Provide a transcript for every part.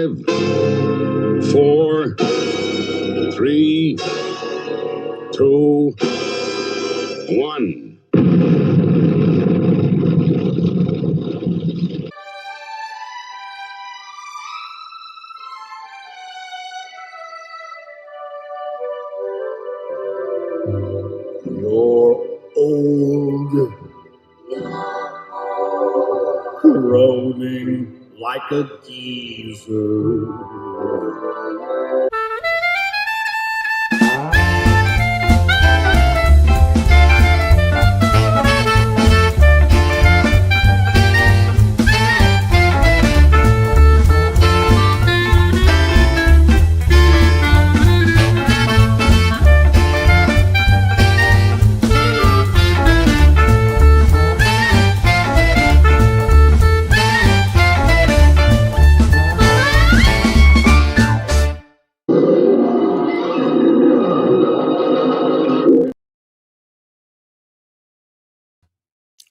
5, 4, 3, 2, 1. You're old, groaning like a geezer.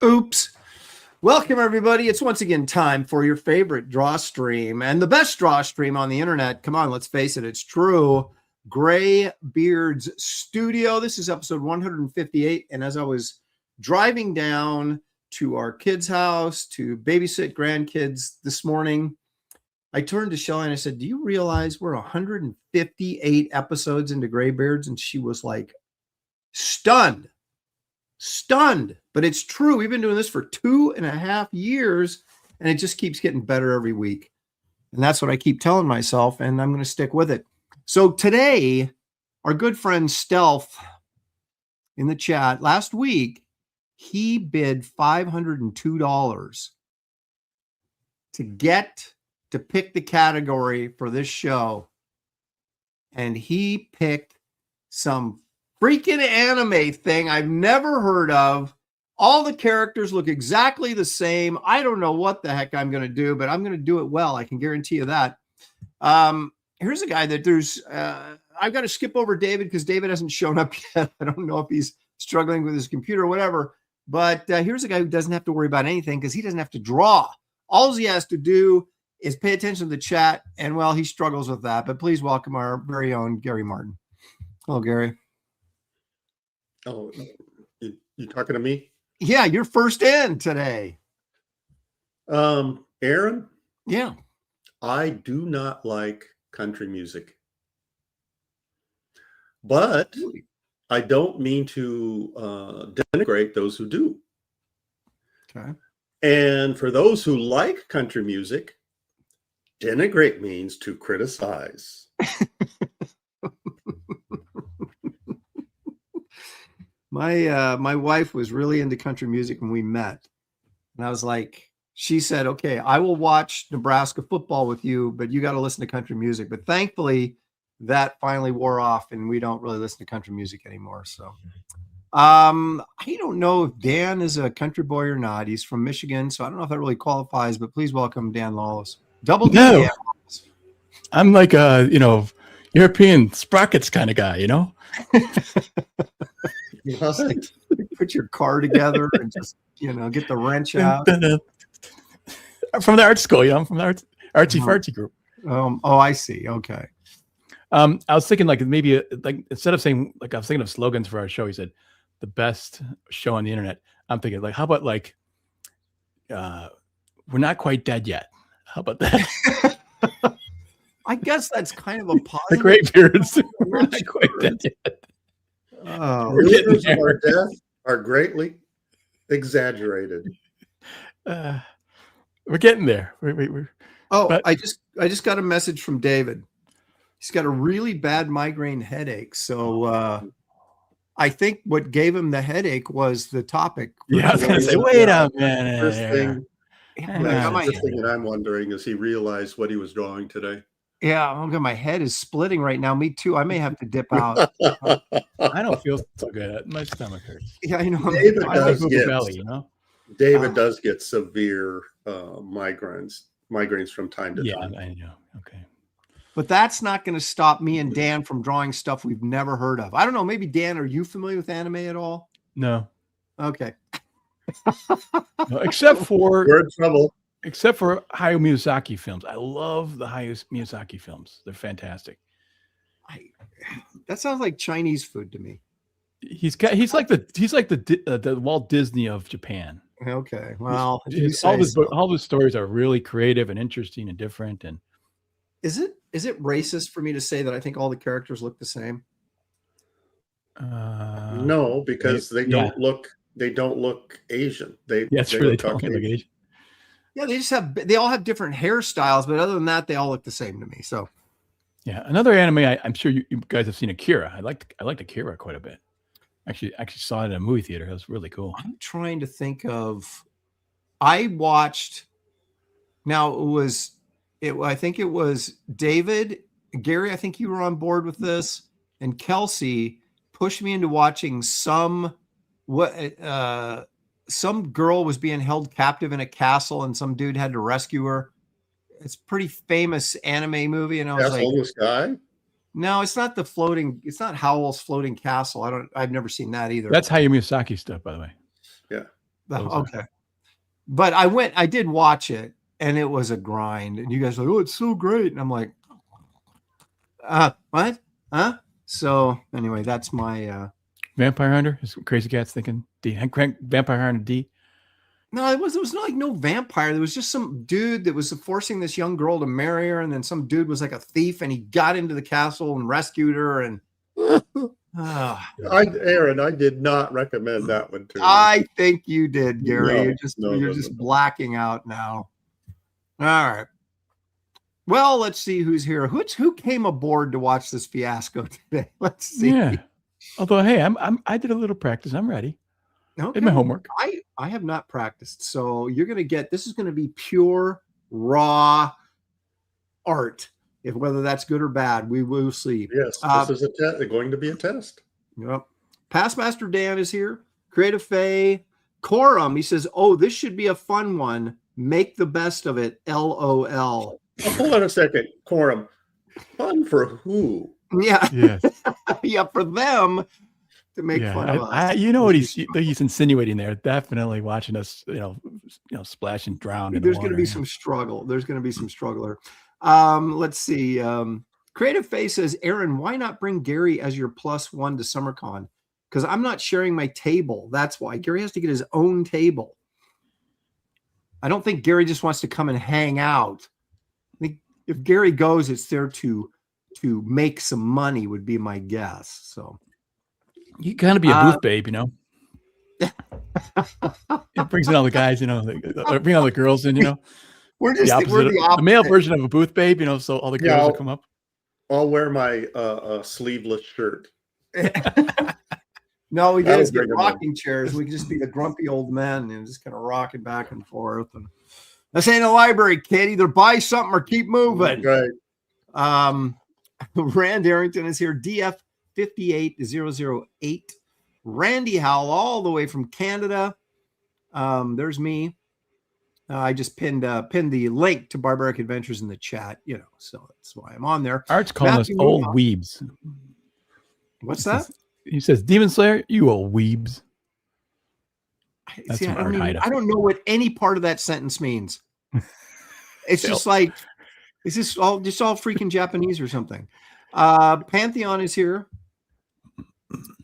Oops. Welcome, everybody. It's once again time for your favorite draw stream and the best draw stream on the internet. Come on, let's face it. It's true. Graybeard'S Studio. This is episode 158. And as I was driving down to our kids' house to babysit grandkids this morning, I turned to Shelly and I said, do you realize we're 158 episodes into Graybeard'S? And she was like, stunned. But it's true. We've been doing this for 2.5 years and it just keeps getting better every week. And that's what I keep telling myself, and I'm going to stick with it. So today, our good friend Stealth in the chat, last week, he bid $502 to get to pick the category for this show. And he picked some freaking anime thing I've never heard of. All the characters look exactly the same. I don't know what the heck I'm going to do, but I'm going to do it well. I can guarantee you that. Here's a guy that I've got to skip over David because David hasn't shown up yet. I don't know if he's struggling with his computer or whatever, but here's a guy who doesn't have to worry about anything because he doesn't have to draw. All he has to do is pay attention to the chat, and well, he struggles with that. But please welcome our very own Gary Martin. Hello, Gary. Oh, you talking to me? Yeah, you're first in today. Aaron? Yeah. I do not like country music. But I don't mean to denigrate those who do. Okay. And for those who like country music, denigrate means to criticize. My wife was really into country music when we met. And I was like, she said, okay, I will watch Nebraska football with you, but you got to listen to country music. But thankfully, that finally wore off and we don't really listen to country music anymore. So I don't know if Dan is a country boy or not. He's from Michigan, so I don't know if that really qualifies, but please welcome Dan Lawless. Double D. No. Dan Lawless. I'm like a, European sprockets kind of guy, Put your car together and just, get the wrench out. From the art school, from the artsy fartsy group. I see. Okay. I was thinking maybe instead of saying I was thinking of slogans for our show. He said the best show on the internet. I'm thinking how about we're not quite dead yet. How about that? I guess that's kind of a positive. The Graybeard'S. We're not quite dead yet. Rumors of our death are greatly exaggerated. We're getting there. I just got a message from David. He's got a really bad migraine headache. So I think what gave him the headache was the topic. Yeah, I was going to say, wait a minute. First thing that I'm wondering is he realized what he was drawing today. Yeah, my head is splitting right now. Me too. I may have to dip out. I don't feel so good. My stomach hurts. Yeah, I know. David belly, does get severe migraines from time to time. Yeah, I know. Okay. But that's not going to stop me and Dan from drawing stuff we've never heard of. I don't know. Maybe Dan, are you familiar with anime at all? No. Okay. No, except for we're in trouble. except for Hayao Miyazaki films. I love the Hayao Miyazaki films. They're fantastic. That sounds like Chinese food to me. He's like the Walt Disney of Japan. Okay, well, all his stories are really creative and interesting and different. And is it racist for me to say that I think all the characters look the same? No, because they don't look Asian. That's true. They don't look Asian. Yeah, they all have different hairstyles, but other than that, they all look the same to me. So, yeah, another anime I'm sure you guys have seen, Akira. I liked Akira quite a bit. Actually saw it in a movie theater. It was really cool. I'm trying to think of. I watched. Now I think it was David, Gary. I think you were on board with this, and Kelsey pushed me into watching some girl was being held captive in a castle and some dude had to rescue her. It's a pretty famous anime movie. And I was like, the Sky? No, it's not it's not Howl's Floating Castle. I've never seen that either. That's Hayao Miyazaki stuff, by the way. Yeah. Okay. But I did watch it and it was a grind. And you guys are like, oh, it's so great. And I'm like, what? Huh? So anyway, that's my Vampire Hunter. Is Crazy Cat's thinking D. Vampire Hunter D. No, it was not like no vampire. There was just some dude that was forcing this young girl to marry her, and then some dude was like a thief, and he got into the castle and rescued her. And Aaron, I did not recommend that one to you. I think you did, Gary. No, you're just blacking out now. All right. Well, let's see who's here. Who came aboard to watch this fiasco today? Let's see. Yeah. Although, hey, I did a little practice. I'm ready. Okay. Did my homework. I have not practiced, so you're going to get. This is going to be pure raw art. If whether that's good or bad, we will see. Yes, this is going to be a test. Yep. Pastmaster Dan is here. Creative Faye. Corum. He says, "Oh, this should be a fun one. Make the best of it. LOL." Oh, hold on a second, Corum. Fun for who? Yeah. Yes. Yeah, for them to make fun of us. You know what he's insinuating there? Definitely watching us, splash and drown. There's going to be some struggle. There's going to be some struggle there. Let's see. Creative Face says, Aaron, why not bring Gary as your +1 to SummerCon? Because I'm not sharing my table. That's why. Gary has to get his own table. I don't think Gary just wants to come and hang out. I think if Gary goes, it's there to make some money would be my guess. So you kind of be a booth babe, It brings in all the guys, bring all the girls in, We're the opposite. The male version of a booth babe, so all the girls will come up. I'll wear my sleeveless shirt. No, we didn't get rocking chairs. We can just be the grumpy old men and just kind of rocking back and forth. And this ain't a library, kid. Either buy something or keep moving. Right. Rand Arrington is here. DF 58008. Randy Howell, all the way from Canada. There's me. I just pinned the link to Barbaric Adventures in the chat, so that's why I'm on there. Art's calling us old weebs. What's that? He says, Demonslayer, you old weebs. That's I don't know what any part of that sentence means. It's just like, is this all freaking Japanese or something? Pantheon is here.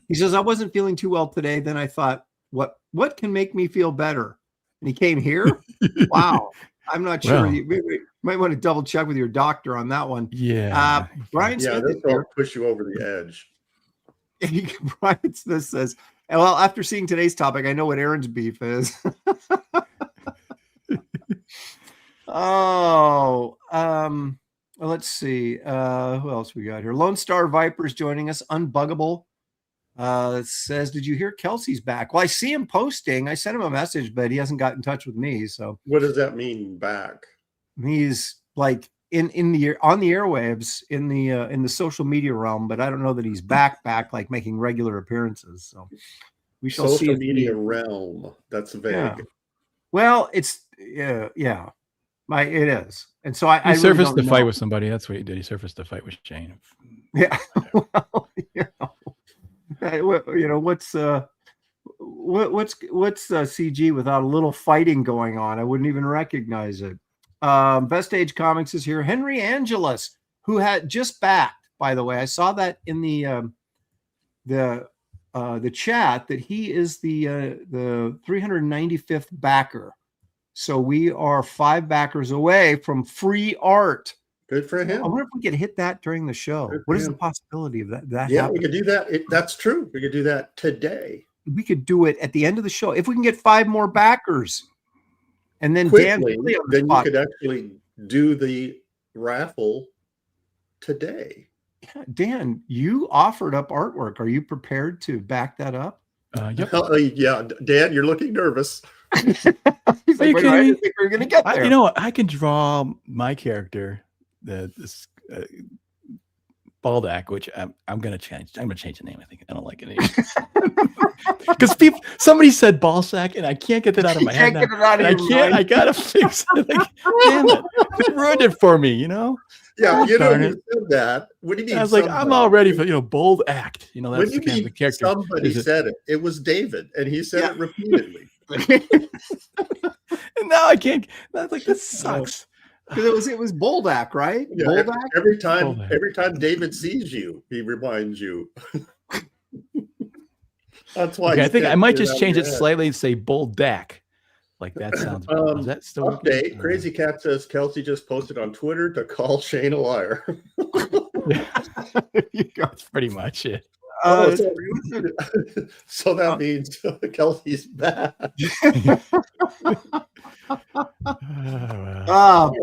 He says, I wasn't feeling too well today. Then I thought, what can make me feel better? And he came here. Wow. I'm not sure. Well, you might want to double check with your doctor on that one. Yeah. Brian Smith. Yeah, this will push you over the edge. Brian Smith says, well, after seeing today's topic, I know what Aaron's beef is. Let's see. Who else we got here? Lone Star Viper's joining us. Unbuggable. Says, did you hear Kelsey's back? Well, I see him posting. I sent him a message, but he hasn't got in touch with me. So what does that mean, back? He's like on the airwaves in the social media realm, but I don't know that he's back like making regular appearances. So we shall see. Social media realm. That's vague. Yeah. Well, it's it is, and so I surfaced really the fight with somebody. That's what he did. He surfaced the fight with Shane. Yeah. Well, what's CG without a little fighting going on? I wouldn't even recognize it. Best Age Comics is here. Henry Angelus, who had just backed, by the way. I saw that in the chat that he is the 395th backer. So we are 5 backers away from free art. Good for him. I wonder if we could hit that during the show. What is the possibility of that Yeah, happening? we could do that. That's true. We could do that today. We could do it at the end of the show if we can get 5 more backers. And then Quickly, Dan, then you could actually do the raffle today. Yeah, Dan, you offered up artwork. Are you prepared to back that up? Yep. Yeah, Dan, you're looking nervous. He's like, I didn't think we were going to get there. You know what? I can draw my character, this Baldak, which I'm going to change. I'm going to change the name. I think I don't like it anymore. Because somebody said ball sack, and I can't get that out of my head. I gotta fix it. Like, damn it! They ruined it for me. You know. Yeah, you know, darn you it. said that. What do you mean? I was like, I'm all ready for bold act. You know, What that's do you the kind mean of the character. somebody said it? It was David, and he said it repeatedly. And now I can't. That's like, this sucks. Because it was Boldak, right? Yeah, Boldak? every time Boldak. every time David sees you, he reminds you. That's why. Okay, I think I might just change it slightly. slightly and say bold Dak. Like that sounds. Is that still Update? okay? Crazy Cat says Kelsey just posted on Twitter to call Shane a liar. That's pretty much it. So that means Kelsey's bad.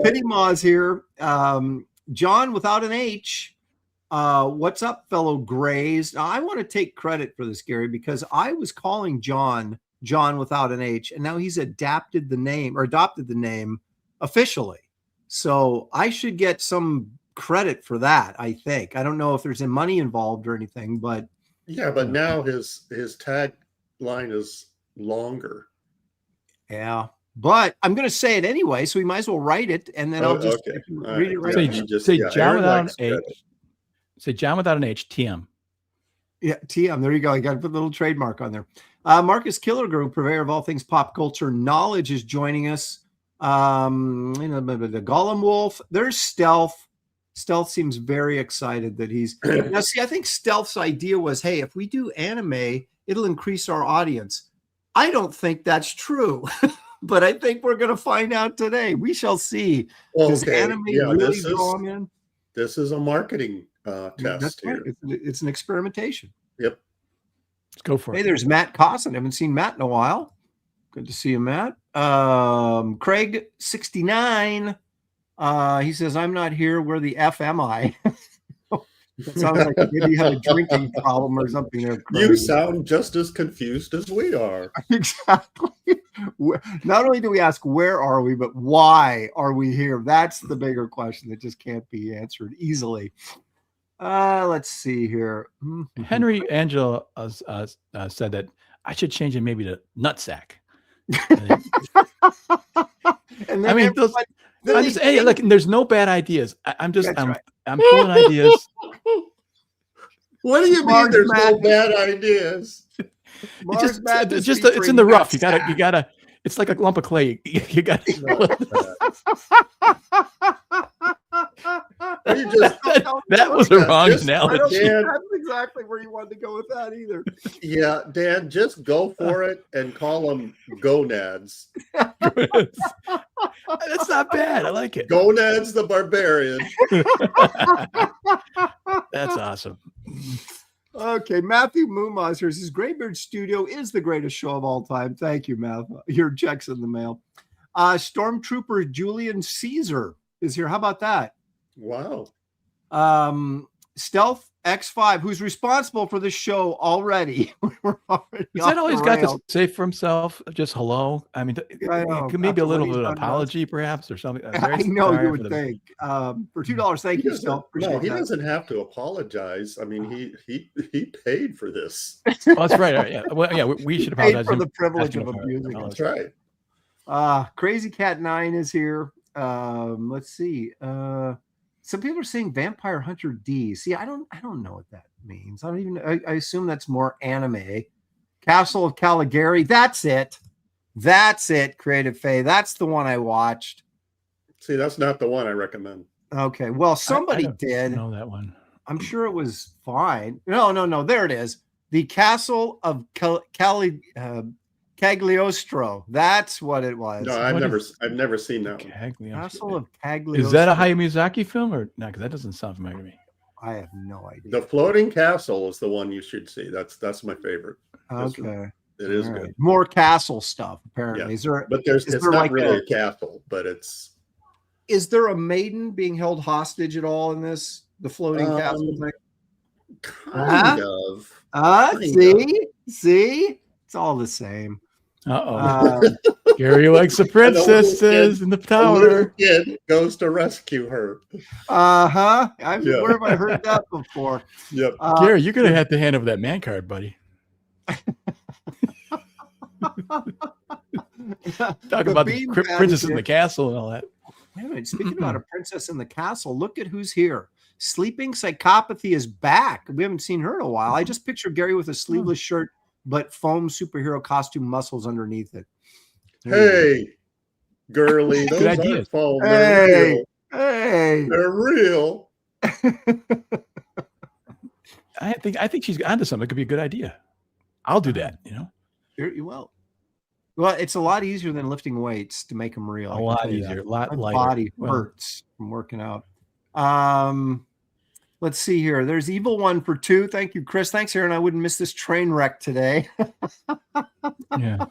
Pity Maw's here. John without an H. What's up, fellow Grays? Now, I want to take credit for this, Gary, because I was calling John without an H, and now he's adopted the name officially. So I should get some credit for that, I think. I don't know if there's any money involved or anything, but yeah, but now his tag line is longer. Yeah, but I'm going to say it anyway, so we might as well write it, and then I'll just read it right. Say John without an H. Say John without an H. TM. Yeah, TM. There you go. You got to put a little trademark on there. Marcus Killigrew, purveyor of all things pop culture knowledge, is joining us. The Gollum Wolf. There's Stealth. Stealth seems very excited that he's now. See, I think Stealth's idea was, hey, if we do anime, it'll increase our audience. I don't think that's true, but I think we're going to find out today. We shall see. Does anime really draw them in? This is a marketing test. That's right. It's an experimentation. Yep. Let's go for it. Hey, there's Matt Cosson. I haven't seen Matt in a while. Good to see you, Matt. Craig 69. He says, I'm not here. Where the F am I? It sounds like maybe you have a drinking problem or something there, Craig. You sound just as confused as we are. Exactly. Not only do we ask where are we, but why are we here? That's the bigger question that just can't be answered easily. Let's see here. Henry Angela said that I should change it maybe to nutsack. And I mean, hey, look, there's no bad ideas. I'm pulling ideas. What do you mean there's no bad ideas? It's in the rough. You gotta. It's like a lump of clay. You got. That was a wrong analogy. That's exactly where you wanted to go with that either. Yeah, Dan, just go for it and call them gonads. That's not bad. I like it. Gonads the Barbarian. That's awesome. Okay, Matthew Mumaz here says Graybeard's Studio is the greatest show of all time. Thank you, Matthew. Your check's in the mail. Stormtrooper Julian Caesar is here. How about that? Wow. Stealth X5, who's responsible for this show already. We're already Is that all he's got to say for himself? Just hello? I mean, it could maybe a little bit of apology, perhaps, or something. I know you would think. For $2, thank you, Stealth. No, he doesn't have to apologize. I mean, he paid for this. Oh, that's right. Yeah. Well, yeah, we should apologize for the privilege of abusing us. That's right. Crazy Cat 9 is here. Let's see. Some people are saying Vampire Hunter D. See, I don't know what that means. I don't even. I assume that's more anime. Castle of Caligari. That's it. That's it, Creative Faye. That's the one I watched. See, that's not the one I recommend. Okay. Well, somebody I did. know that one. I'm sure it was fine. No. There it is. The Castle of Cagliostro. That's what it was. No, I've never seen that one. Castle of Cagliostro. Is that a Hayao Miyazaki film or not? Because that doesn't sound familiar to me. I have no idea. The Floating Castle is the one you should see. That's my favorite. Okay. It is good. More castle stuff, apparently. Yeah. Is there? But it's not like really a castle, but it's. Is there a maiden being held hostage at all in this? The floating castle thing? Kind of. See, it's all the same. Gary likes the princesses in the tower. A little kid goes to rescue her. Where have I heard that before? Yep. Gary, you're gonna have to hand over that man card, buddy. Talk about the princess in the castle and all that. Wait a minute. Speaking about a princess in the castle, look at who's here. Sleeping Psychopathy is back. We haven't seen her in a while. I just picture Gary with a sleeveless shirt, but foam superhero costume muscles underneath it. Hey, girly, those aren't foam. Hey, they're real. I think she's onto something. It could be a good idea. I'll do that. You will. Well, it's a lot easier than lifting weights to make them real. A lot easier. A lot lighter. My body hurts from working out. Let's see here. There's Evil One for 2. Thank you, Chris. Thanks, Aaron. I wouldn't miss this train wreck today. Yeah.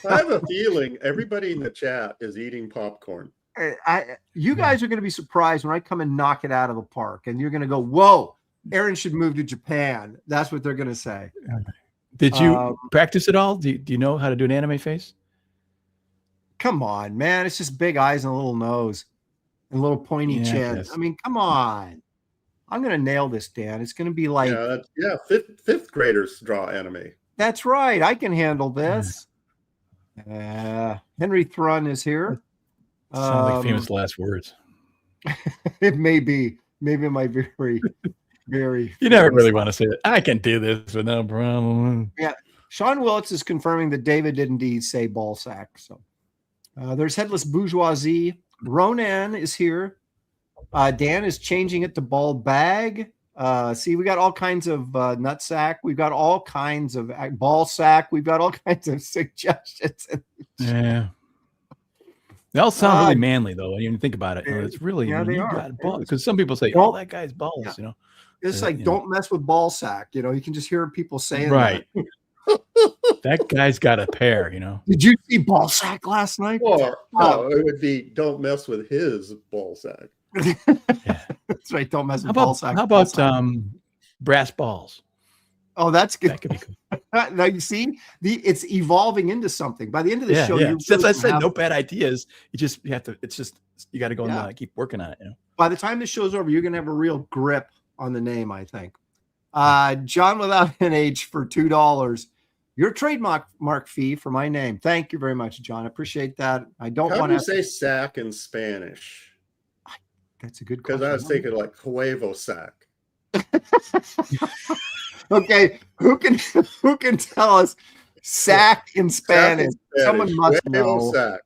I have a feeling everybody in the chat is eating popcorn. You guys are going to be surprised when I come and knock it out of the park, and you're going to go, "Whoa, Aaron should move to Japan." That's what they're going to say. Did you practice it all? Do you know how to do an anime face? Come on, man. It's just big eyes and a little nose and a little pointy chin. I mean, come on. I'm going to nail this, Dan. It's going to be like... fifth graders draw anime. That's right. I can handle this. Henry Thrun is here. Sounds like famous last words. It may be. Maybe my very... Very. You never really want to say it. I can do this with no problem. Yeah. Sean Willits is confirming that David did indeed say ball sack. So there's Headless Bourgeoisie. Ronan is here. Dan is changing it to ball bag. See, we got all kinds of nut sack. We've got all kinds of ball sack. We've got all kinds of suggestions. Yeah. They all sound really manly, though. When you think about it, it's really they are. Because some people say, "Oh, that guy's balls," It's like, don't mess with ball sack. You can just hear people saying that. That guy's got a pair, Did you see ball sack last night? Or no, it would be don't mess with his ball sack. Yeah. That's right. Don't mess with ball sack. How about brass balls? Oh, that's good. That could be cool. Now you see, it's evolving into something. By the end of the show, Since I said no bad ideas, you have to. It's just you got to go and keep working on it. By the time the show's over, you're gonna have a real grip on the name, I think. John without an H for $2. Your trademark fee for my name. Thank you very much, John. I appreciate that. I don't want to say sack in Spanish. That's a good question. Because I was thinking like huevo sack. Okay, who can tell us sack in Spanish? Someone must know. Sack.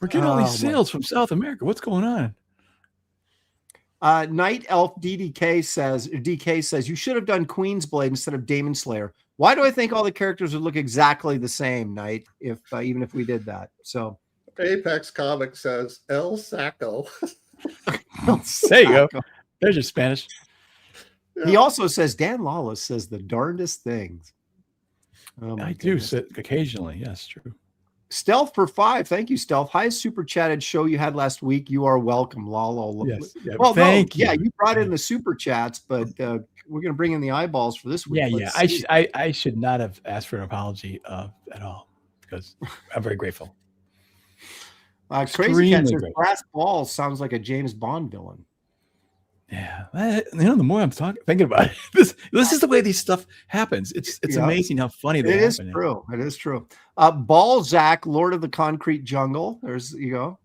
We're getting all these sales from South America. What's going on? Night Elf DK says you should have done Queen's Blade instead of Demonslayer. Why do I think all the characters would look exactly the same, Night? Even if we did that, so Apex Comics says El Saco. There you go. There's your Spanish. Yeah. He also says Dan Lawless says the darndest things. I do sit occasionally. Yes, true. Stealth for 5. Thank you, Stealth. Highest super chatted show you had last week. You are welcome, Lalo. Yes. Yeah, well, thank you. Yeah, you brought in the super chats, but we're going to bring in the eyeballs for this week. Yeah. I should not have asked for an apology at all because I'm very grateful. Crazy Cat says brass balls sounds like a James Bond villain. Yeah, the more I'm thinking about it, this is the way these stuff happens. It's amazing how funny they happen. It is true. It is true. Balzac, Lord of the Concrete Jungle. There's you go.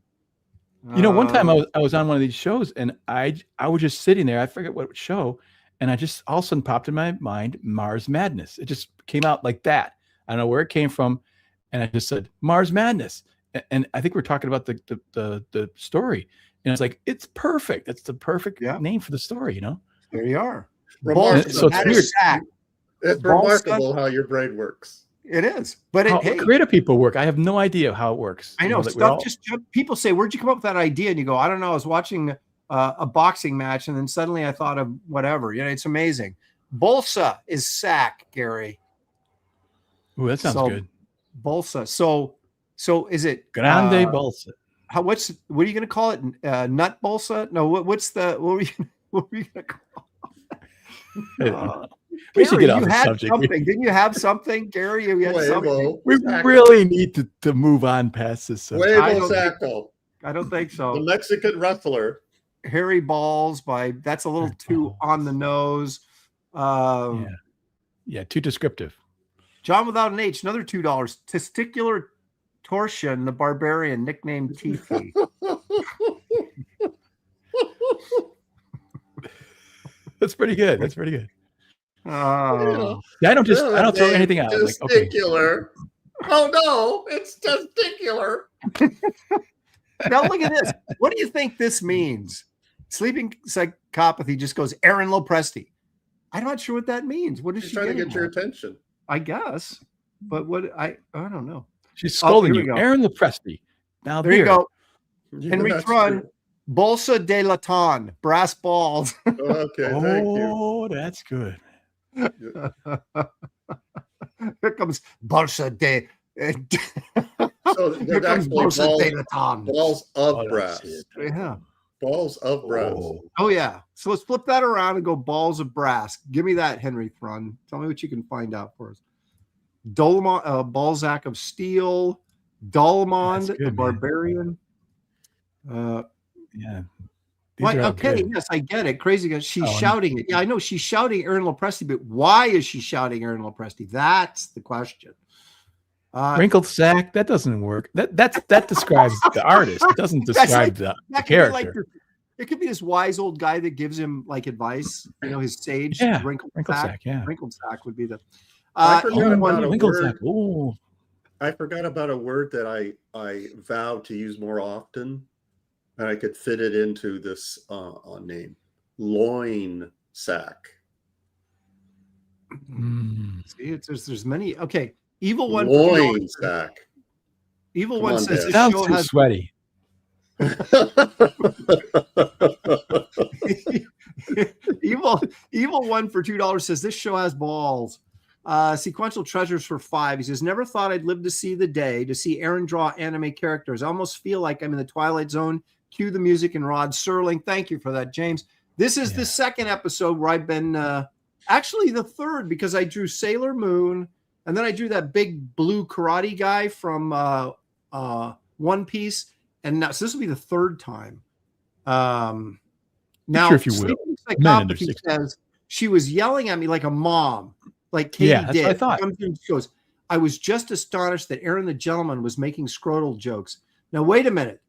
One time I was on one of these shows and I was just sitting there. I forget what show, And I just all of a sudden popped in my mind, Mars Madness. It just came out like that. I don't know where it came from. And I just said, Mars Madness. And I think we're talking about the story. And it's like, it's perfect. It's the perfect name for the story, you know? There you are. Remarkable. So it's weird. It's remarkable how your brain works. It is. But How creative people work. I have no idea how it works. I know stuff people say, where'd you come up with that idea? And you go, I don't know. I was watching a boxing match, and then suddenly I thought of whatever. You know, it's amazing. Bolsa is sack, Gary. Ooh, that sounds good. Bolsa. So is it Grande Bolsa? What are you going to call it? Nut Bolsa? No. What were you going to call it? We should get off you the had subject. Something. Didn't you have something, Gary? You had something. We really need to move on past this. Huevo Sacco. I don't think so. The Mexican wrestler. Hairy Balls that's a little too on the nose. Yeah, too descriptive. John without an H, another $2. Testicular Torsion, the Barbarian, nicknamed Teefy. That's pretty good. That's pretty good. Oh, yeah, I don't throw anything out. Testicular. Like, okay. Oh no, it's testicular. Now look at this. What do you think this means? Sleeping psychopathy just goes Aaron Lopresti. I'm not sure what that means. What is she trying to get your attention? I guess, but I don't know. She's scolding you, Aaron Lopresti. Now there you go. Henry Trun, Bolsa de Laton, brass balls. Okay, thank you. Oh, that's good. Here comes Bolsa de. So Here comes Bolsa de Laton. Balls of brass. Yeah. Balls of brass. Oh yeah. So let's flip that around and go balls of brass. Give me that, Henry Thrun. Tell me what you can find out for us. Balzac of Steel, Dolmond, the Barbarian. Yeah. Okay, yes, I get it. Crazy guy. She's shouting it. Yeah, I know she's shouting Aaron Lopresti, but why is she shouting Aaron Lopresti? That's the question. Wrinkled sack, that doesn't work. That describes the artist. It doesn't describe the character. It could be this wise old guy that gives him like advice. You know, his sage. Yeah, wrinkled sack. Yeah, wrinkled sack would be the. I forgot about a wrinkled word. sack. Ooh. I forgot about a word that I vowed to use more often, and I could fit it into this name: loin sack. See, there's many. Okay, Evil One. Loin sack. Evil One says this sounds show too has sweaty. Evil One for $2 says this show has balls. Sequential Treasures for $5. He says, never thought I'd live to see the day to see Aaron draw anime characters. I almost feel like I'm in the Twilight Zone. Cue the music and Rod Serling. Thank you for that, James. This is the second episode where I've been actually the third, because I drew Sailor Moon and then I drew that big blue karate guy from One Piece. And now, so this will be the third time. Now, sure, if you will. Psychopathy says she was yelling at me like a mom, like Katie did. What I thought. She goes, I was just astonished that Aaron the Gentleman was making scrotal jokes. Now, wait a minute.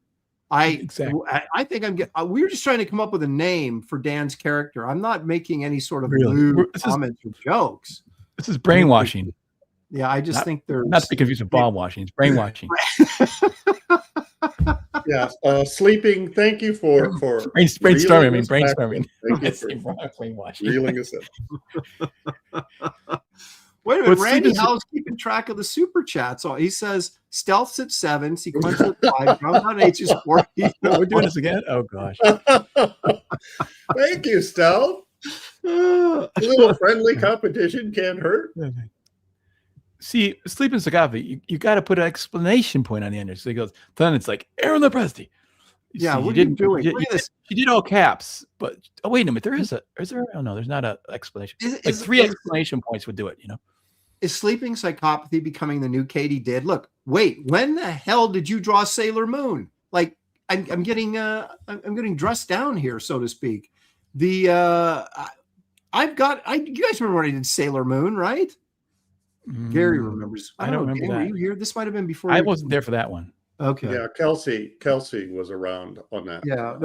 I think we were just trying to come up with a name for Dan's character. I'm not making any sort of lewd comments or jokes. This is brainwashing. Yeah, I just think they're not to be confused with ball washing. It's brainwashing. Yeah, sleeping. Thank you for brainstorming. I mean, brainstorming. Thank you for brainwashing. reeling us in. Wait a minute, Randy Howell's keeping track of the super chats. So he says stealth's at 7, sequential at 5, countdown H is 4. We're doing this again. Oh gosh. Thank you, Stealth. A little friendly competition can't hurt. See, Sleeping Sagami, you got to put an explanation point on the end. So he goes, then it's like Aaron Lopresti. Yeah, what are you doing? Look at this. She did all caps, but wait a minute. Is there? Oh no, there's not an explanation. Three exclamation points would do it. You know, is Sleeping Psychopathy becoming the new Katie did? Look, wait, when the hell did you draw Sailor Moon? Like, I'm getting dressed down here, so to speak. You guys remember when I did Sailor Moon, right? Gary remembers. I don't remember Gary, that. were you here? This might have been before. I wasn't there for that one. Okay. Yeah, Kelsey was around on that. Yeah,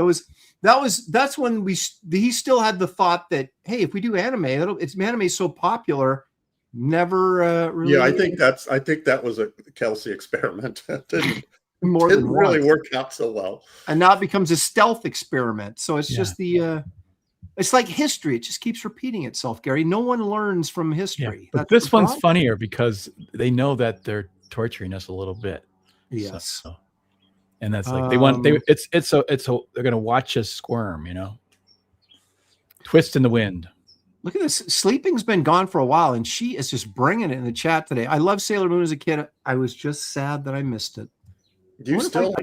that's when he still had the thought that, hey, if we do anime, anime's so popular, never really. Yeah, I think that was a Kelsey experiment. That didn't really once. work out so well. And now it becomes a stealth experiment. So it's just it's like history. It just keeps repeating itself, Gary. No one learns from history. Yeah, but this one's funnier because they know that they're torturing us a little bit. Yes. So, and that's like they're gonna watch us squirm, twist in the wind. Look at this. Sleeping's been gone for a while, and she is just bringing it in the chat today. I love Sailor Moon as a kid. I was just sad that I missed it. Do you still?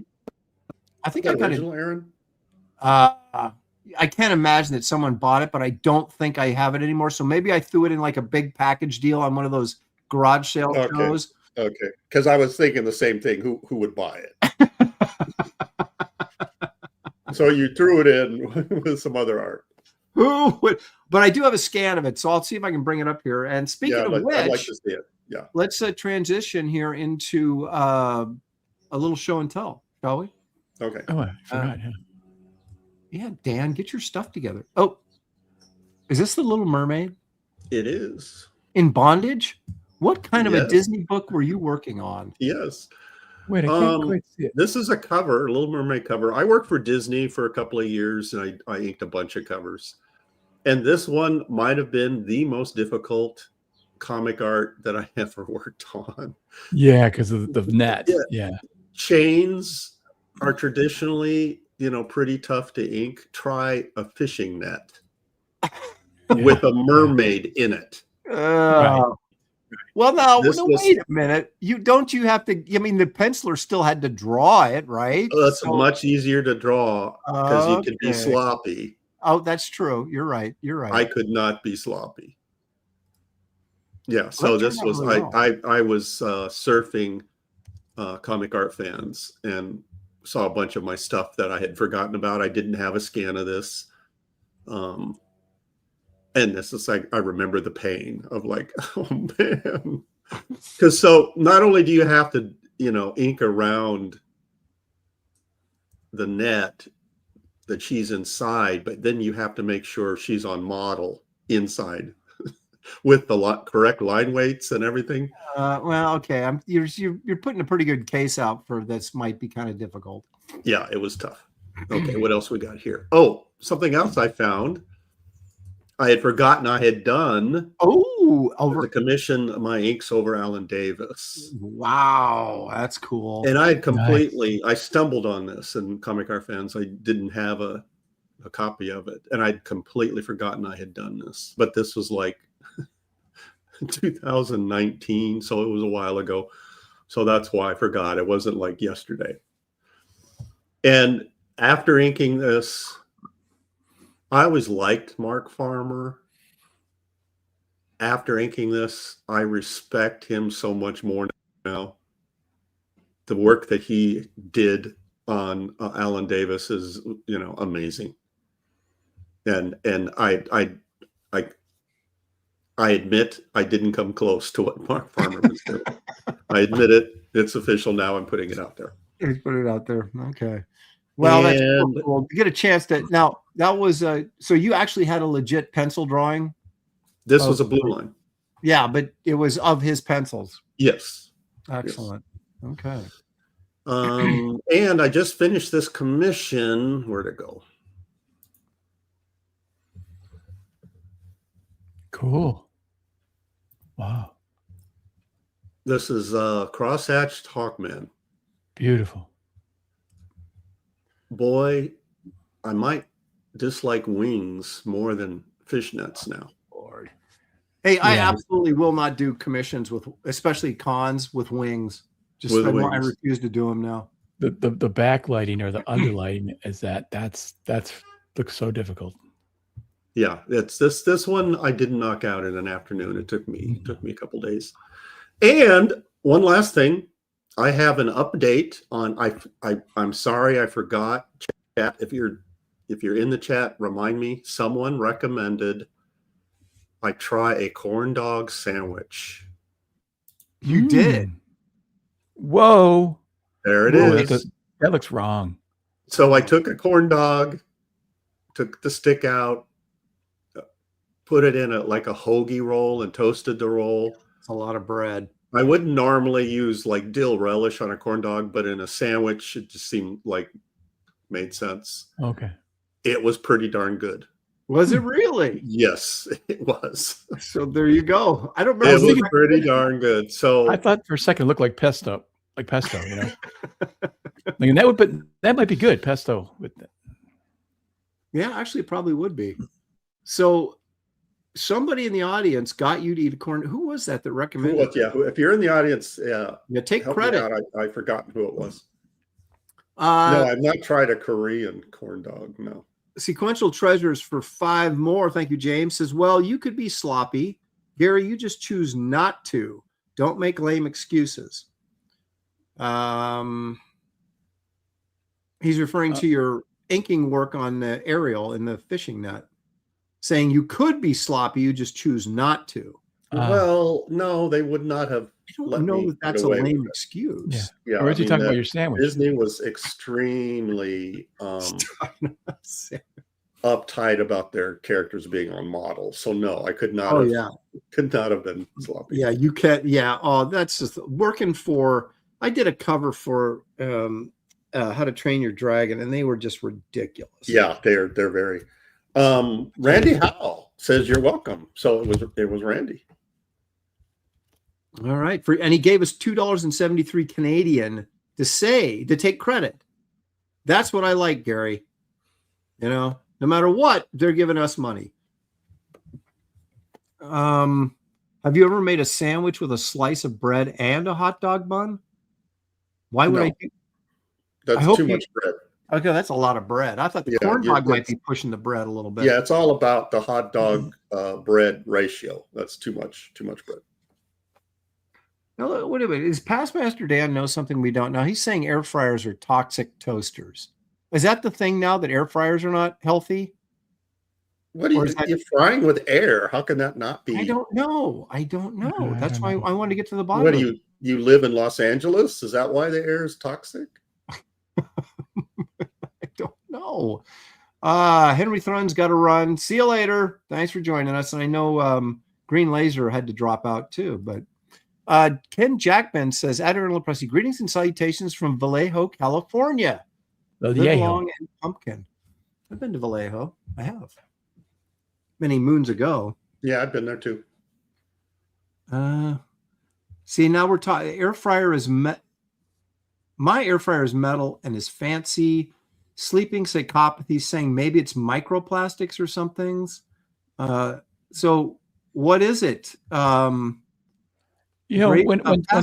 I think I got it. Aaron? I can't imagine that someone bought it, but I don't think I have it anymore. So maybe I threw it in like a big package deal on one of those garage sale shows. Okay, because I was thinking the same thing. Who would buy it? So you threw it in with some other art. Who would? But I do have a scan of it, so I'll see if I can bring it up here. And speaking of which, I'd like to see it. Yeah, let's transition here into a little show and tell, shall we? Okay. Oh, I forgot. Yeah, Dan, get your stuff together. Oh, is this The Little Mermaid? It is. In bondage? What kind of a Disney book were you working on? Yes. Wait, I can't quite see it. This is a cover, a Little Mermaid cover. I worked for Disney for a couple of years, and I inked a bunch of covers. And this one might have been the most difficult comic art that I ever worked on. Yeah, because of the net. Yeah. Chains are traditionally, pretty tough to ink. Try a fishing net with a mermaid in it. Right. Well, now, wait a minute. You have to, the penciler still had to draw it, right? That's much easier to draw because you can be sloppy. Oh, that's true. You're right. I could not be sloppy. Yeah. So this was, I was surfing comic art fans and saw a bunch of my stuff that I had forgotten about. I didn't have a scan of this. And this is like, I remember the pain of like, oh man. Because so not only do you have to, ink around the net that she's inside, but then you have to make sure she's on model inside with the correct line weights and everything. Well, okay. You're putting a pretty good case out for this. Might be kind of difficult. Yeah, it was tough. Okay, what else we got here? Oh, something else I found. I had forgotten I had done. Over the commission my inks over Alan Davis. Wow, that's cool. And I had completely, I stumbled on this in Comic Art Fans. I didn't have a copy of it, and I'd completely forgotten I had done this. But this was like 2019, so it was a while ago. So that's why I forgot. It wasn't like yesterday. And after inking this, I always liked Mark Farmer. After inking this, I respect him so much more now. The work that he did on Alan Davis is, amazing. And I admit I didn't come close to what Mark Farmer was doing. I admit it. It's official now. I'm putting it out there. He's put it out there. Okay. Well, that's cool. You get a chance to now. That was so you actually had a legit pencil drawing. This was a blue line. Yeah, but it was of his pencils. Yes. Excellent. Yes. Okay. And I just finished this commission. Where'd it go? Cool. Wow. This is Crosshatched Hawkman. Beautiful. Boy, I might dislike wings more than fishnets now. Lord. Hey, I absolutely will not do commissions with, especially cons with wings. Just I refuse to do them now. The backlighting or the underlighting is that's looks so difficult. Yeah, it's this one I didn't knock out in an afternoon. It took me a couple days. And one last thing, I have an update on. I'm sorry I forgot. Chat, if you're in the chat, remind me. Someone recommended I try a corn dog sandwich. You did. Whoa. There it Oh, is. that looks wrong. So I took a corn dog, took the stick out, put it in like a hoagie roll and toasted the roll. It's a lot of bread. I wouldn't normally use like dill relish on a corn dog, but in a sandwich, it just seemed like made sense. Okay. It was pretty darn good. Was it really? Yes, it was. So there you go. I don't remember. It was pretty darn good. So I thought for a second it looked like pesto, you know. Like, that might be good, pesto with that. Yeah, actually, it probably would be. So somebody in the audience got you to eat a corn. Who was that recommended? If you're in the audience, take help credit. me out. I've forgotten who it was. No, I've not tried a Korean corn dog. No. Sequential Treasures for 5 more. Thank you, James. Says, well, you could be sloppy. Gary, you just choose not to. Don't make lame excuses. He's referring to your inking work on the Ariel in the fishing net, saying you could be sloppy, you just choose not to. Well, no, they would not have. I don't know that that's a lame excuse. Yeah. Or is he talking about your sandwich? Disney was extremely uptight about their characters being on models. So no, I could not. Could not have been sloppy. Yeah, you can't. Yeah. Oh, that's just working for. I did a cover for How to Train Your Dragon, and they were just ridiculous. Yeah, they're very. Randy Howell says you're welcome. So it was Randy. All right, and he gave us $2.73 Canadian to take credit. That's what I like, Gary. You know, no matter what, they're giving us money. Have you ever made a sandwich with a slice of bread and a hot dog bun? Why would I do? That's too much bread. Okay, that's a lot of bread. I thought the corn dog might be pushing the bread a little bit. Yeah, it's all about the hot dog bread ratio. That's too much bread. No, wait a minute. Is Past Master Dan know something we don't know? He's saying air fryers are toxic toasters. Is that the thing now, that air fryers are not healthy? What are you frying with air? How can that not be? I don't know. That's why I wanted to get to the bottom. What do you live in Los Angeles? Is that why the air is toxic? I don't know. Henry Thrun's got to run. See you later. Thanks for joining us. And I know Green Laser had to drop out too, but Ken Jackman says, Admiral Pressy, greetings and salutations from Vallejo, California. Long and pumpkin. I've been to Vallejo. I have. Many moons ago. Yeah, I've been there too. See, now we're talking. Air fryer is my air fryer is metal and is fancy. Sleeping Psychopathy saying maybe it's microplastics or something. So what is it? When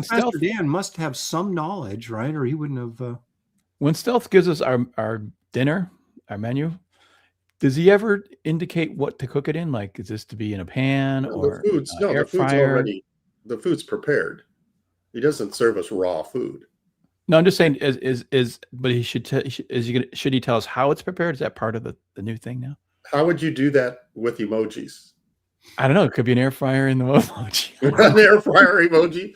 Stealth Dan must have some knowledge, right? Or he wouldn't have. When Stealth gives us our dinner, our menu, does he ever indicate what to cook it in? Like, is this to be in a pan or air fryer? The food's prepared. He doesn't serve us raw food. No, I'm just saying, but he should he tell us how it's prepared? Is that part of the new thing now? How would you do that with emojis? I don't know. It could be an air fryer in the emoji. An air fryer emoji.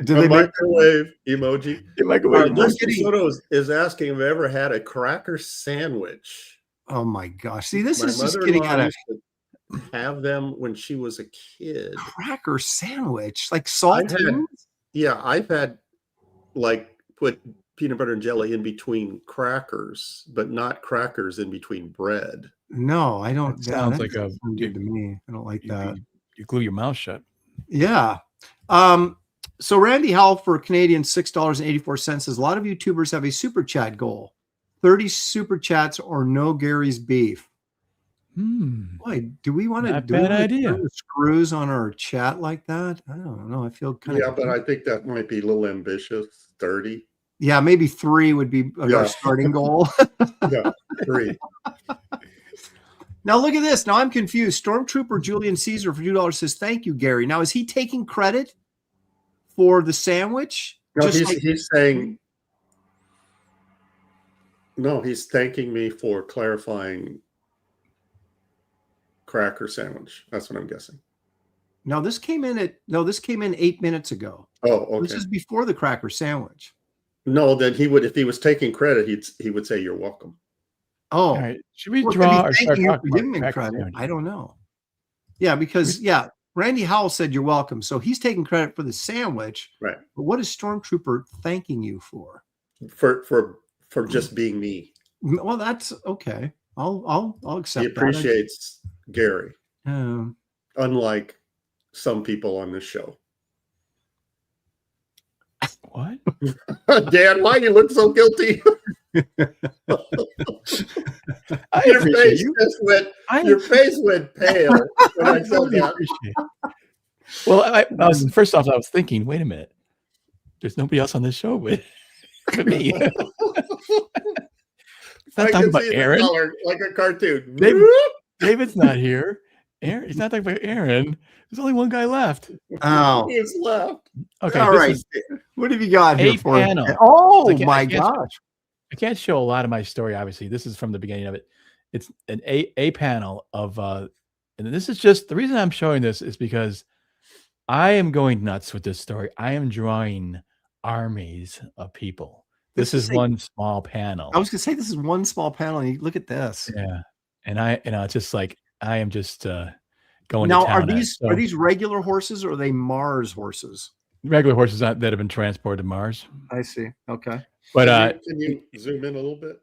Do they microwave emoji? Soto is asking if I ever had a cracker sandwich. Oh my gosh! See, this is just getting out of. Have them when she was a kid. Cracker sandwich, like salt. I've had like put peanut butter and jelly in between crackers, but not crackers in between bread. No, I don't. Sounds like good to me. I don't like that. You glue your mouth shut. Yeah. So Randy Howell for Canadian $6.84 says a lot of YouTubers have a super chat goal: 30 super chats or no Gary's beef. Boy, do we want to do the screws on our chat like that? I don't know. I feel kind of but I think that might be a little ambitious. 30. Yeah, maybe 3 would be our starting goal. 3. Now look at this. Now I'm confused. Stormtrooper Julian Caesar for $2 says, "Thank you, Gary." Now is he taking credit for the sandwich? No, he's saying. No, he's thanking me for clarifying. Cracker sandwich. That's what I'm guessing. No, this came in 8 minutes ago. Oh, okay. This is before the cracker sandwich. No, then he would, if he was taking credit, he would say, "You're welcome." Oh, All right. Should we well, draw could or be start thanking you talking for about giving him cracker credit. sandwiches? I don't know. Yeah, because Randy Howell said you're welcome, so he's taking credit for the sandwich. Right. But what is Stormtrooper thanking you for? For just being me. Well, that's okay. I'll accept He appreciates Gary, that. unlike some people on this show. What? Dan, why you look so guilty? Your face went pale when I said that. Well, first off, I was thinking, wait a minute. There's nobody else on this show but me. It's not talking about Aaron. Color, like a cartoon. David's not here. Aaron, he's not talking about Aaron. There's only one guy left. Oh, he's left. Okay. All right. What have you got here for panel? Oh my gosh. I can't show a lot of my story, obviously. This is from the beginning of it. It's an a panel of and this is just the reason I'm showing this is because I am going nuts with this story. I am drawing armies of people. This is one small panel. I was gonna say this is one small panel. And look at this. Yeah. And it's just like I am just going now. To town Are these regular horses or are they Mars horses? Regular horses that have been transported to Mars. I see. Okay. But can you zoom in a little bit?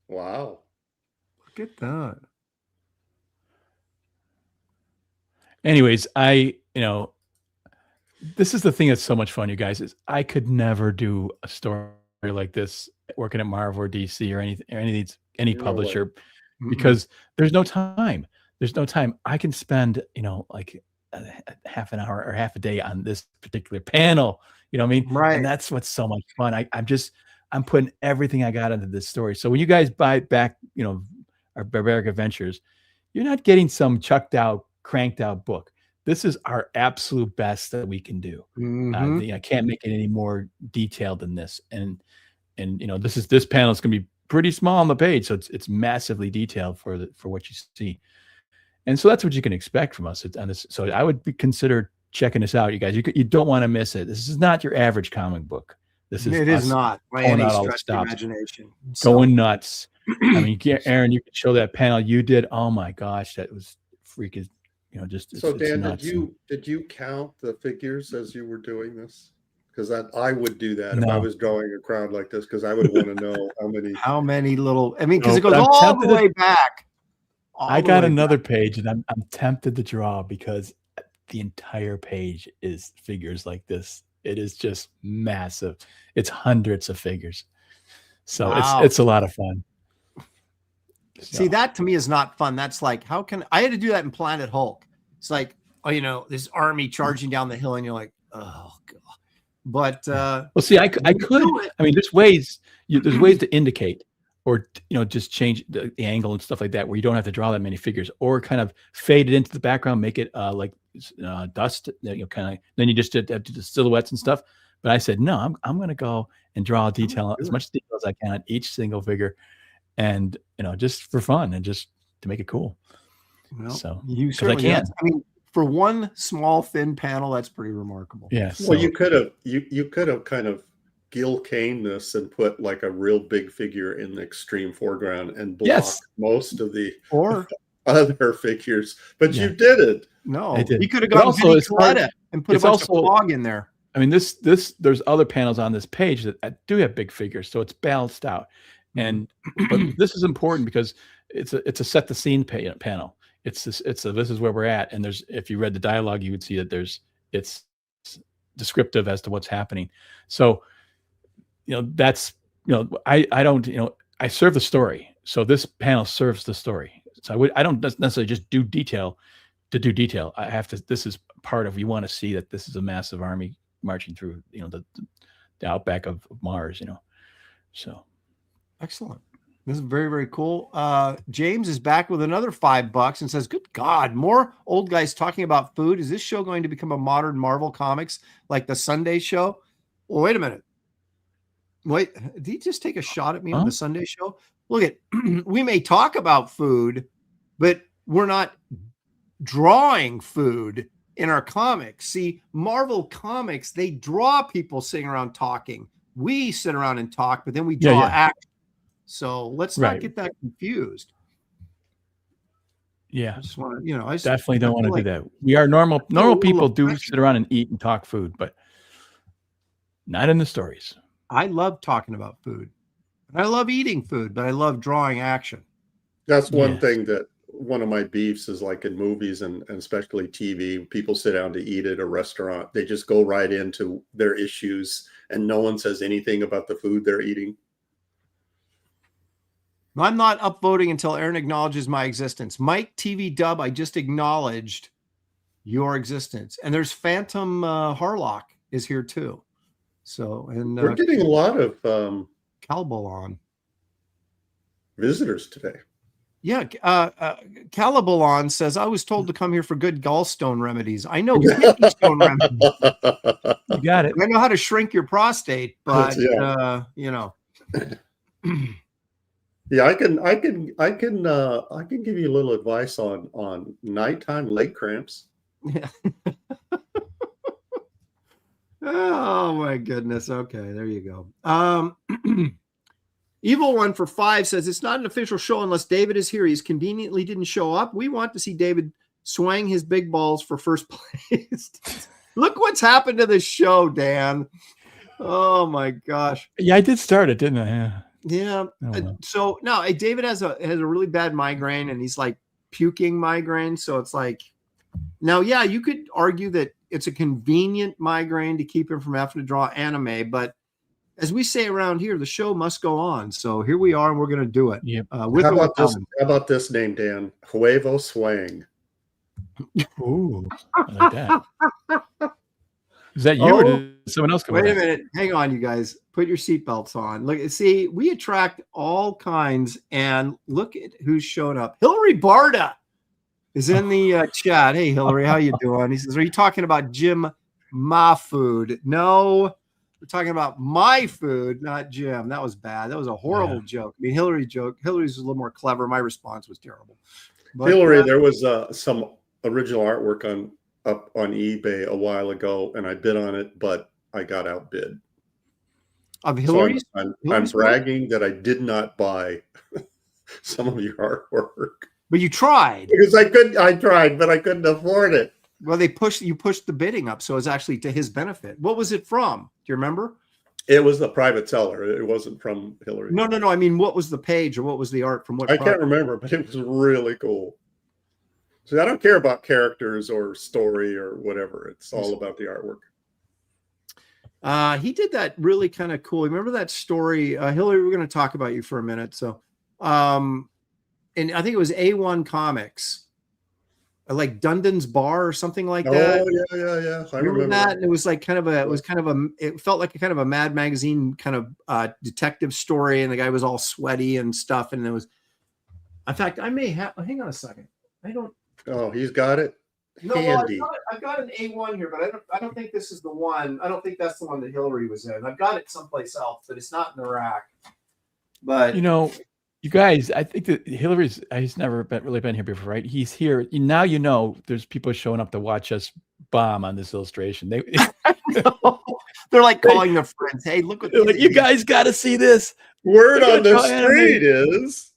Wow. Look at that. Anyways, this is the thing that's so much fun, you guys, is I could never do a story like this working at Marvel or DC or any publisher because there's no time. There's no time. I can spend, like half an hour or half a day on this particular panel. You know what I mean? Right. And that's what's so much fun. I'm putting everything I got into this story. So when you guys buy back, our Barbaric Adventures, you're not getting some cranked out book. This is our absolute best that we can do. I can't make it any more detailed than this. And this panel is going to be pretty small on the page, so it's massively detailed for what you see. And so that's what you can expect from us. So I would consider checking this out, you guys. You don't want to miss it. This is not your average comic book. It is not by any stretch of imagination. Going nuts. I mean, Aaron, you could show that panel you did. Oh my gosh, that was freaking. So Dan, did you count the figures as you were doing this? Because I would do that if I was drawing a crowd like this, because I would want to know how many little. I mean, because it goes all the way back. I got another page, and I'm tempted to draw because the entire page is figures like this. It is just massive. It's hundreds of figures, so it's a lot of fun. See, that to me is not fun. That's like, how can I had to do that in Planet Hulk? It's like, this army charging down the hill, and you're like, oh god. But well, see, I could. I mean, there's ways to indicate, or just change the angle and stuff like that, where you don't have to draw that many figures, or kind of fade it into the background, make it like dust. Kind of. Then you just have to do the silhouettes and stuff. But I said, no, I'm going to go and draw detail, as much detail as I can on each single figure. And just for fun and just to make it cool. Well, so you certainly I mean, for one small thin panel, that's pretty remarkable. Yes. Well, you could have kind of Gil Kane this and put like a real big figure in the extreme foreground and block most of the other figures, but you didn't. No, you could have gone Vinnie Coletta and put a bunch of fog in there. I mean, there's other panels on this page that do have big figures, so it's balanced out. But this is important because it's a set the scene panel. This is where we're at, and if you read the dialogue, you would see that it's descriptive as to what's happening. So that's I serve the story, so this panel serves the story. So I don't necessarily just do detail to do detail. I have to. This is part of. You want to see that this is a massive army marching through the outback of Mars. So. Excellent. This is very, very cool. James is back with another $5 and says, good God, more old guys talking about food. Is this show going to become a modern Marvel Comics like the Sunday show? Well, wait a minute. Wait, did he just take a shot at me on the Sunday show? Look we may talk about food, but we're not drawing food in our comics. See, Marvel comics, they draw people sitting around talking. We sit around and talk, but then we draw action. So let's not get that confused. Yeah. I just want to, I definitely don't want to do that. We are normal people do sit around and eat and talk food, but not in the stories. I love talking about food. I love eating food, but I love drawing action. That's one thing that one of my beefs is, like in movies and especially TV, people sit down to eat at a restaurant. They just go right into their issues and no one says anything about the food they're eating. I'm not upvoting until Aaron acknowledges my existence. Mike TV Dub, I just acknowledged your existence. And there's Phantom Harlock is here too. So, and we're getting a lot of Calabalon visitors today. Yeah, Calabalon says, I was told to come here for good gallstone remedies. I know kidney stone remedies. You got it. I know how to shrink your prostate, but Yeah, I can give you a little advice on nighttime leg cramps. Yeah. Oh my goodness. Okay, there you go. Evil One for 5 says it's not an official show unless David is here. He's conveniently didn't show up. We want to see David swing his big balls for first place. Look what's happened to this show, Dan. Oh my gosh. Yeah, I did start it, didn't I? Yeah. So no, David has a really bad migraine, and he's like puking migraine. So it's like, now, yeah, you could argue that it's a convenient migraine to keep him from having to draw anime, but as we say around here, the show must go on. So here we are, and we're going to do it. Yep. How about this name, Dan? Huevo Swang. Ooh, I like that. Is that you or did someone else come? Wait a minute. Hang on, you guys. Put your seatbelts on. Look, see, we attract all kinds, and look at who's showing up. Hillary Barda is in the chat. Hey, Hillary, how you doing? He says, are you talking about Jim Ma food? No, we're talking about my food, not Jim. That was bad. That was a horrible joke. I mean, Hillary's was a little more clever. My response was terrible. But, Hillary, there was some original artwork up on eBay a while ago, and I bid on it, but I got outbid. Of Hillary's? So I'm bragging that I did not buy some of your artwork. But you tried. Because I tried, but I couldn't afford it. Well, you pushed the bidding up, so it's actually to his benefit. What was it from? Do you remember? It was a private seller. It wasn't from Hillary. No. I mean, what was the page or what was the art from what? I can't remember, but it was really cool. So I don't care about characters or story or whatever. It's all about the artwork. He did that really kind of cool. Remember that story, Hillary? We're going to talk about you for a minute. So, and I think it was A1 Comics, like Dundon's Bar or something like that. Oh yeah. I remember that. And it was like it felt like a kind of a Mad Magazine kind of detective story, and the guy was all sweaty and stuff. And it was, in fact, I may have. Hang on a second. I don't. Oh, he's got it. No, handy. I've got an A1 here, but I don't think this is the one. I don't think that's the one that Hillary was in. I've got it someplace else, but it's not in the rack. But you guys, I think that he's never really been here before, right? He's here now. There's people showing up to watch us bomb on this illustration. They're like calling their friends. Hey, look what like, you guys got to see this. Word on the street is.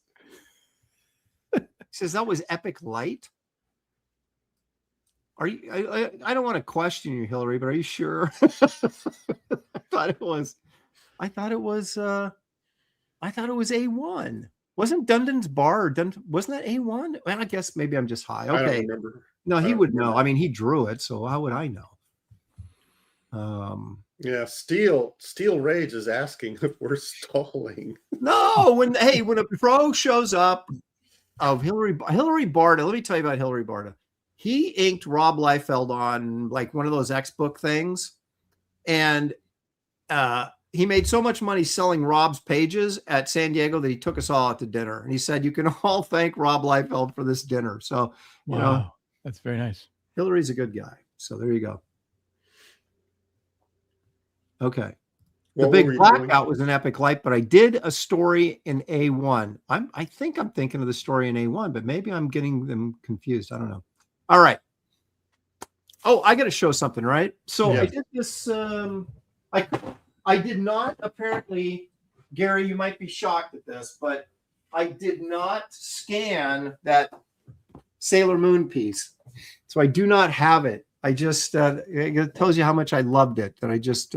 He says that was Epic Light. Are you? I don't want to question you, Hillary, but are you sure? I thought it was A1. Wasn't Dundon's Bar wasn't that A1? Well, I guess maybe I'm just high. Okay. I don't remember. No, he would know. I mean, he drew it, so how would I know? Yeah, Steel Rage is asking if we're stalling. No, when a pro shows up of Hillary Barda, let me tell you about Hillary Barda. He inked Rob Liefeld on like one of those X-Book things, and he made so much money selling Rob's pages at San Diego that he took us all out to dinner. And he said, you can all thank Rob Liefeld for this dinner. So, wow, that's very nice. Hillary's a good guy. So there you go. Okay. The Big Blackout was an Epic Light, but I did a story in A1. I think I'm thinking of the story in A1, but maybe I'm getting them confused. I don't know. All right. Oh, I got to show something, right? So Yeah. I did this. I did not apparently, Gary. You might be shocked at this, but I did not scan that Sailor Moon piece, so I do not have it. I just it tells you how much I loved it. That I just.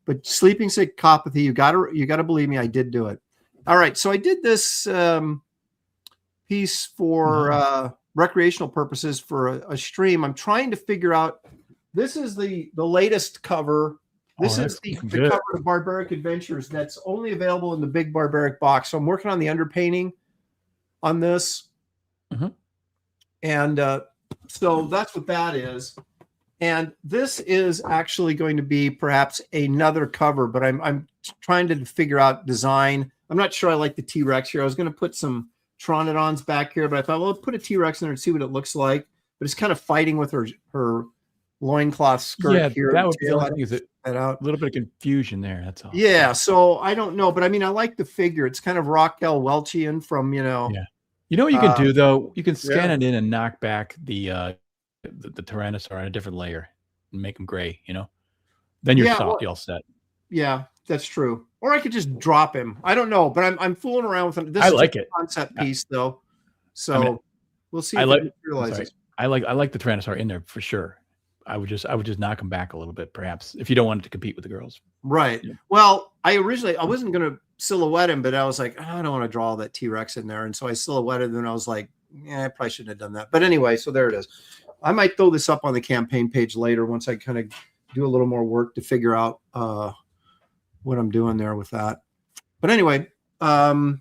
But sleeping psychopathy, you gotta believe me. I did do it. All right, so I did this piece for recreational purposes for a stream. I'm trying to figure out. This is the latest cover. This is the cover of Barbaric Adventures that's only available in the big Barbaric box. So I'm working on the underpainting on this, and so that's what that is. And this is actually going to be perhaps another cover, but I'm trying to figure out design. I'm not sure I like the T-Rex here. I was going to put some Tronodons back here, but I thought, well, let's put a T-Rex in there and see what it looks like. But it's kind of fighting with her loincloth skirt here. That would be the only thing, is it a little bit of confusion there. That's all. Yeah, so I don't know, but I mean, I like the figure. It's kind of Raquel Welchian from, Yeah. You know what you can do, though? You can scan it in and knock back the Tyrannosaur on a different layer and make them gray, then you're all set. Yeah, that's true. Or I could just drop him. I don't know, but I'm fooling around with him. This I is like a it. Concept piece though. So we'll see if it realizes. I like the Tyrannosaur in there for sure. I would just knock him back a little bit, perhaps, if you don't want it to compete with the girls. Right. Yeah. Well, I wasn't gonna silhouette him, but I was like, I don't want to draw all that T-Rex in there. And so I silhouetted, and I was like, I probably shouldn't have done that. But anyway, so there it is. I might throw this up on the campaign page later once I kind of do a little more work to figure out what I'm doing there with that. But anyway, of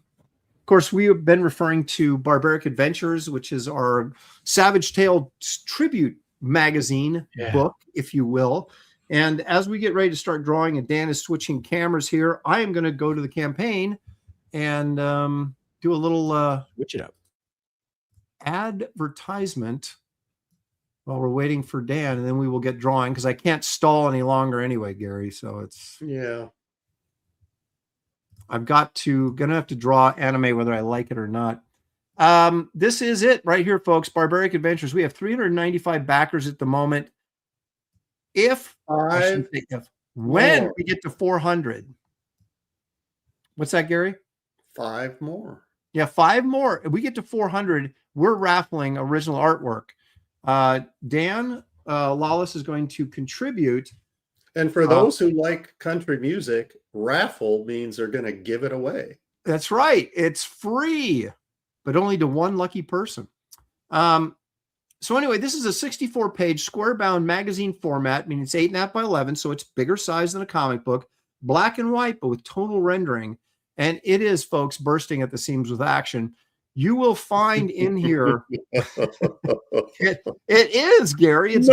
course, we have been referring to Barbaric Adventures, which is our Savage Tale tribute magazine book, if you will. And as we get ready to start drawing, and Dan is switching cameras here, I am going to go to the campaign and do a little switch it up advertisement while we're waiting for Dan, and then we will get drawing because I can't stall any longer anyway, Gary. So it's I'm gonna have to draw anime whether I like it or not. This is it right here, folks. Barbaric Adventures. We have 395 backers at the moment. When we get to 400. What's that, Gary? 5 more. Yeah, 5 more. If we get to 400, we're raffling original artwork. Dan Lawless is going to contribute. And for those who like country music, raffle means they're going to give it away. That's right. It's free, but only to one lucky person. So anyway, this is a 64-page square-bound magazine format, meaning it's 8.5 by 11, so it's bigger size than a comic book, black and white, but with tonal rendering. And it is, folks, bursting at the seams with action. You will find in here. It is, Gary. It's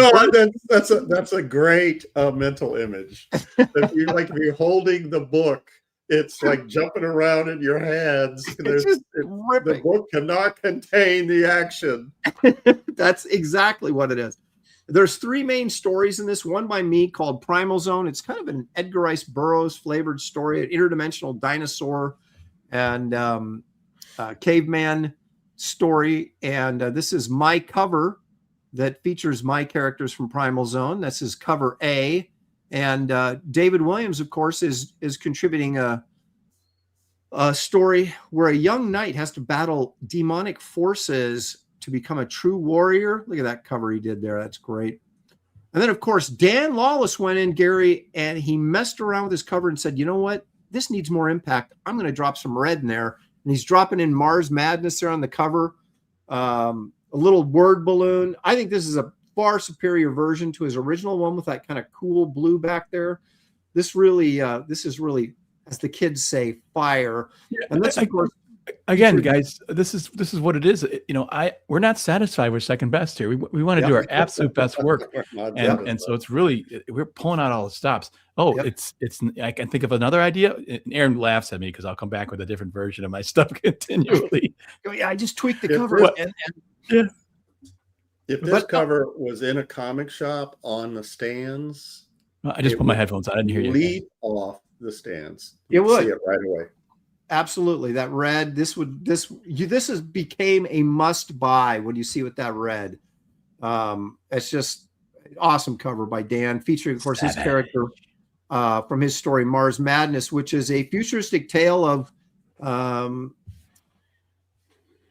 that's a great mental image. If you're holding the book, it's like jumping around in your hands. The book cannot contain the action. That's exactly what it is. There's 3 main stories in this. One by me called Primal Zone. It's kind of an Edgar Rice Burroughs flavored story, an interdimensional dinosaur and caveman story. And this is my cover that features my characters from Primal Zone. This is cover A. And David Williams, of course, is contributing a story where a young knight has to battle demonic forces to become a true warrior. Look at that cover he did there. That's great. And then, of course, Dan Lawless went in, Gary, and he messed around with his cover and said, you know what? This needs more impact. I'm going to drop some red in there. And he's dropping in Mars Madness there on the cover, a little word balloon. I think this is a far superior version to his original one with that kind of cool blue back there. This is really, as the kids say, fire. Yeah, and that's, of course, again, guys, this is what it is. We're not satisfied with second best here. We want to do our absolute best work, and so it's really, we're pulling out all the stops. It's I can think of another idea. And Aaron laughs at me because I'll come back with a different version of my stuff continually. Yeah, I just tweaked the cover. If this cover was in a comic shop on the stands, I just put my headphones on. I didn't hear you. Lead off the stands. It would see it right away. Absolutely, that red. This became a must buy when you see with that red. It's just Awesome cover by Dan, featuring, of course, his character from his story Mars Madness, which is a futuristic tale of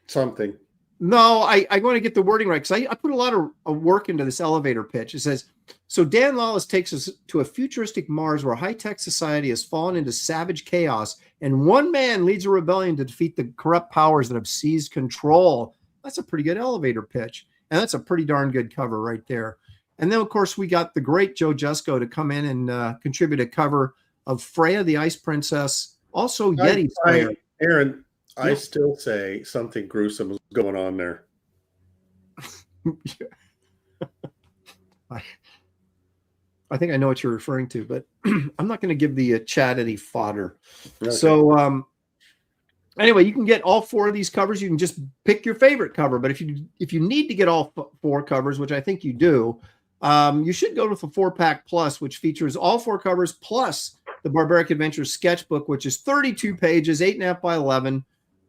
something. No, I want to get the wording right, because I put a lot of work into this elevator pitch. It says, so Dan Lawless takes us to a futuristic Mars where high-tech society has fallen into savage chaos, and one man leads a rebellion to defeat the corrupt powers that have seized control. That's a pretty good elevator pitch, and that's a pretty darn good cover right there. And then, of course, we got the great Joe Jusko to come in and contribute a cover of Freya the Ice Princess, also Yeti Slayer. Aaron, I still say something gruesome is going on there. I think I know what you're referring to, but I'm not going to give the chat any fodder. Okay. So anyway, you can get all 4 of these covers. You can just pick your favorite cover, but if you need to get all 4 covers, which I think you do, you should go with the 4-pack plus, which features all 4 covers plus the Barbaric Adventures sketchbook, which is 32 pages, 8.5 by 11.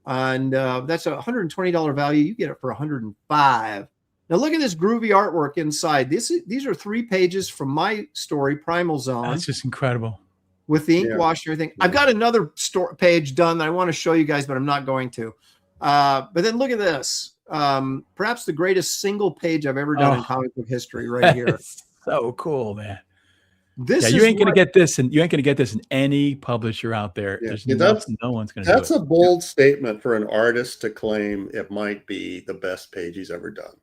And that's a $120 value. You get it for $105. Now look at this groovy artwork inside. These are 3 pages from my story, Primal Zone. That's just incredible. With the ink wash and everything. I've got another page done that I want to show you guys, but I'm not going to. But then look at this. Perhaps the greatest single page I've ever done in comic book history, right here. So cool, man. You ain't gonna get this, and you ain't gonna get this in any publisher out there. Yeah, no one's gonna. That's a bold statement for an artist to claim it might be the best page he's ever done.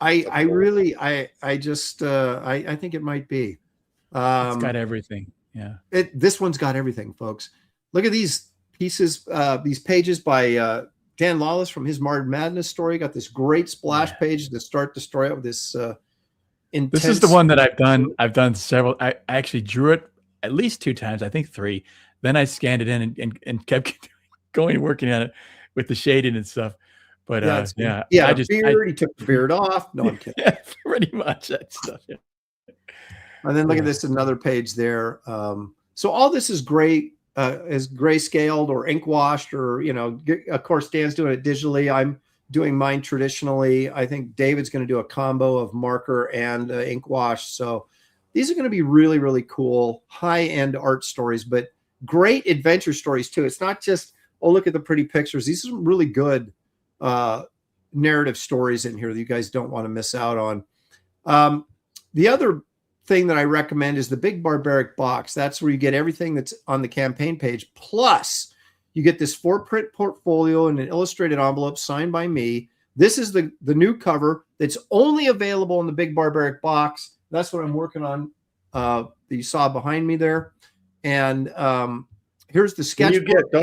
I think it might be. It's got everything. Yeah. This one's got everything, folks. Look at these pieces, these pages by Dan Lawless from his Mars Madness story. Got this great splash page to start the story out with this. Intense. This is the one that I've done. I've done several. I actually drew it at least 2 times. I think 3. Then I scanned it in and kept going working on it with the shading and stuff. But he took the beard off. No, I'm kidding. Yeah, pretty much that stuff. Yeah. And then look at this, another page there. So all this is great, is grayscaled or ink washed, or of course Dan's doing it digitally. I'm doing mine traditionally. I think David's going to do a combo of marker and ink wash. So these are going to be really, really cool high-end art stories, but great adventure stories too. It's not just, oh, look at the pretty pictures. These are some really good narrative stories in here that you guys don't want to miss out on. The other thing that I recommend is the Big Barbaric box. That's where you get everything that's on the campaign page. Plus, you get this 4-print portfolio and an illustrated envelope signed by me. This is the new cover that's only available in the Big Barbaric box. That's what I'm working on. That you saw behind me there. And here's the sketchbook.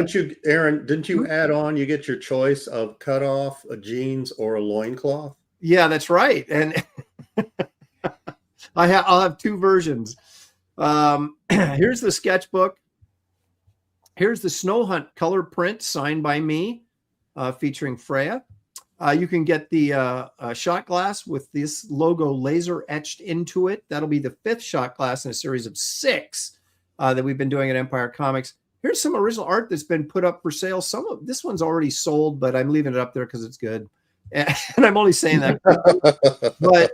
Aaron, didn't you add on, you get your choice of cutoff, a jeans, or a loincloth? Yeah, that's right. And I'll have 2 versions. Here's the sketchbook. Here's the Snow Hunt color print signed by me, featuring Freya. You can get the shot glass with this logo laser etched into it. That'll be the 5th shot glass in a series of 6 that we've been doing at Empire Comics. Here's some original art that's been put up for sale. Some of this one's already sold, but I'm leaving it up there because it's good. And I'm only saying that. But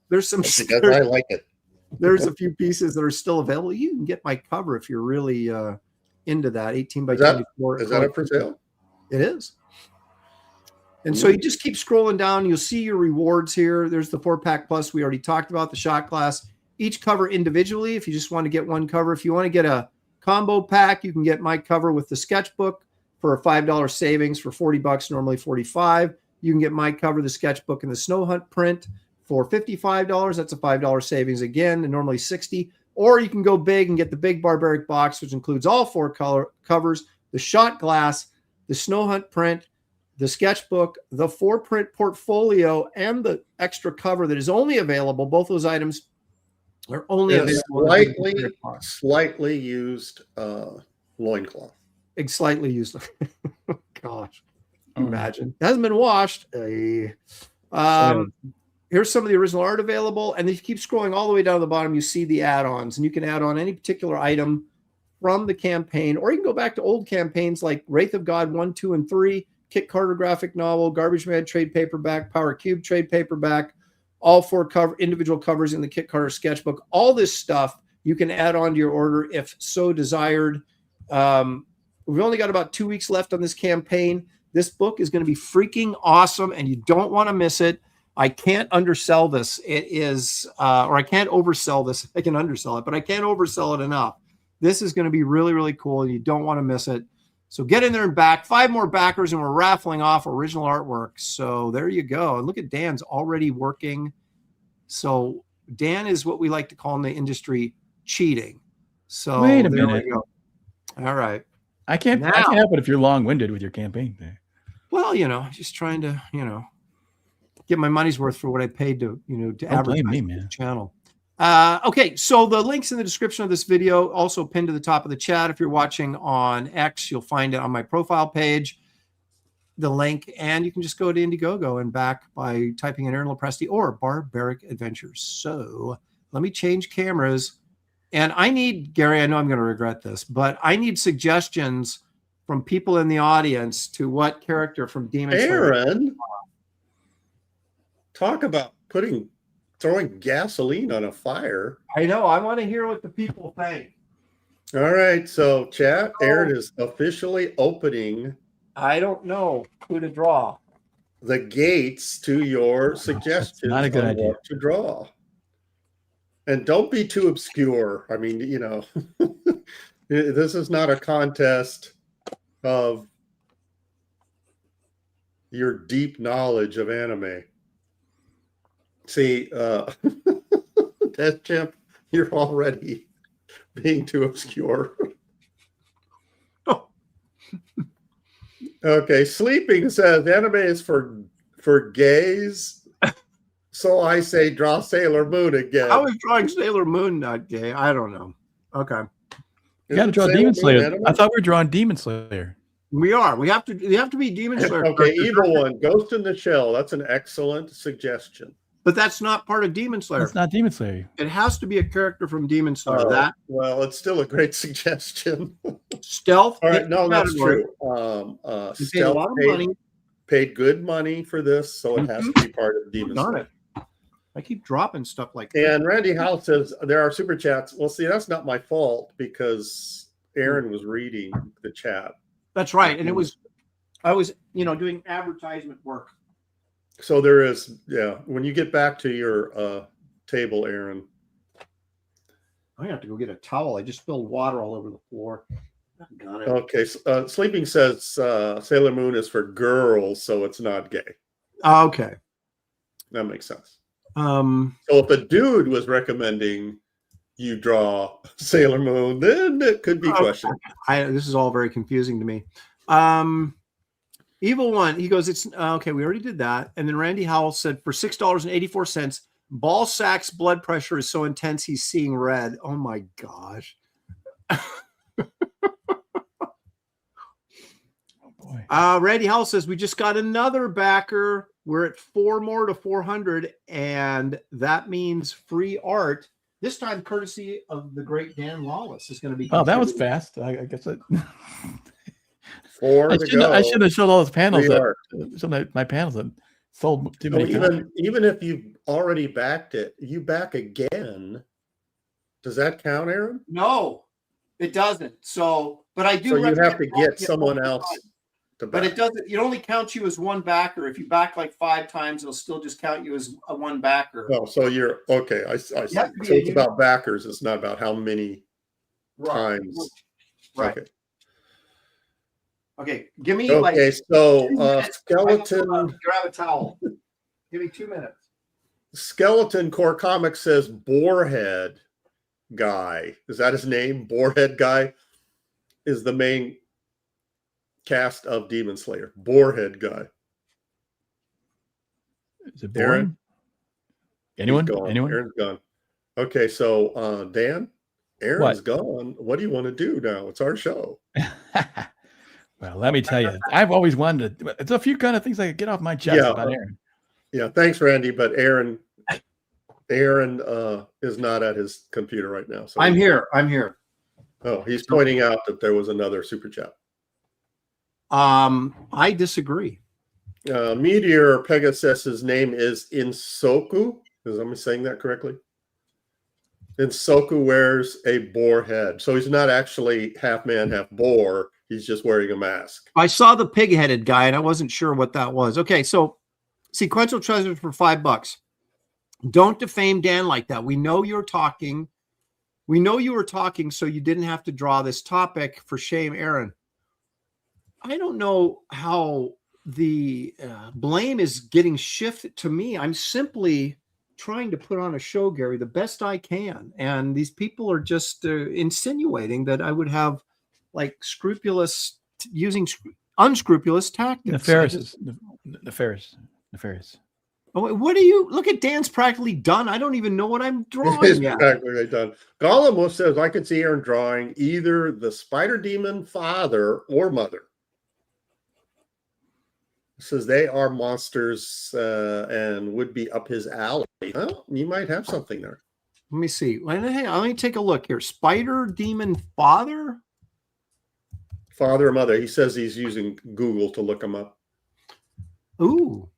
there's some. Because I like it. There's a few pieces that are still available. You can get my cover if you're really into that. 18 by 24. Is that up for sale? It is. And so you just keep scrolling down. You'll see your rewards here. There's the 4-pack plus we already talked about, the shot glass. Each cover individually, if you just want to get one cover. If you want to get a combo pack, you can get my cover with the sketchbook for a $5 savings for $40, normally $45. You can get my cover, the sketchbook, and the Snow Hunt print for $55. That's a $5 savings again, and normally $60. Or you can go big and get the Big Barbaric box, which includes all 4 color covers, the shot glass, the Snow Hunt print, the sketchbook, the 4-print portfolio, and the extra cover that is only available. Both those items are only available. Slightly used loincloth. Slightly used. Gosh, imagine. It hasn't been washed. Here's some of the original art available. And if you keep scrolling all the way down to the bottom, you see the add-ons. And you can add on any particular item from the campaign. Or you can go back to old campaigns like Wraith of God 1, 2, and 3, Kit Carter graphic novel, Garbage Man trade paperback, Power Cube trade paperback, all 4 individual covers in the Kit Carter sketchbook. All this stuff you can add on to your order if so desired. We've only got about 2 weeks left on this campaign. This book is going to be freaking awesome, and you don't want to miss it. I can't undersell this. It is, or I can't oversell this. I can undersell it, but I can't oversell it enough. This is going to be really, really cool, and you don't want to miss it. So get in there and back. 5 more backers, and we're raffling off original artwork. So there you go. And look at Dan's already working. So Dan is what we like to call in the industry cheating. So wait a there minute. we go. All right. I can't help it if you're long-winded with your campaign there. Well, just trying to, get my money's worth for what I paid to, to advertise the channel. Okay, so the link's in the description of this video, also pinned to the top of the chat. If you're watching on X, you'll find it on my profile page, the link, and you can just go to Indiegogo and back by typing in Aaron Lopresti or Barbaric Adventures. So let me change cameras. And I need, Gary, I know I'm going to regret this, but I need suggestions from people in the audience to what character from Demonslayer. Aaron, talk about throwing gasoline on a fire. I know. I want to hear what the people think. All right. So, chat, Aaron is officially opening. I don't know who to draw. The gates to your suggestions. Not a good idea. What to draw. And don't be too obscure. I mean, this is not a contest of your deep knowledge of anime. See, Death Champ, you're already being too obscure. Oh. Okay, Sleeping says anime is for gays. So I say draw Sailor Moon again. I was drawing Sailor Moon, not gay. I don't know. Okay. You got to draw Demonslayer. I thought we were drawing Demonslayer. We are. We have to be Demonslayer. Okay, Evil One, Ghost in the Shell. That's an excellent suggestion. But that's not part of Demonslayer. That's not Demonslayer. It has to be a character from Demonslayer. Well, it's still a great suggestion. Stealth. All right, no, that's true. Stealth paid good money for this, so it has to be part of Demonslayer. I keep dropping stuff like that. And Randy Howe says there are super chats. Well, see, that's not my fault because Aaron was reading the chat. That's right. And I was doing advertisement work. So there is, when you get back to your table, Aaron. I have to go get a towel. I just spilled water all over the floor. Got it. Okay. Sleeping says Sailor Moon is for girls, so it's not gay. Okay. That makes sense. So if a dude was recommending you draw Sailor Moon, then it could be questioned. This is all very confusing to me. Evil One, he goes, it's okay. We already did that. And then Randy Howell said for $6.84, Ballsack's blood pressure is so intense he's seeing red. Oh my gosh. Randy Howell says we just got another backer. We're at 4 more to 400, and that means free art. This time, courtesy of the great Dan Lawless is going to be. Oh, that was fast. I guess it. I should have showed all those panels. Some of my panels that sold too many. Even if you've already backed it, you back again. Does that count, Aaron? No, it doesn't. So, but I do. So you have to get someone else. But it doesn't. It only counts you as one backer. If you back like 5 times, it'll still just count you as a one backer. Oh, so you're okay. I see. So it's about backers. It's not about how many times. Right. Okay. Give me so Skeleton. Grab a towel. Give me 2 minutes. Skeleton Core Comics says Boarhead Guy. Is that his name? Boarhead Guy is the main cast of Demonslayer. Boarhead Guy. Is it boring? Anyone? Aaron's gone. Okay, so Dan, Aaron's gone. What do you want to do now? It's our show. Well, let me tell you, I've always wanted to. It's a few kind of things I could get off my chest about Aaron. Yeah, thanks, Randy. But Aaron is not at his computer right now. So I'm here. Oh, he's pointing out that there was another super chat. I disagree. Meteor Pegasus's name is Insoku. Is I saying that correctly? And Soku wears a boar head. So he's not actually half man, half boar. He's just wearing a mask. I saw the pig-headed guy, and I wasn't sure what that was. Okay, so sequential treasures for $5. Don't defame Dan like that. We know you're talking. We know you were talking, so you didn't have to draw this topic. For shame, Aaron. I don't know how the blame is getting shifted to me. I'm simply trying to put on a show, Gary, the best I can. And these people are just insinuating that I would have like using unscrupulous tactics. Nefarious. Oh, what do you look at? Dan's practically done. I don't even know what I'm drawing It's yet. practically done. Gollum says, I can see Aaron drawing either the spider demon father or mother. Says they are monsters and would be up his alley. Well, you might have something there. Let me see. Let me take a look here. Spider demon father? Father or mother. He says he's using Google to look them up. Ooh.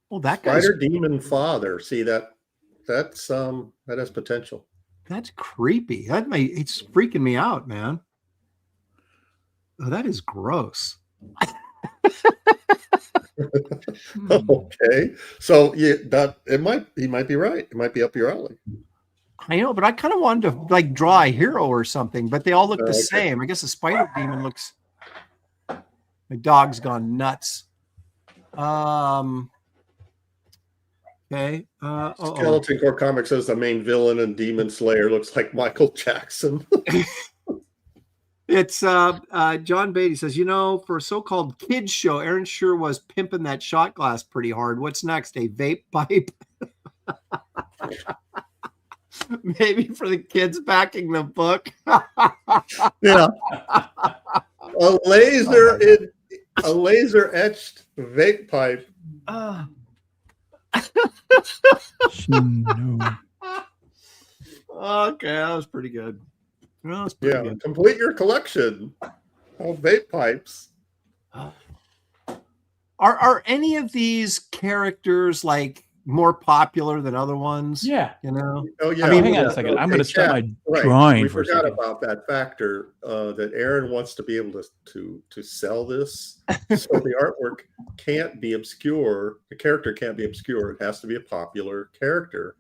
Well, that guy's Spider demon father. See that that has potential. That's creepy. It's freaking me out, man. Oh, that is gross. Okay, so he might be right. It might be up your alley. I know, but I kind of wanted to like draw a hero or something, but they all look the same. I guess the spider demon looks. My dog's gone nuts. Okay. Skeleton Core Comics says the main villain in Demonslayer looks like Michael Jackson. It's John Beatty says, for a so-called kids show, Aaron sure was pimping that shot glass pretty hard. What's next? A vape pipe? Maybe for the kids backing the book. Yeah. A laser etched vape pipe. No. Okay, that was pretty good. Good. Complete your collection of vape pipes. Are any of these characters like more popular than other ones? Yeah. Oh yeah. I mean, hang on a second. I'm going to start my drawing. We for forgot a second. about that factor that Aaron wants to be able to sell this, so the artwork can't be obscure. The character can't be obscure. It has to be a popular character,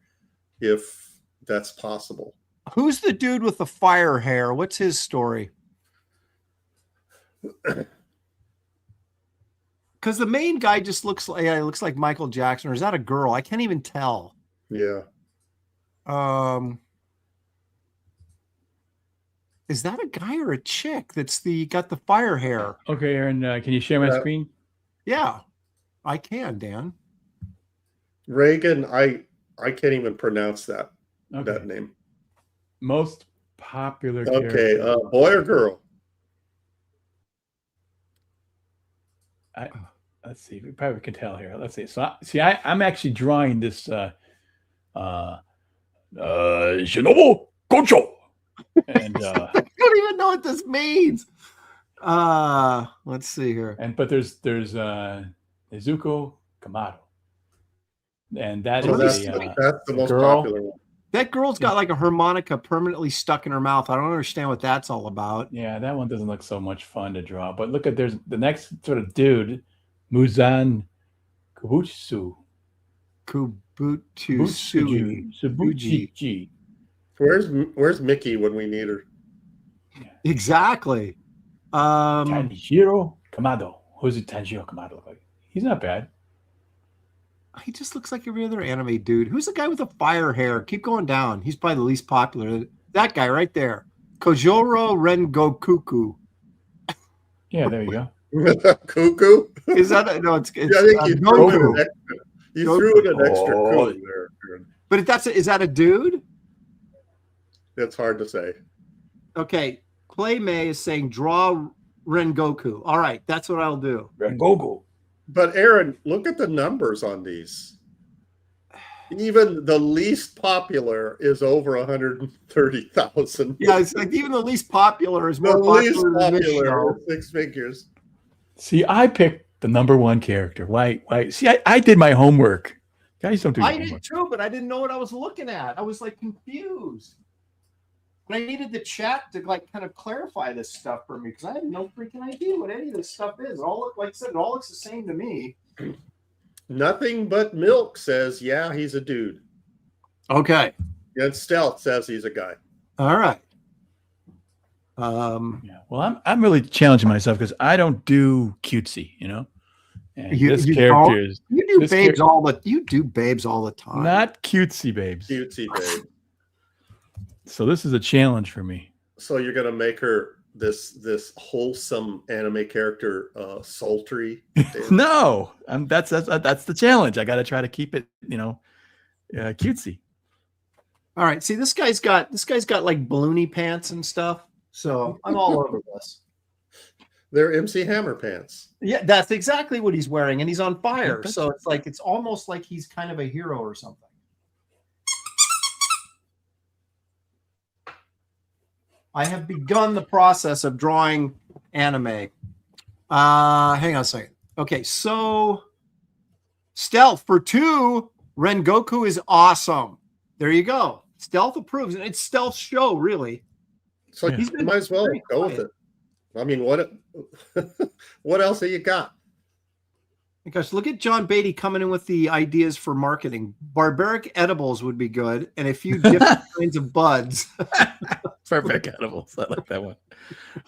if that's possible. Who's the dude with the fire hair? What's his story? Because the main guy just looks like Michael Jackson, or is that a girl? I can't even tell. Yeah. Is that a guy or a chick that's got the fire hair? Okay, Aaron, can you share my screen? Yeah, I can, Dan. Reagan, I can't even pronounce that name. Most popular Okay, character. boy or girl? Let's see. We probably can tell here. Let's see. So, I'm actually drawing this Shinobu Gocho. And I don't even know what this means. Let's see here. But there's Nezuko Kamado. And that's the most girl. popular one. That girl's got like a harmonica permanently stuck in her mouth. I don't understand what that's all about. Yeah, that one doesn't look so much fun to draw. But look there's the next sort of dude, Muzan Kubutsu. Subuchi. Where's Mickey when we need her? Exactly. Tanjiro Kamado. Who's Tanjiro Kamado look like? He's not bad. He just looks like every other anime dude. Who's the guy with the fire hair? Keep going down. He's probably the least popular. That guy right there. Kojoro Rengokuku. Yeah, there you go. Cuckoo? Is that no? It's I think you threw in an extra coup there. But is that a dude? It's hard to say. Okay, Clay May is saying draw Rengoku. All right, that's what I'll do. Rengoku. But Aaron, look at the numbers on these. Even the least popular is over 130,000. Yeah, it's like even the least popular is The more least popular than this show. popular, 6 figures. See, I picked The number one character. Why? See, I did my homework. Guys don't do I homework. did too, but I didn't know what I was looking at. I was like confused. And I needed the chat to like kind of clarify this stuff for me because I had no freaking idea what any of this stuff is. It all like I said, it all looks the same to me. Nothing but milk says, yeah, he's a dude. Okay. And Stealth says he's a guy. All right. Yeah. Well, I'm really challenging myself because I don't do cutesy, you know. And this character is you do babes all the time. Not cutesy babes. Cutesy babe. So this is a challenge for me. So you're gonna make her this wholesome anime character sultry? No, that's the challenge. I got to try to keep it, you know, cutesy. All right. See, this guy's got like balloony pants and stuff. So I'm all over this. They're MC Hammer pants. Yeah, that's exactly what he's wearing, and he's on fire. So it's like it's almost like he's kind of a hero or something. I have begun the process of drawing anime. Hang on a second. Okay, so Stealth for 2, Rengoku is awesome. There you go. Stealth approves, and it's Stealth's show, really. So you might as well go with it. I mean, what else have you got? Because look at John Beatty coming in with the ideas for marketing. Barbaric edibles would be good, and a few different kinds of buds. Barbaric edibles. I like that one.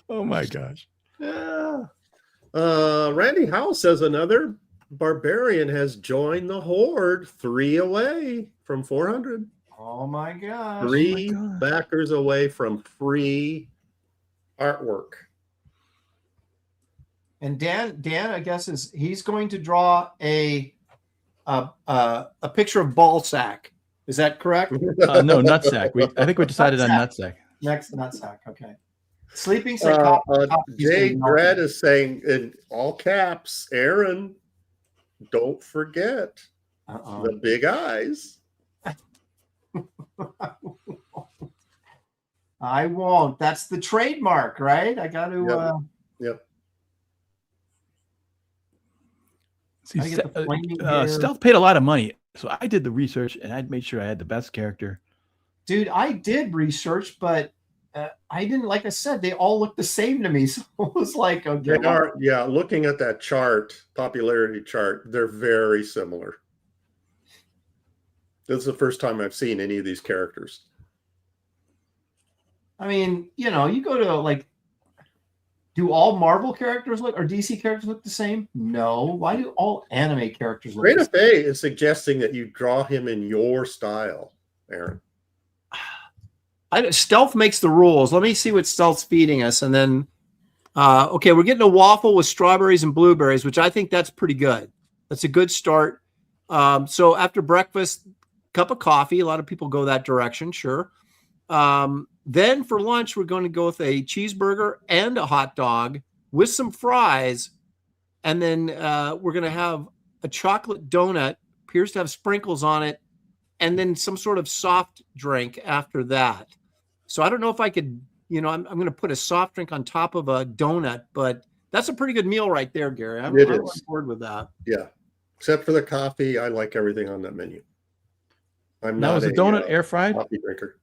Oh my gosh. Yeah. Randy Howell says another barbarian has joined the horde, 3 away from 400. Oh my gosh. 3 backers away from free artwork. And Dan, I guess he's going to draw a picture of Ballsack. Is that correct? No, Nutsack. I think we decided on Nutsack. Next, Nutsack. Okay. Sleeping psychopathy. Jay Dredd is saying in all caps, Aaron, don't forget the big eyes. I won't. That's the trademark, right? I got to. Yep. See, Stealth paid a lot of money, so I did the research and I made sure I had the best character. Dude, I did research, but I didn't. Like I said, they all look the same to me. So it was like, okay. They are, yeah. Looking at that chart, popularity chart, they're very similar. This is the first time I've seen any of these characters. I mean, you know, you go to like, do all Marvel characters look or DC characters look the same? No. Why do all anime characters look the same? Rena Faye is suggesting that you draw him in your style, Aaron. Stealth makes the rules. Let me see what Stealth's feeding us. And then, okay, we're getting a waffle with strawberries and blueberries, which I think that's pretty good. That's a good start. So after breakfast, cup of coffee. A lot of people go that direction, sure. Then for lunch, we're going to go with a cheeseburger and a hot dog with some fries. And then we're going to have a chocolate donut, appears to have sprinkles on it, and then some sort of soft drink after that. So I don't know if I could, you know, I'm going to put a soft drink on top of a donut, but that's a pretty good meal right there, Gary. I'm on board with that. Yeah. Except for the coffee, I like everything on that menu. I'm now, not is a donut air fried? Coffee drinker.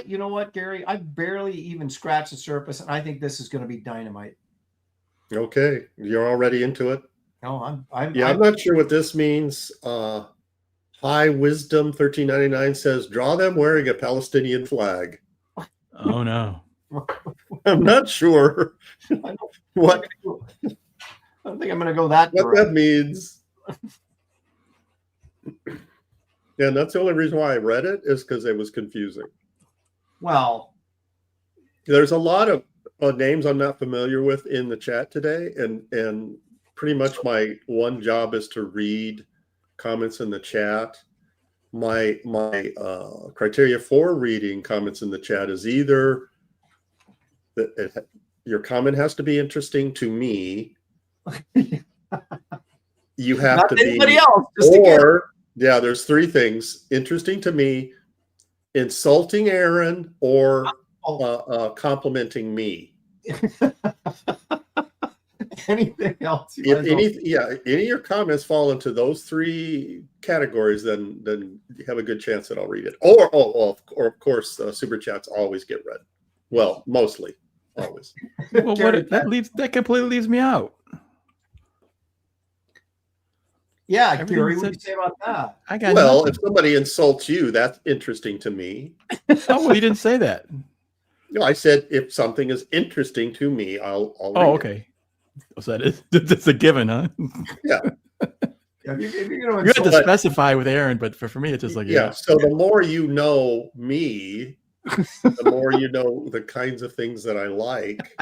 You know what, Gary? I barely even scratched the surface, and I think this is going to be dynamite. Okay, you're already into it. No, I'm not sure what this means. High Wisdom 1399 says, draw them wearing a Palestinian flag. Oh no. I'm not sure what. I don't think I'm going to go that. What that means. Yeah, and that's the only reason why I read it is because it was confusing. Well, there's a lot of names I'm not familiar with in the chat today, and pretty much my one job is to read comments in the chat. My criteria for reading comments in the chat is either that your comment has to be interesting to me. You have not to anybody be, else, or yeah, there's 3 things: interesting to me, insulting Aaron, or complimenting me. Anything else? If any of your comments fall into those 3 categories, then you have a good chance that I'll read it. Or of course, super chats always get read. Well, mostly, always. Well, that completely leaves me out. Yeah, Gary, what do you say about that? If somebody insults you, that's interesting to me. Oh, well, you didn't say that. No, I said if something is interesting to me, I'll read okay. So that's a given, huh? Yeah. If you're gonna you have to specify with Aaron, but for me, it's just like So the more you know me, the more you know the kinds of things that I like.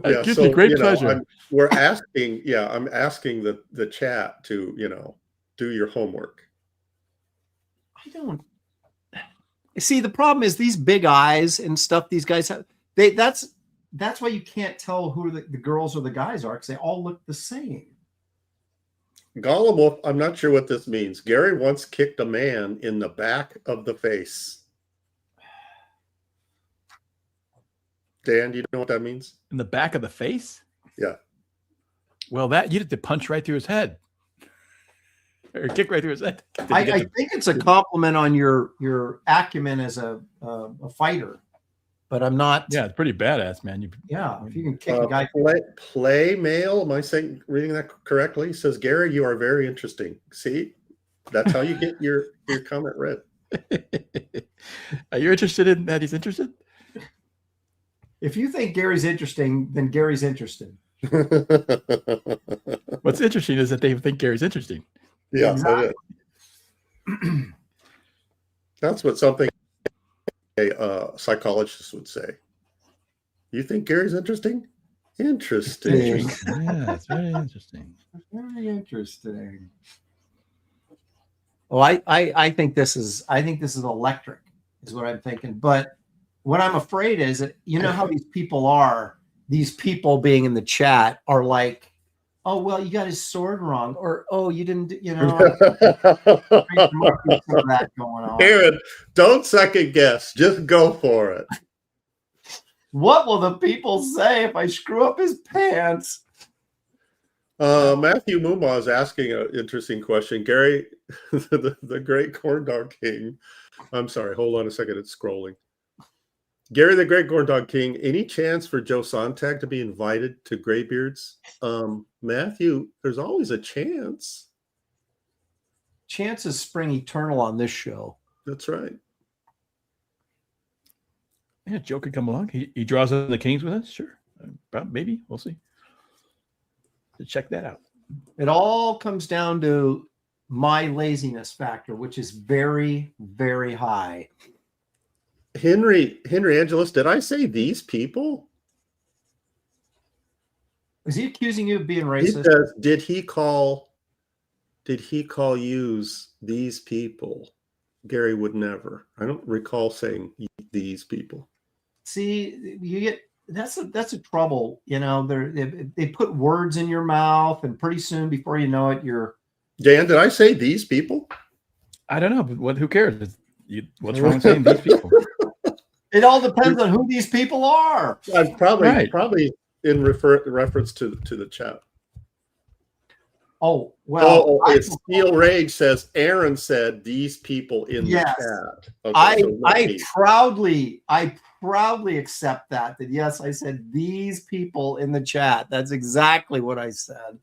It gives me great pleasure. I'm asking the chat to do your homework. I don't see, the problem is these big eyes and stuff these guys have. That's why you can't tell who the girls or the guys are, because they all look the same. Gollum Wolf, I'm not sure what this means. Gary once kicked a man in the back of the face. Dan, do you know what that means? In the back of the face? Yeah. Well, you had to punch right through his head. Or kick right through his head. I think it's a compliment on your acumen as a fighter. But I'm not. Yeah, it's pretty badass, man. If you can kick a guy. Play mail. Am I reading that correctly? Says Gary, you are very interesting. See, that's how you get your comment read. Are you interested in that? He's interested. If you think Gary's interesting, then Gary's interested. What's interesting is that they think Gary's interesting. Yeah, exactly. That's what something a psychologist would say. You think Gary's interesting? Interesting. Yeah, it's very interesting. Very interesting. Well, I think this is electric, is what I'm thinking. But what I'm afraid is that how these people are. These people being in the chat are like, oh well, you got his sword wrong, or oh, you didn't, that going on. Aaron, don't second guess. Just go for it. What will the people say if I screw up his pants? Matthew Muma is asking an interesting question. Gary, the great corn dog king. I'm sorry, hold on a second. It's scrolling. Gary, the great corn dog king. Any chance for Joe Sontag to be invited to Graybeard'S? Matthew, there's always a chance. Chances spring eternal on this show. That's right. Yeah, Joe could come along. He draws in the Kings with us. Sure. Maybe. We'll see. Check that out. It all comes down to my laziness factor, which is very, very high. Henry Angelus, did I say these people? Is he accusing you of being racist? He says, did he call yous these people? Gary would never. I don't recall saying these people. See, you get that's a trouble. They put words in your mouth, and pretty soon, before you know it, you're. Dan, did I say these people? I don't know, but who cares? What's wrong with saying these people? It all depends on who these people are. Probably in reference to the chat. Oh, well. It's Steel Rage says Aaron said these people in the chat. Okay, I proudly accept that yes, I said these people in the chat. That's exactly what I said.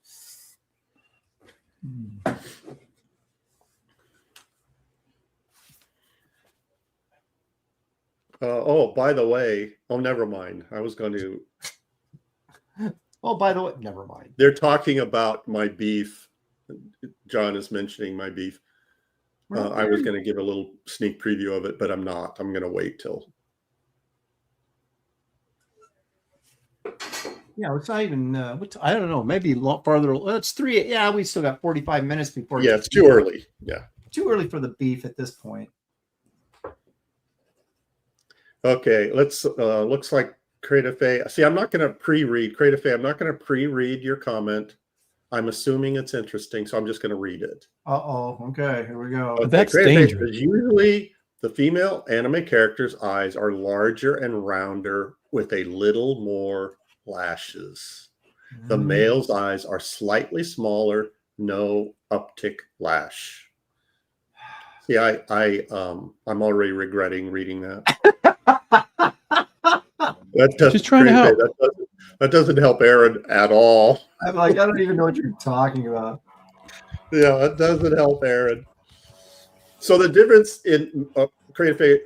By the way, never mind. I was going to. Oh, by the way, never mind. They're talking about my beef. John is mentioning my beef. I was going to give a little sneak preview of it, but I'm not. I'm going to wait till. Yeah, it's not even. I don't know. Maybe a lot farther. It's 3. Yeah, we still got 45 minutes before. Yeah, it's too early. Yeah, too early for the beef at this point. Okay, let's. Looks like Creative A. See, I'm not going to pre-read Creative A. I'm not going to pre-read your comment. I'm assuming it's interesting, so I'm just going to read it. Okay, here we go. Okay, that's Creative dangerous. A, usually The female anime character's eyes are larger and rounder with a little more lashes. The male's eyes are slightly smaller, no uptick lash. See, I'm already regretting reading that. That's just trying to help. That doesn't help Aaron at all. I'm like, I don't even know what you're talking about. Yeah, it doesn't help Aaron. So the difference in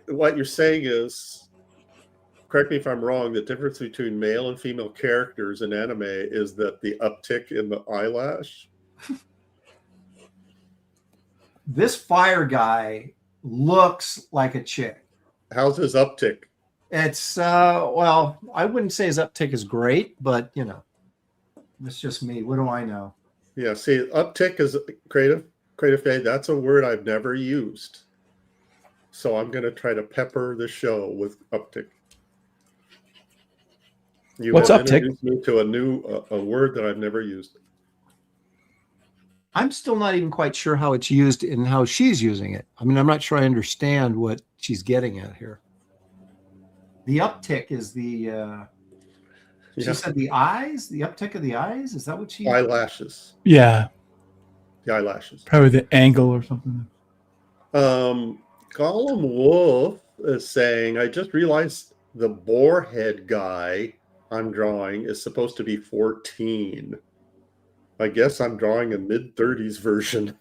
what you're saying is, correct me if I'm wrong, the difference between male and female characters in anime is that the uptick in the eyelash. This fire guy looks like a chick. How's his uptick? It's well, I wouldn't say his uptick is great, but you know, it's just me. What do I know? Yeah, see, uptick is creative fade. That's a word I've never used. So I'm going to try to pepper the show with uptick. What's uptick? Introduced me to a new a word that I've never used. I'm still not even quite sure how it's used and how she's using it. I mean, I'm not sure I understand what she's getting at here. The uptick is the she said the eyes, the uptick of the eyes. Is that what she? Eyelashes. Yeah. The eyelashes. Probably the angle or something. Gollum Wolf is saying, I just realized the boar head guy I'm drawing is supposed to be 14. I guess I'm drawing a mid-30s version.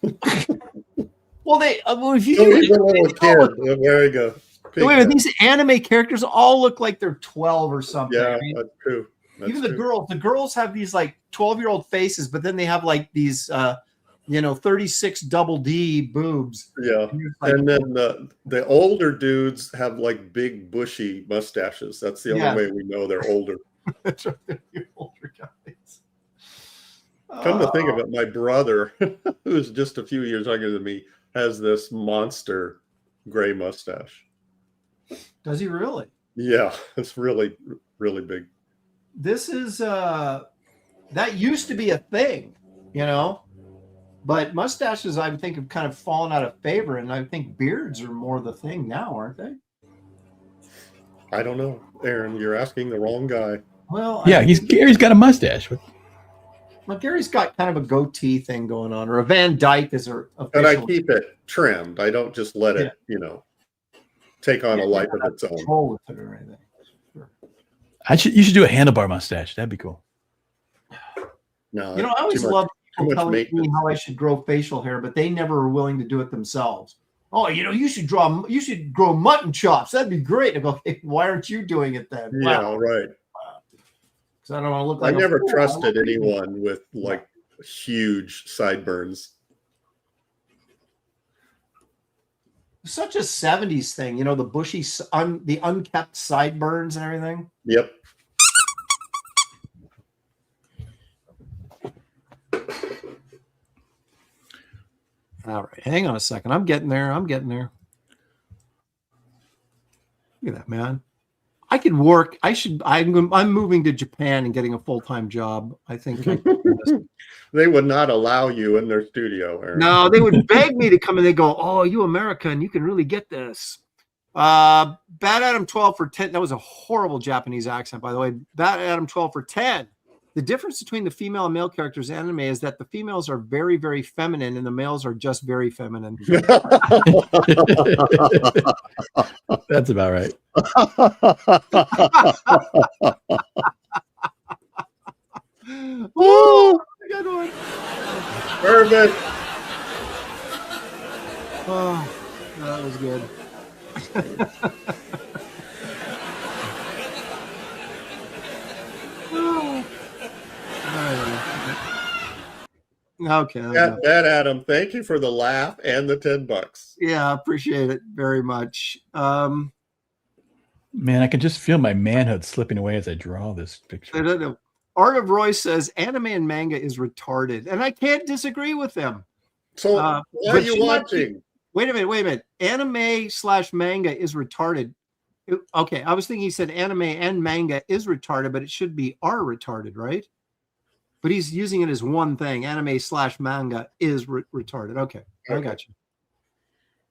Well, if you there you go. Wait, these anime characters all look like they're 12 or something. Yeah, right? That's true. Even the girls have these like 12-year-old faces, but then they have like these 36 double D boobs. Yeah. And then the older dudes have like big bushy mustaches. That's the only way we know they're older. That's right, they're older guys. Come to think of it, my brother, who's just a few years younger than me, has this monster gray mustache. Does he really? Yeah, it's really, really big. This is that used to be a thing, but mustaches I think have kind of fallen out of favor, and I think beards are more the thing now, aren't they? I don't know, Aaron. You're asking the wrong guy. Well, yeah, Gary's got a mustache. Well, Gary's got kind of a goatee thing going on, or a Van Dyke is a. And I keep it trimmed. I don't just let it, take on a life of its own. Control with it or anything. Sure. You should do a handlebar mustache. That'd be cool. No, I always love people telling me how I should grow facial hair, but they never are willing to do it themselves. Oh, you should grow mutton chops. That'd be great. I go, hey, why aren't you doing it then? Yeah, right. Because I don't want to look like. I never trusted anyone with like huge sideburns. Such a 70s thing, the bushy, the unkept sideburns and everything. Yep. All right, hang on a second. I'm getting there. Look at that, man. I could work. I'm moving to Japan and getting a full-time job. I think they would not allow you in their studio, Aaron. No, they would beg me to come, and they go, "Oh, you American, you can really get this." Bad Adam 12 for 10. That was a horrible Japanese accent, by the way. Bad Adam 12 for 10. The difference between the female and male characters in anime is that the females are very, very feminine, and the males are just very feminine. That's about right. Oh, good one. Perfect. Oh, that was good. Okay. Bad Adam, thank you for the laugh and the $10. Yeah, appreciate it very much. Man, I can just feel my manhood slipping away as I draw this picture. Art of Roy says anime and manga is retarded, and I can't disagree with them. So why are you watching? Wait a minute. Anime/manga is retarded. Okay, I was thinking he said anime and manga is retarded, but it should be are retarded, right? But he's using it as one thing. Anime/manga is retarded. Okay, I got you.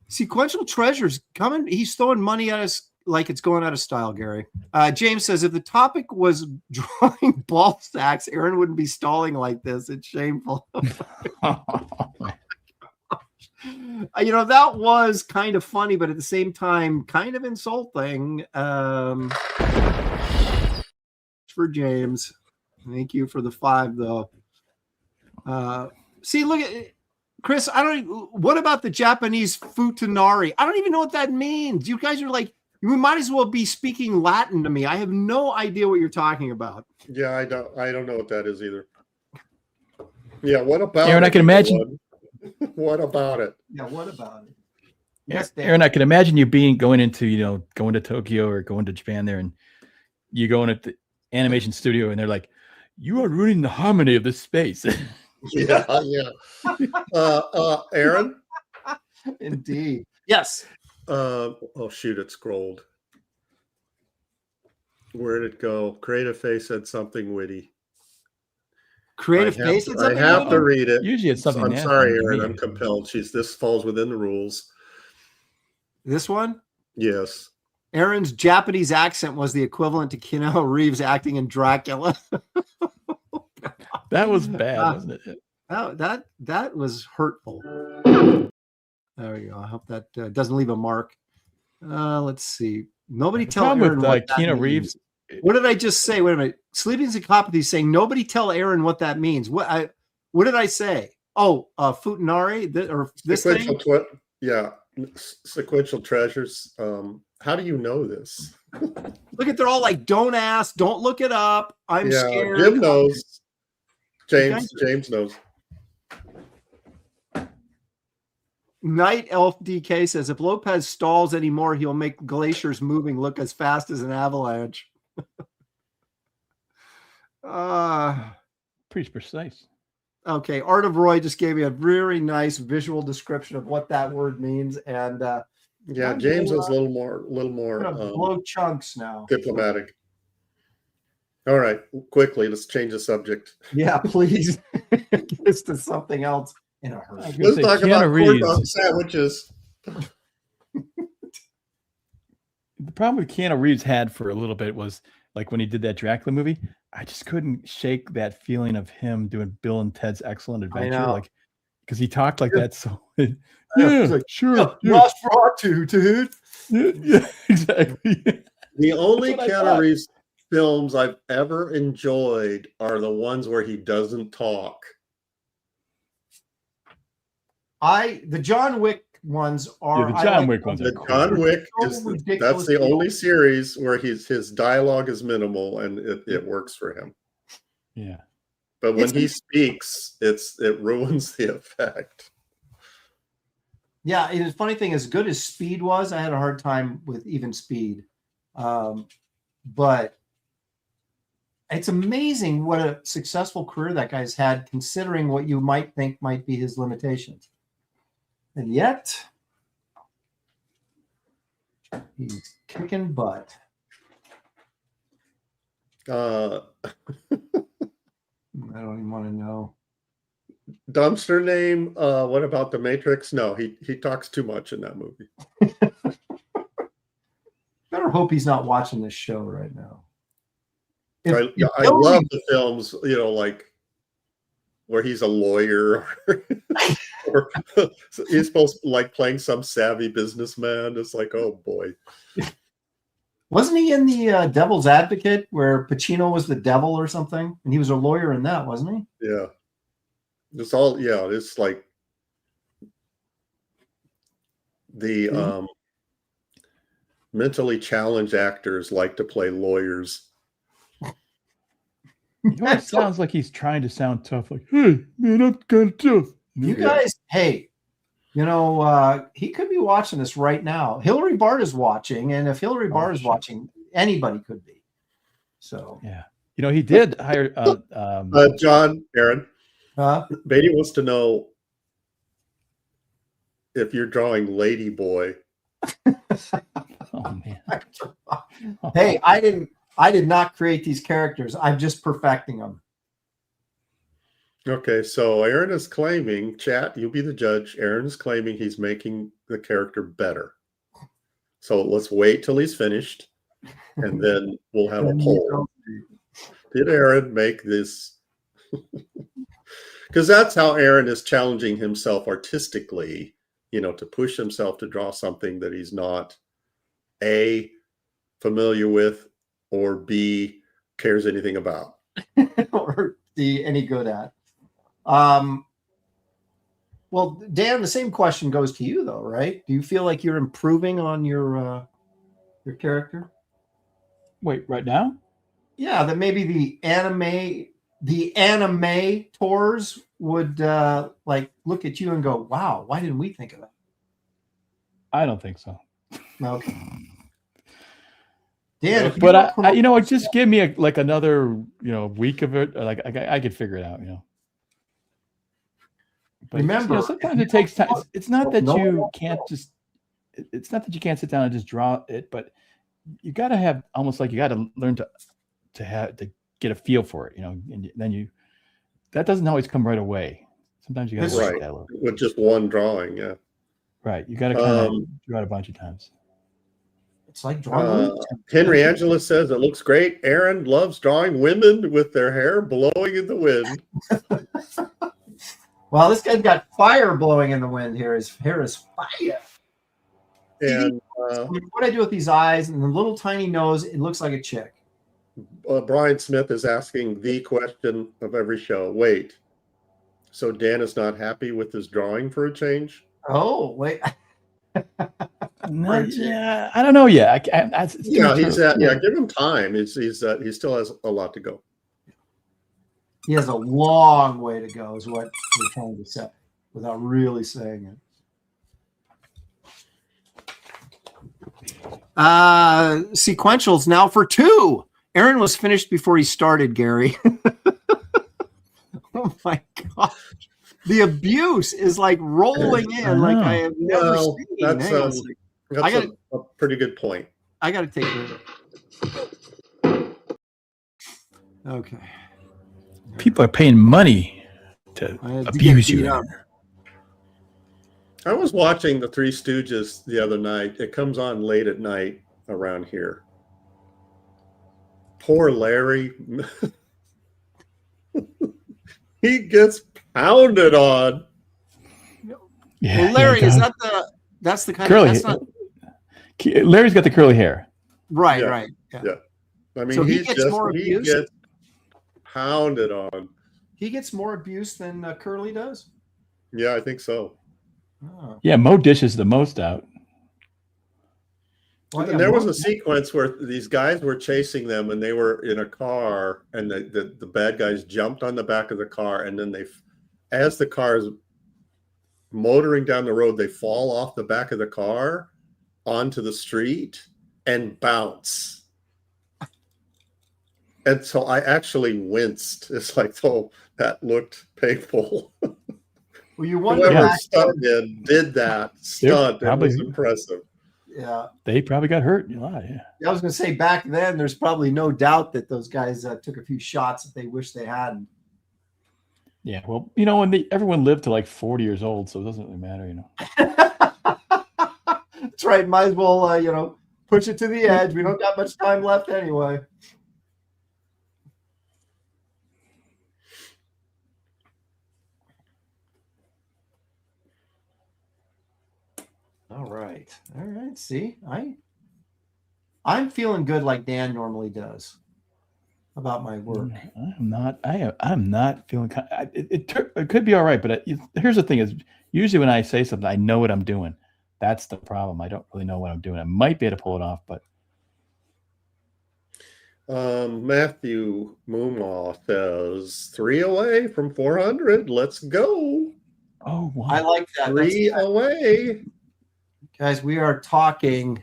Sequential treasures coming. He's throwing money at us like it's going out of style, Gary. James says, if the topic was drawing ball sacks, Aaron wouldn't be stalling like this. It's shameful. That was kind of funny, but at the same time, kind of insulting. For James. Thank you for the 5, though. See, look at Chris. What about the Japanese futanari? I don't even know what that means. You guys are like, you might as well be speaking Latin to me. I have no idea what you're talking about. Yeah, I don't know what that is either. Yeah, what about Aaron? I can imagine. What about it? Yeah, what about it? Yes, Aaron, I can imagine you going to Tokyo or going to Japan there, and you go in at the animation studio, and they're like, "You are ruining the harmony of this space." Yeah. Aaron. Indeed. Yes. Oh shoot! It scrolled. Where did it go? Creative Face said something witty. Creative Face said something. I have to read it. Usually it's something. I'm sorry, Aaron. I'm compelled. This falls within the rules. This one? Yes. Aaron's Japanese accent was the equivalent to Keanu Reeves acting in Dracula. That was bad, wasn't it? That was hurtful. There we go. I hope that doesn't leave a mark. Let's see. Nobody tell Aaron what Keanu Reeves. What did I just say? Wait a minute. Sleeping Psychopathy is saying nobody tell Aaron what that means. What did I say? Oh, futanari this thing? Yeah, sequential treasures. How do you know this? Look at, they're all like, don't ask, don't look it up. I'm scared. Jim knows. James knows. Night Elf DK says, if Lopez stalls anymore, he'll make glaciers moving look as fast as an avalanche. Pretty precise. Okay, Art of Roy just gave me a very nice visual description of what that word means, and James is a little more blow chunks now. Diplomatic. All right, quickly, let's change the subject. Yeah, please. Get us to something else in a hurry. Let's talk about corn dog sandwiches. The problem with Keanu Reeves had for a little bit was, like, when he did that Dracula movie, I just couldn't shake that feeling of him doing Bill and Ted's Excellent Adventure, like, because he talked like that. So like, sure, lost for dude. Yeah, exactly. The only Keanu Reeves films I've ever enjoyed are the ones where he doesn't talk. The John Wick ones are the John Wick ones. The John Wick that's the only series where his dialogue is minimal and it works for him. Yeah, but when he speaks, it ruins the effect. Yeah, the funny thing, as good as Speed was, I had a hard time with even Speed, but it's amazing what a successful career that guy's had, considering what you might think might be his limitations. And yet, he's kicking butt. I don't even want to know. Dumpster name. What about The Matrix? No, he talks too much in that movie. Better hope he's not watching this show right now. I love the films, like where he's a lawyer or he's supposed to like playing some savvy businessman. It's like, oh boy. Wasn't he in the Devil's Advocate where Pacino was the devil or something? And he was a lawyer in that, wasn't he? Yeah. It's like the mentally challenged actors like to play lawyers. It sounds like he's trying to sound tough. Like, hey, man, I'm kind of tough. You guys, hey, he could be watching this right now. Hillary Bard is watching, and if Hillary Bard is watching, anybody could be. So yeah, he did hire John, Aaron. Beatty wants to know if you're drawing Lady Boy. Oh man. Hey, I did not create these characters. I'm just perfecting them. Okay, so Aaron is claiming, chat, you'll be the judge. Aaron is claiming he's making the character better. So let's wait till he's finished, and then we'll have a poll. Did Aaron make this? Because that's how Aaron is challenging himself artistically, to push himself to draw something that he's not A, familiar with, or B, cares anything about. Or D, any good at. Well, Dan, the same question goes to you, though, right? Do you feel like you're improving on your character? Wait, right now? Yeah, that maybe the animators would like look at you and go, "Wow, why didn't we think of that?" I don't think so. Okay. Dan, but just give me another week of it. Like I could figure it out. But remember, sometimes it takes time. It's not that you can't just. It's not that you can't sit down and just draw it, but you got to have almost like you got to learn to get a feel for it, and then that doesn't always come right away. Sometimes you got to right that a little. With just one drawing, yeah. Right, you got to kind of draw it a bunch of times. It's like drawing. Henry Angela says it looks great. Aaron loves drawing women with their hair blowing in the wind. Well, this guy's got fire blowing in the wind here. His hair is fire. And what I do with these eyes and the little tiny nose, it looks like a chick. Brian Smith is asking the question of every show. Wait, so Dan is not happy with his drawing for a change? Oh, wait. Yeah, I don't know yet. Give him time. He still has a lot to go. He has a long way to go, is what we're trying to say, without really saying it. Sequentials now for 2. Aaron was finished before he started, Gary. Oh my God. The abuse is like rolling in like I have never seen. That's a pretty good point. I got to take it. Okay. People are paying money to abuse you. I was watching The Three Stooges the other night. It comes on late at night around here. Poor Larry. He gets pounded on. Yeah, well, Larry, is that's the kind curly, of that's not... Larry's got the curly hair. Right, yeah, right. Yeah. I mean, so he gets more abuse. He gets pounded on. He gets more abuse than Curly does? Yeah, I think so. Oh. Yeah, Mo dishes the most out. Well, and there was a sequence where these guys were chasing them and they were in a car and the bad guys jumped on the back of the car, and then as the car is motoring down the road, they fall off the back of the car onto the street and bounce. And so I actually winced. It's like, oh, that looked painful. Well, you wonder whoever did that stunt. It was impressive. Yeah, they probably got hurt a lot. Yeah, I was going to say back then, there's probably no doubt that those guys took a few shots that they wish they hadn't. Yeah, well, when everyone lived to like 40 years old, so it doesn't really matter, That's right. Might as well, push it to the edge. We don't got much time left anyway. All right. See, I'm feeling good like Dan normally does about my work. I'm not feeling. It could be all right, but here's the thing: is usually when I say something, I know what I'm doing. That's the problem. I don't really know what I'm doing. I might be able to pull it off, but. Matthew Moomaw says 3 away from 400. Let's go. Oh, wow. I like that. 3 away. Guys, we are talking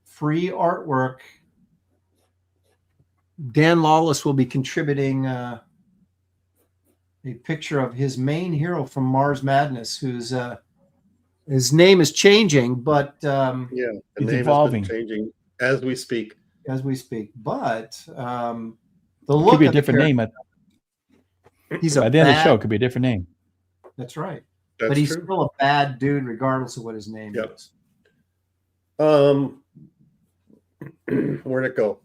free artwork. Dan Lawless will be contributing a picture of his main hero from Mars Madness, whose his name is changing, but the he's name evolving, has been changing as we speak. But the look could be a different name. He's by the end of the show, it could be a different name. That's right. That's but he's true. still a bad dude, regardless of what his name Yep. is. Where'd it go?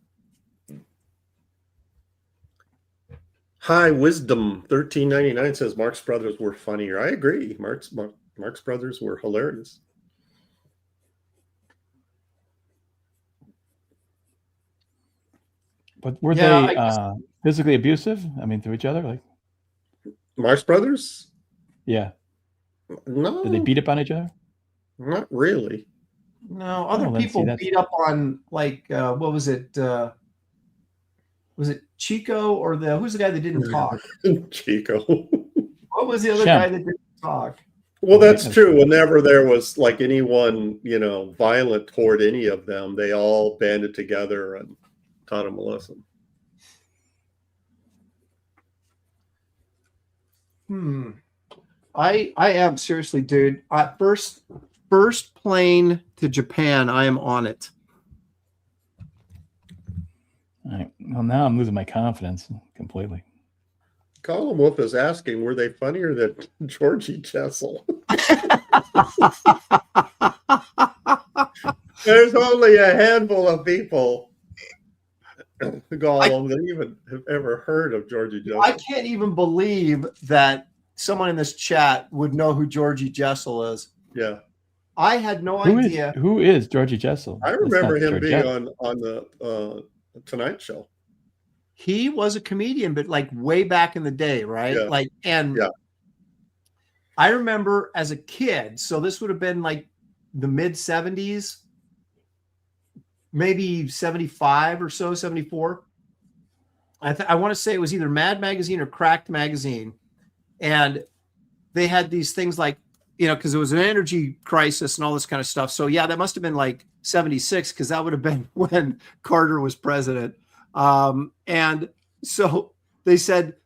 High Wisdom 1399 says Marx Brothers were funnier. I agree. Marx Brothers were hilarious. But were they physically abusive? I mean, to each other, like Marx Brothers? Yeah. No. Did they beat up on each other? Not really. No, other people beat up on, like, what was it? Was it Chico or who's the guy that didn't talk? Chico. What was the other guy that didn't talk? Well, that's true. Whenever there was like anyone, violent toward any of them, they all banded together and taught him a lesson. I am seriously, dude. First plane to Japan, I am on it. All right. Well, now I'm losing my confidence completely. Colin Wolf is asking, were they funnier than Georgie Jessel? There's only a handful of people, Gollum, that even have ever heard of Georgie Jessel. I can't even believe that someone in this chat would know who Georgie Jessel is. Yeah. I had no idea. Who is Georgie Jessel? I remember him being on the Tonight Show. He was a comedian, but like way back in the day, right? Yeah. I remember as a kid, so this would have been like the mid 70s, maybe 75 or so, 74. I want to say it was either Mad Magazine or Cracked Magazine. And they had these things like, because it was an energy crisis and all this kind of stuff. So yeah, that must have been like 76, because that would have been when Carter was president. And so they said,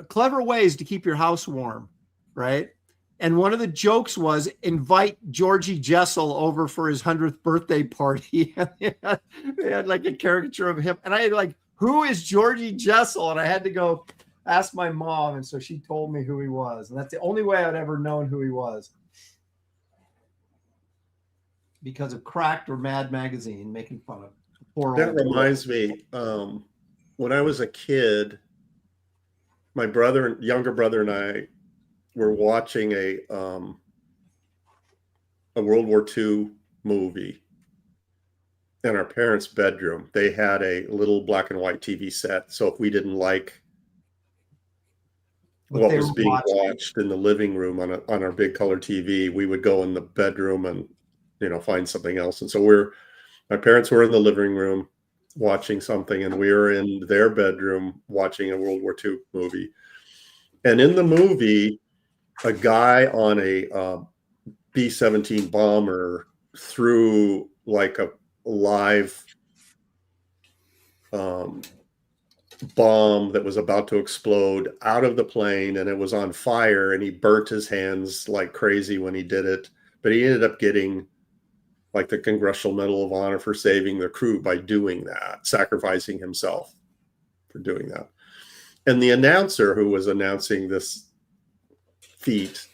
clever ways to keep your house warm, right? And one of the jokes was invite Georgie Jessel over for his 100th birthday party. They had like a caricature of him. And I had like, who is Georgie Jessel? And I had to go ask my mom. And so she told me who he was. And that's the only way I'd ever known who he was. Because of Cracked or Mad Magazine making fun of poor old. That reminds me, when I was a kid, my younger brother and I were watching a World War II movie in our parents' bedroom. They had a little black and white TV set. So if we didn't like what was being watched in the living room on our big color TV, we would go in the bedroom and find something else. And so my parents were in the living room watching something, and we were in their bedroom watching a World War II movie. And in the movie, a guy on a B-17 bomber threw like a live bomb that was about to explode out of the plane, and it was on fire, and he burnt his hands like crazy when he did it. But he ended up getting like the Congressional Medal of Honor for saving the crew by doing that, sacrificing himself for doing that. And the announcer who was announcing this feat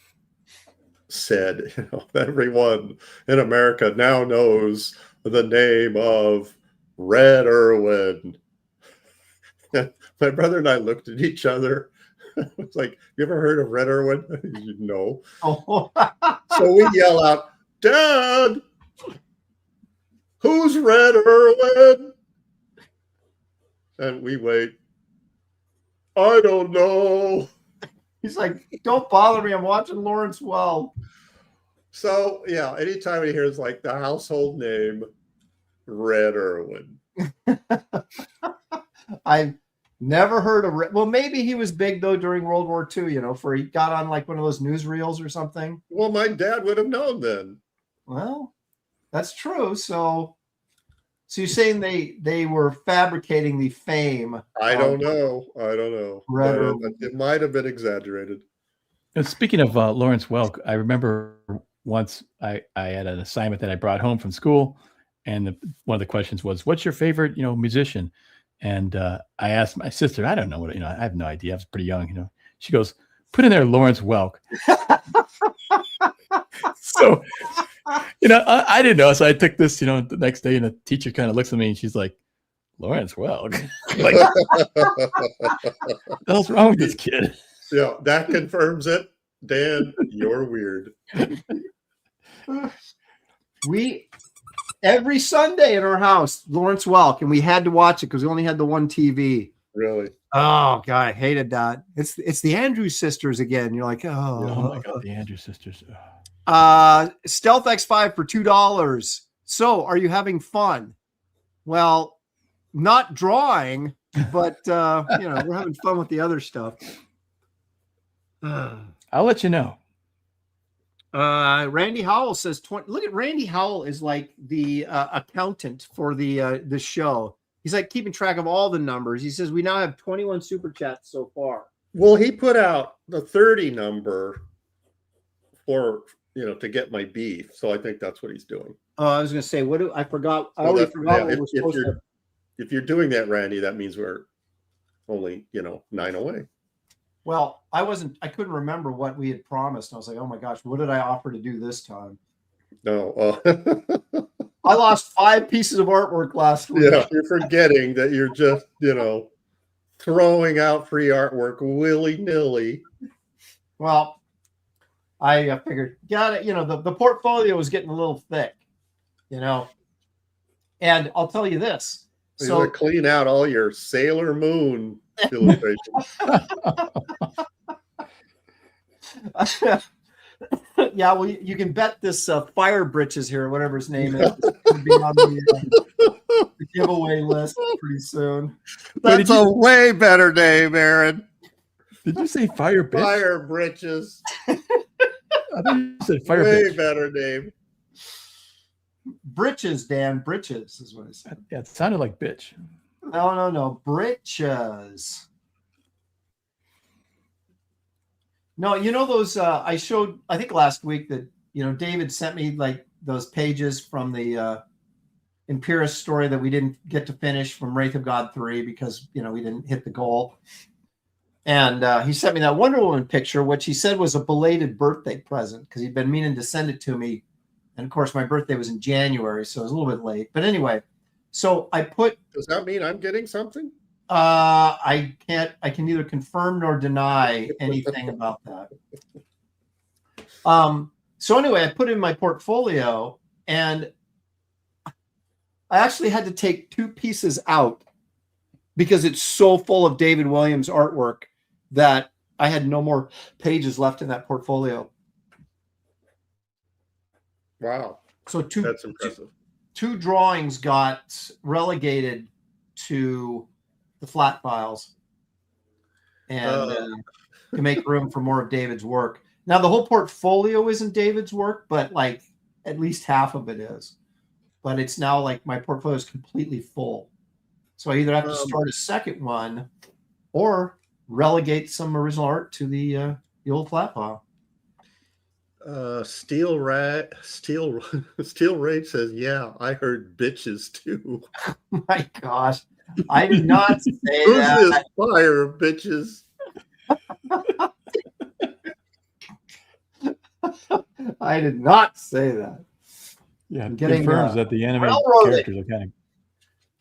said, everyone in America now knows the name of Red Irwin. My brother and I looked at each other. It's like, you ever heard of Red Irwin? No. Oh. So we yell out, Dad, who's Red Irwin? And we wait. I don't know. He's like, don't bother me. I'm watching Lawrence Welk. So, yeah, anytime he hears like the household name, Red Irwin. I've never heard of Well, maybe he was big, though, during World War II, for he got on like one of those newsreels or something. Well, my dad would have known then. Well, that's true. So you're saying they were fabricating the fame? I don't know. It might have been exaggerated. And speaking of Lawrence Welk, I remember once I had an assignment that I brought home from school, and one of the questions was, "What's your favorite, musician?" And I asked my sister, I don't know what, I have no idea. I was pretty young, She goes, put in there Lawrence Welk. So, I didn't know. So I took this, the next day, and the teacher kind of looks at me and she's like, Lawrence Welk. Like, what the hell's wrong with this kid? Yeah, that confirms it. Dan, you're weird. Every Sunday in our house, Lawrence Welk, and we had to watch it because we only had the one TV. Really? Oh God, I hated that. It's the Andrews sisters again. You're like, Oh my God, the Andrews sisters. Stealth X5 for $2. So, are you having fun? Well, not drawing, but we're having fun with the other stuff. I'll let you know. Randy Howell says 20. Look at Randy Howell is like the accountant for the show. He's like keeping track of all the numbers. He says we now have 21 super chats so far. Well, he put out the 30 number for to get my beef. So I think that's what he's doing. Oh, I was going to say, I forgot. I already forgot what we're supposed to. If you're doing that, Randy, that means we're only 9 away. Well, I couldn't remember what we had promised. I was like, oh my gosh, what did I offer to do this time? No. I lost 5 pieces of artwork last week. Yeah, you're forgetting that you're just, throwing out free artwork willy-nilly. Well, I figured, the portfolio was getting a little thick, and I'll tell you this. So you're going to clean out all your Sailor Moon illustrations. Yeah, well, you can bet this Fire Britches here, whatever his name is, going to be on the giveaway list pretty soon. That's a way better name, Aaron. Did you say Fire Bitch? Fire Britches. I thought you said Fire Way Bitch. better name. Britches, Dan. Britches is what it said. Yeah, it sounded like bitch. No. Britches. No, those I showed, I think last week that, David sent me like those pages from the Empirist story that we didn't get to finish from Wraith of God 3 because, we didn't hit the goal. And he sent me that Wonder Woman picture, which he said was a belated birthday present because he'd been meaning to send it to me. And of course, my birthday was in January, so it was a little bit late. But anyway, so I put. Does that mean I'm getting something? I can neither confirm nor deny anything about that. So anyway, I put in my portfolio, and I actually had to take 2 pieces out because it's so full of David Williams artwork that I had no more pages left in that portfolio. Wow. So that's impressive. 2 drawings got relegated to the flat files and to make room for more of David's work. Now the whole portfolio isn't David's work, but like at least half of it is. But it's now like my portfolio is completely full. So I either have to start a second one or relegate some original art to the old flat file. Steel Rage says, yeah, I heard bitches too. My gosh. I did not say Who's that. this fire bitches? I did not say that. Yeah, it getting, confirms that the animated characters are kind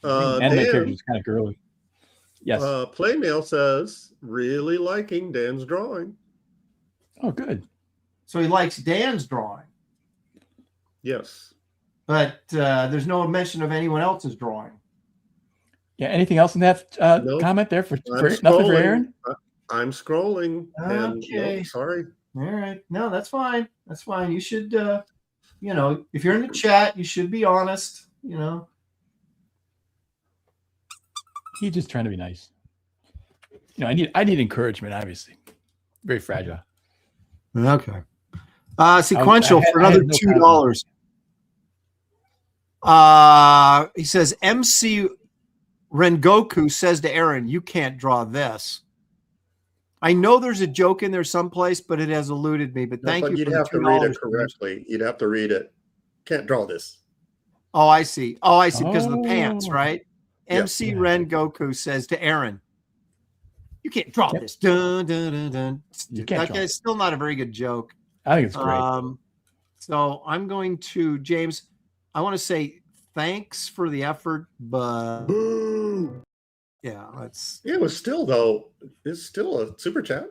of animated characters kind of girly. Yes. Playmail says, really liking Dan's drawing. Oh, good. So he likes Dan's drawing. Yes. But there's no mention of anyone else's drawing. Yeah. Anything else in that Nope. comment there for nothing for Aaron? I'm scrolling. Okay. And, sorry. All right. No, that's fine. That's fine. You should, if you're in the chat, you should be honest, He's just trying to be nice. I need encouragement, obviously. Very fragile. Okay. Sequential for another $2. He says MC Rengoku says to Aaron, "You can't draw this." I know there's a joke in there someplace, but it has eluded me. But thank you. You'd have to read it correctly. You'd have to read it. Can't draw this. Oh, I see. Because of the pants, right? Yes. MC Rengoku says to Aaron, You can't draw this. Dun, dun, dun, dun. You can't That draw guy's still not a very good joke. I think it's great. So I'm going to, James, I want to say thanks for the effort, but yeah, it was still, though, it's still a super chat.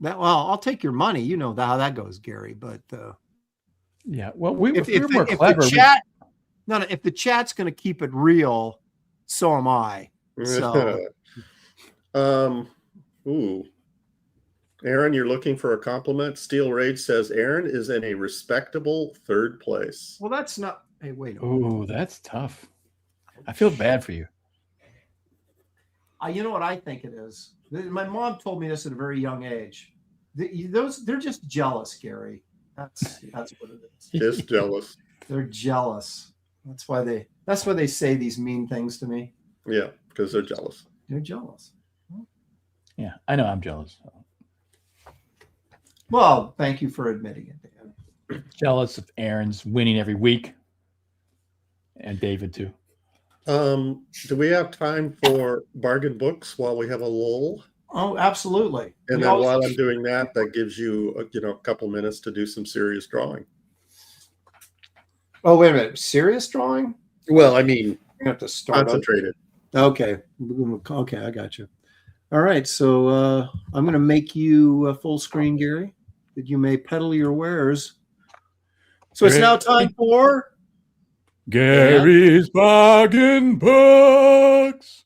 Well, I'll take your money. You know how that goes, Gary. But yeah, well, we if were more the clever. chat, no, if the chat's going to keep it real, so am I. So, ooh, Aaron, you're looking for a compliment. Steel Rage says Aaron is in a respectable 3rd place. Well, that's not. Hey, wait. Oh, that's tough. I feel bad for you. You know what I think it is? My mom told me this at a very young age. They're just jealous, Gary. That's what it is. Just jealous. They're jealous. That's why they say these mean things to me. Yeah, because they're jealous. They're jealous. Yeah, I know I'm jealous. Well, thank you for admitting it, Dan. Jealous of Aaron's winning every week. And David too. Do we have time for bargain books while we have a lull? Oh, absolutely. And then while I'm doing that, that gives you a couple minutes to do some serious drawing. Oh, wait a minute. Serious drawing? Well, I mean, You have to start concentrated. Okay. Okay, I got you. All right. So I'm going to make you full screen, Gary, that you may peddle your wares. So it's now time for Gary's Bargain Books.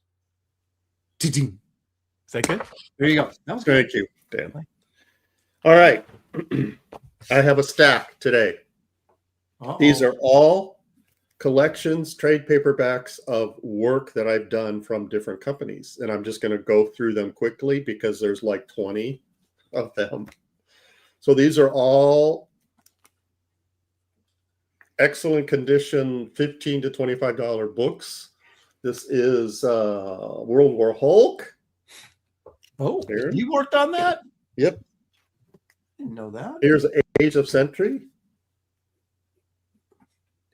Is that good? There you go. That was good. Thank you, Dan. All right. I have a stack today. These are all collections, trade paperbacks of work that I've done from different companies. And I'm just going to go through them quickly because there's like 20 of them. So these are all excellent condition, $15 to $25 books. This is World War Hulk. Oh, Here. you worked on that? Yep. Didn't know that. Here's Age of Sentry.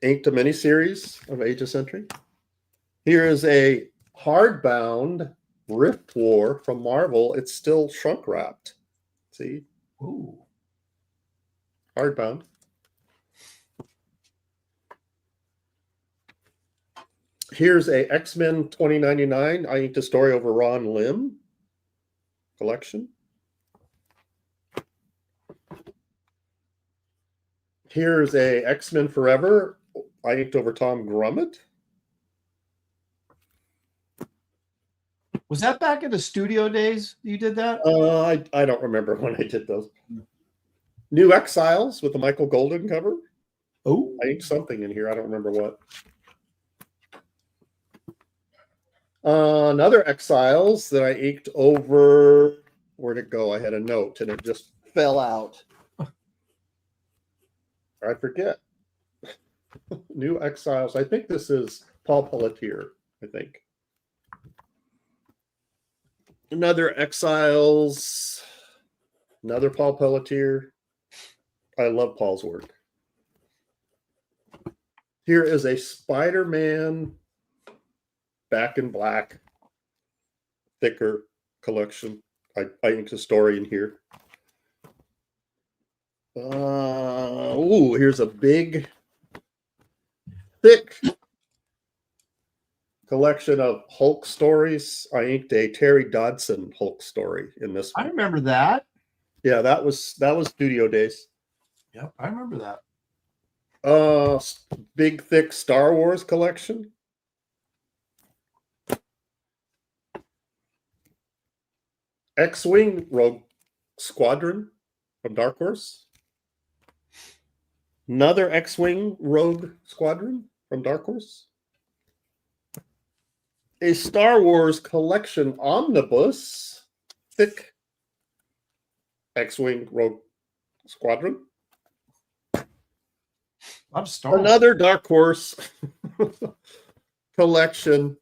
Inked a miniseries of Age of Sentry. Here is a hardbound Rift War from Marvel. It's still shrunk wrapped. See? Ooh. Hardbound. Here's a X-Men 2099. I inked a story over Ron Lim collection. Here's a X-Men Forever. I inked over Tom Grummett. Was that back in the studio days you did that? I don't remember when I did those. New Exiles with the Michael Golden cover. Oh, I inked something in here. I don't remember what. Another Exiles that I inked over. Where'd it go? I had a note and it just fell out. I forget. New Exiles. I think this is Paul Pelletier, I think. Another Exiles. Another Paul Pelletier. I love Paul's work. Here is a Spider-Man Back in Black thicker collection. I inked a story in here. Here's a big, thick collection of Hulk stories. I inked a Terry Dodson Hulk story in this one. I remember that. Yeah, that was studio days. Yep, I remember that. Big, thick Star Wars collection. X-Wing Rogue Squadron from Dark Horse. Another X-Wing Rogue Squadron from Dark Horse. A Star Wars collection omnibus, thick X-Wing Rogue Squadron. I'm starting. Another Dark Horse collection,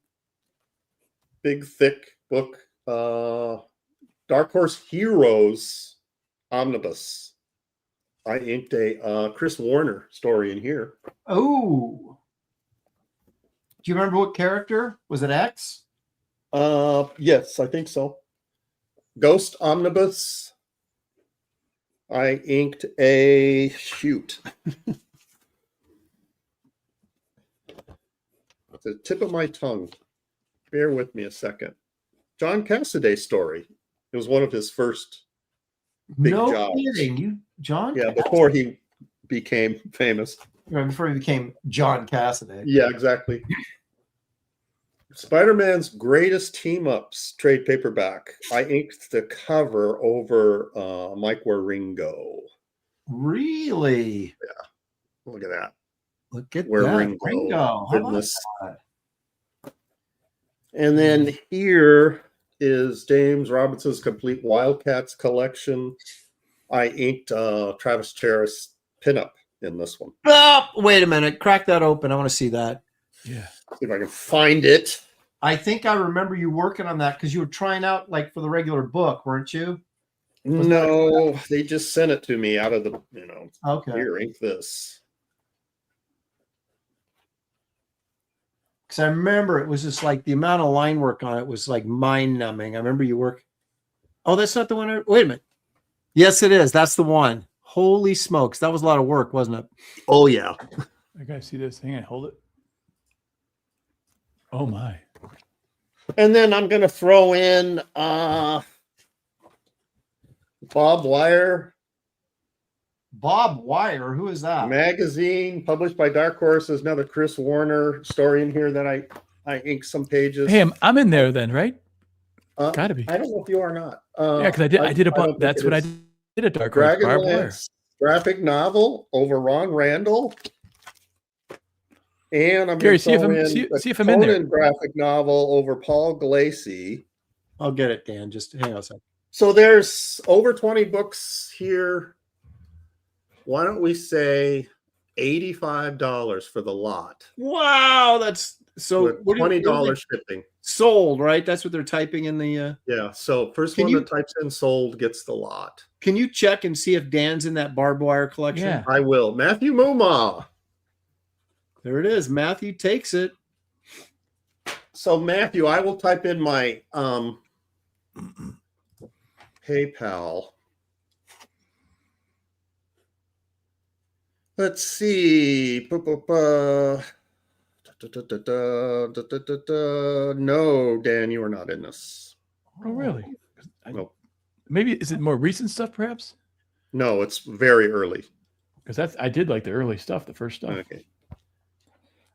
big, thick book. Dark Horse Heroes omnibus. I inked a Chris Warner story in here. Oh. Do you remember what character? Was it X? Yes, I think so. Ghost Omnibus. I inked a shoot. The tip of my tongue. Bear with me a second. John Cassaday story. It was one of his first big jobs. Kidding. You, John? Yeah, before he became famous. Right, before he became John Cassaday. Yeah, exactly. Spider-Man's Greatest Team-Ups trade paperback. I inked the cover over Mike Waringo. Really? Yeah. Look at that. Look at Waringo. that. Ringo. How about that? And then here is James Robinson's Complete Wildcats collection. I inked Travis Charris pinup in this one. Oh, wait a minute. Crack that open. I want to see that. Yeah. See if I can find it. I think I remember you working on that because you were trying out like for the regular book, weren't you? No, they just sent it to me out of the, Okay. Here, ink this. Because I remember it was just like the amount of line work on it was like mind numbing. I remember you work. Oh, that's not the one. Wait a minute. Yes, it is. That's the one. Holy smokes. That was a lot of work, wasn't it? Oh, yeah. I gotta see this. Hang on, hold it. Oh my. And then I'm going to throw in Bob Wire. Bob Wire. Who is that? Magazine published by Dark Horse. There's another Chris Warner story in here that I inked some pages. Hey, I'm in there then, right? Gotta be. I don't know if you are not. Yeah, because I did a that's what I did at Dark Horse. Dragonlance graphic novel over Ron Randall. And I'm Gary, going to see if I'm in there. Graphic novel over Paul Glacy. I'll get it, Dan. Just hang on a second. So there's over 20 books here. Why don't we say $85 for the lot? Wow, that's so with $20 shipping. Sold, right? That's what they're typing in the Yeah, so first one that types in sold gets the lot. Can you check and see if Dan's in that barbed wire collection? Yeah. I will. Matthew Muma. There it is. Matthew takes it. So Matthew, I will type in my PayPal. Let's see. No, Dan, you are not in this. Oh, really? No. Maybe is it more recent stuff, perhaps? No, it's very early. Because I did like the early stuff, the first stuff. Okay.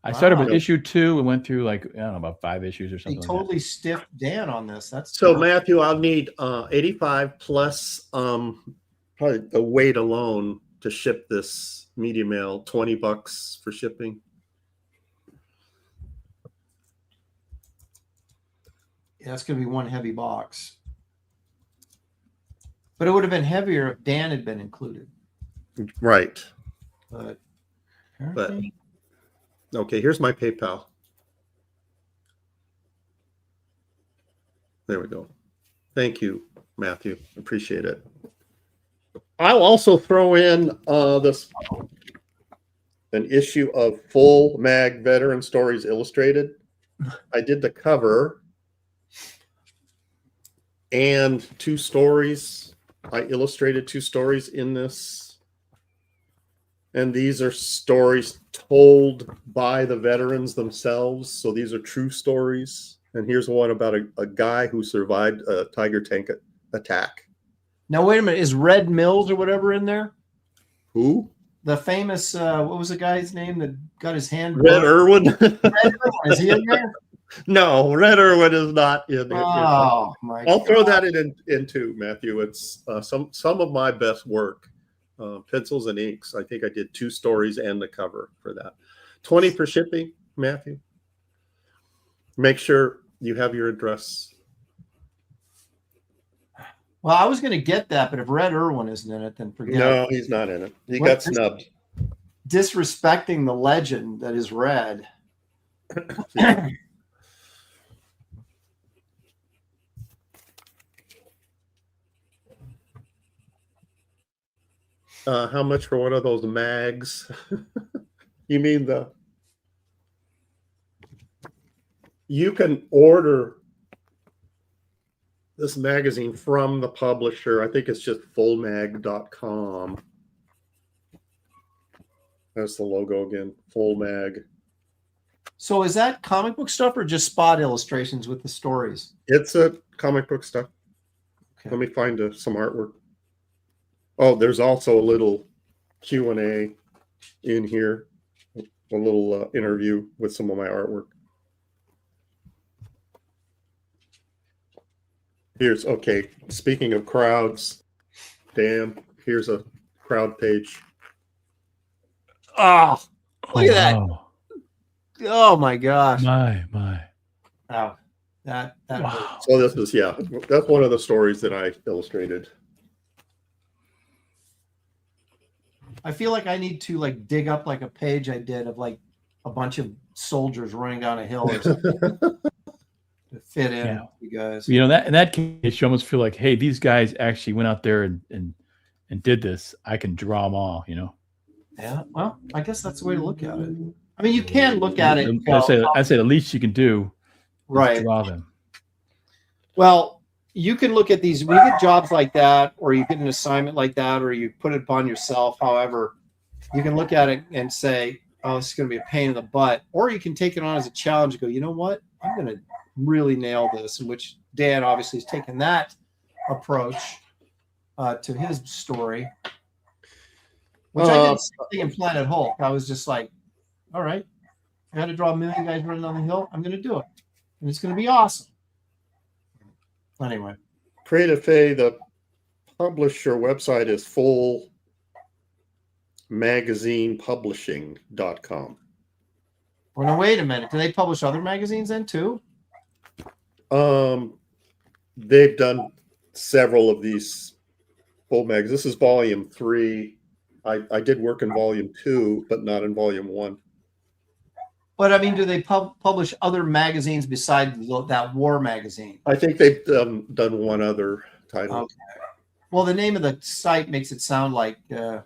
I started with issue 2 and went through like I don't know about 5 issues or something. He totally stiffed Dan on this. That's so Matthew, I'll need 85 plus probably the weight alone to ship this media mail. $20 for shipping. Yeah, that's going to be one heavy box. But it would have been heavier if Dan had been included. Right. But okay, here's my PayPal. There we go. Thank you, Matthew. Appreciate it. I'll also throw in an issue of Full Mag Veteran Stories Illustrated. I did the cover and 2 stories. I illustrated 2 stories in this. And these are stories told by the veterans themselves. So these are true stories. And here's one about a guy who survived a tiger tank attack. Now, wait a minute. Is Red Mills or whatever in there? Who? The famous, what was the guy's name that got his hand? Red Irwin. Red Irwin. Is he in there? No, Red Irwin is not in there. Oh, my I'll God. throw that in too, Matthew. It's some of my best work. Pencils and inks. I think I did 2 stories and the cover for that. $20 for shipping, Matthew. Make sure you have your address. Well, I was going to get that, but if Red Irwin isn't in it, then forget it. No, he's not in it. He got snubbed. Disrespecting the legend that is Red. How much for one of those mags? You mean you can order this magazine from the publisher. I think it's just fullmag.com. That's the logo again, Full Mag. So is that comic book stuff or just spot illustrations with the stories? It's a comic book stuff. Okay. Let me find some artwork. Oh, there's also a little Q&A in here, a little interview with some of my artwork. Here's, okay, speaking of crowds, Dan, here's a crowd page. Oh, look at that. Wow. Oh my gosh. My. Wow. That Wow. So this is, yeah, that's one of the stories that I illustrated. I feel like I need to like dig up like a page I did of like a bunch of soldiers running down a hill or something to fit in, Yeah. you guys. You know, that in that case, you almost feel like, hey, these guys actually went out there and did this. I can draw them all, you know. Yeah, well, I guess that's the way to look at it. I mean, you can look at it. I say the least you can do is draw them. Well, you can look at these. We get jobs like that, or you get an assignment like that, or you put it upon yourself. However, you can look at it and say, oh, this is going to be a pain in the butt. Or you can take it on as a challenge and go, you know what? I'm going to really nail this, in which Dan obviously has taken that approach to his story. Which I did the same thing in Planet Hulk. I was just like, all right, I got to draw a million guys running down the hill. I'm going to do it. And it's going to be awesome. Anyway. Creative Faye, the publisher website is fullmagazinepublishing.com. Well, now, wait a minute. Do they publish other magazines then too? They've done several of these full mags. This is volume 3. I did work in volume 2, but not in volume 1. But I mean, do they publish other magazines besides that war magazine? I think they've done one other title. Okay. Well, the name of the site makes it sound like they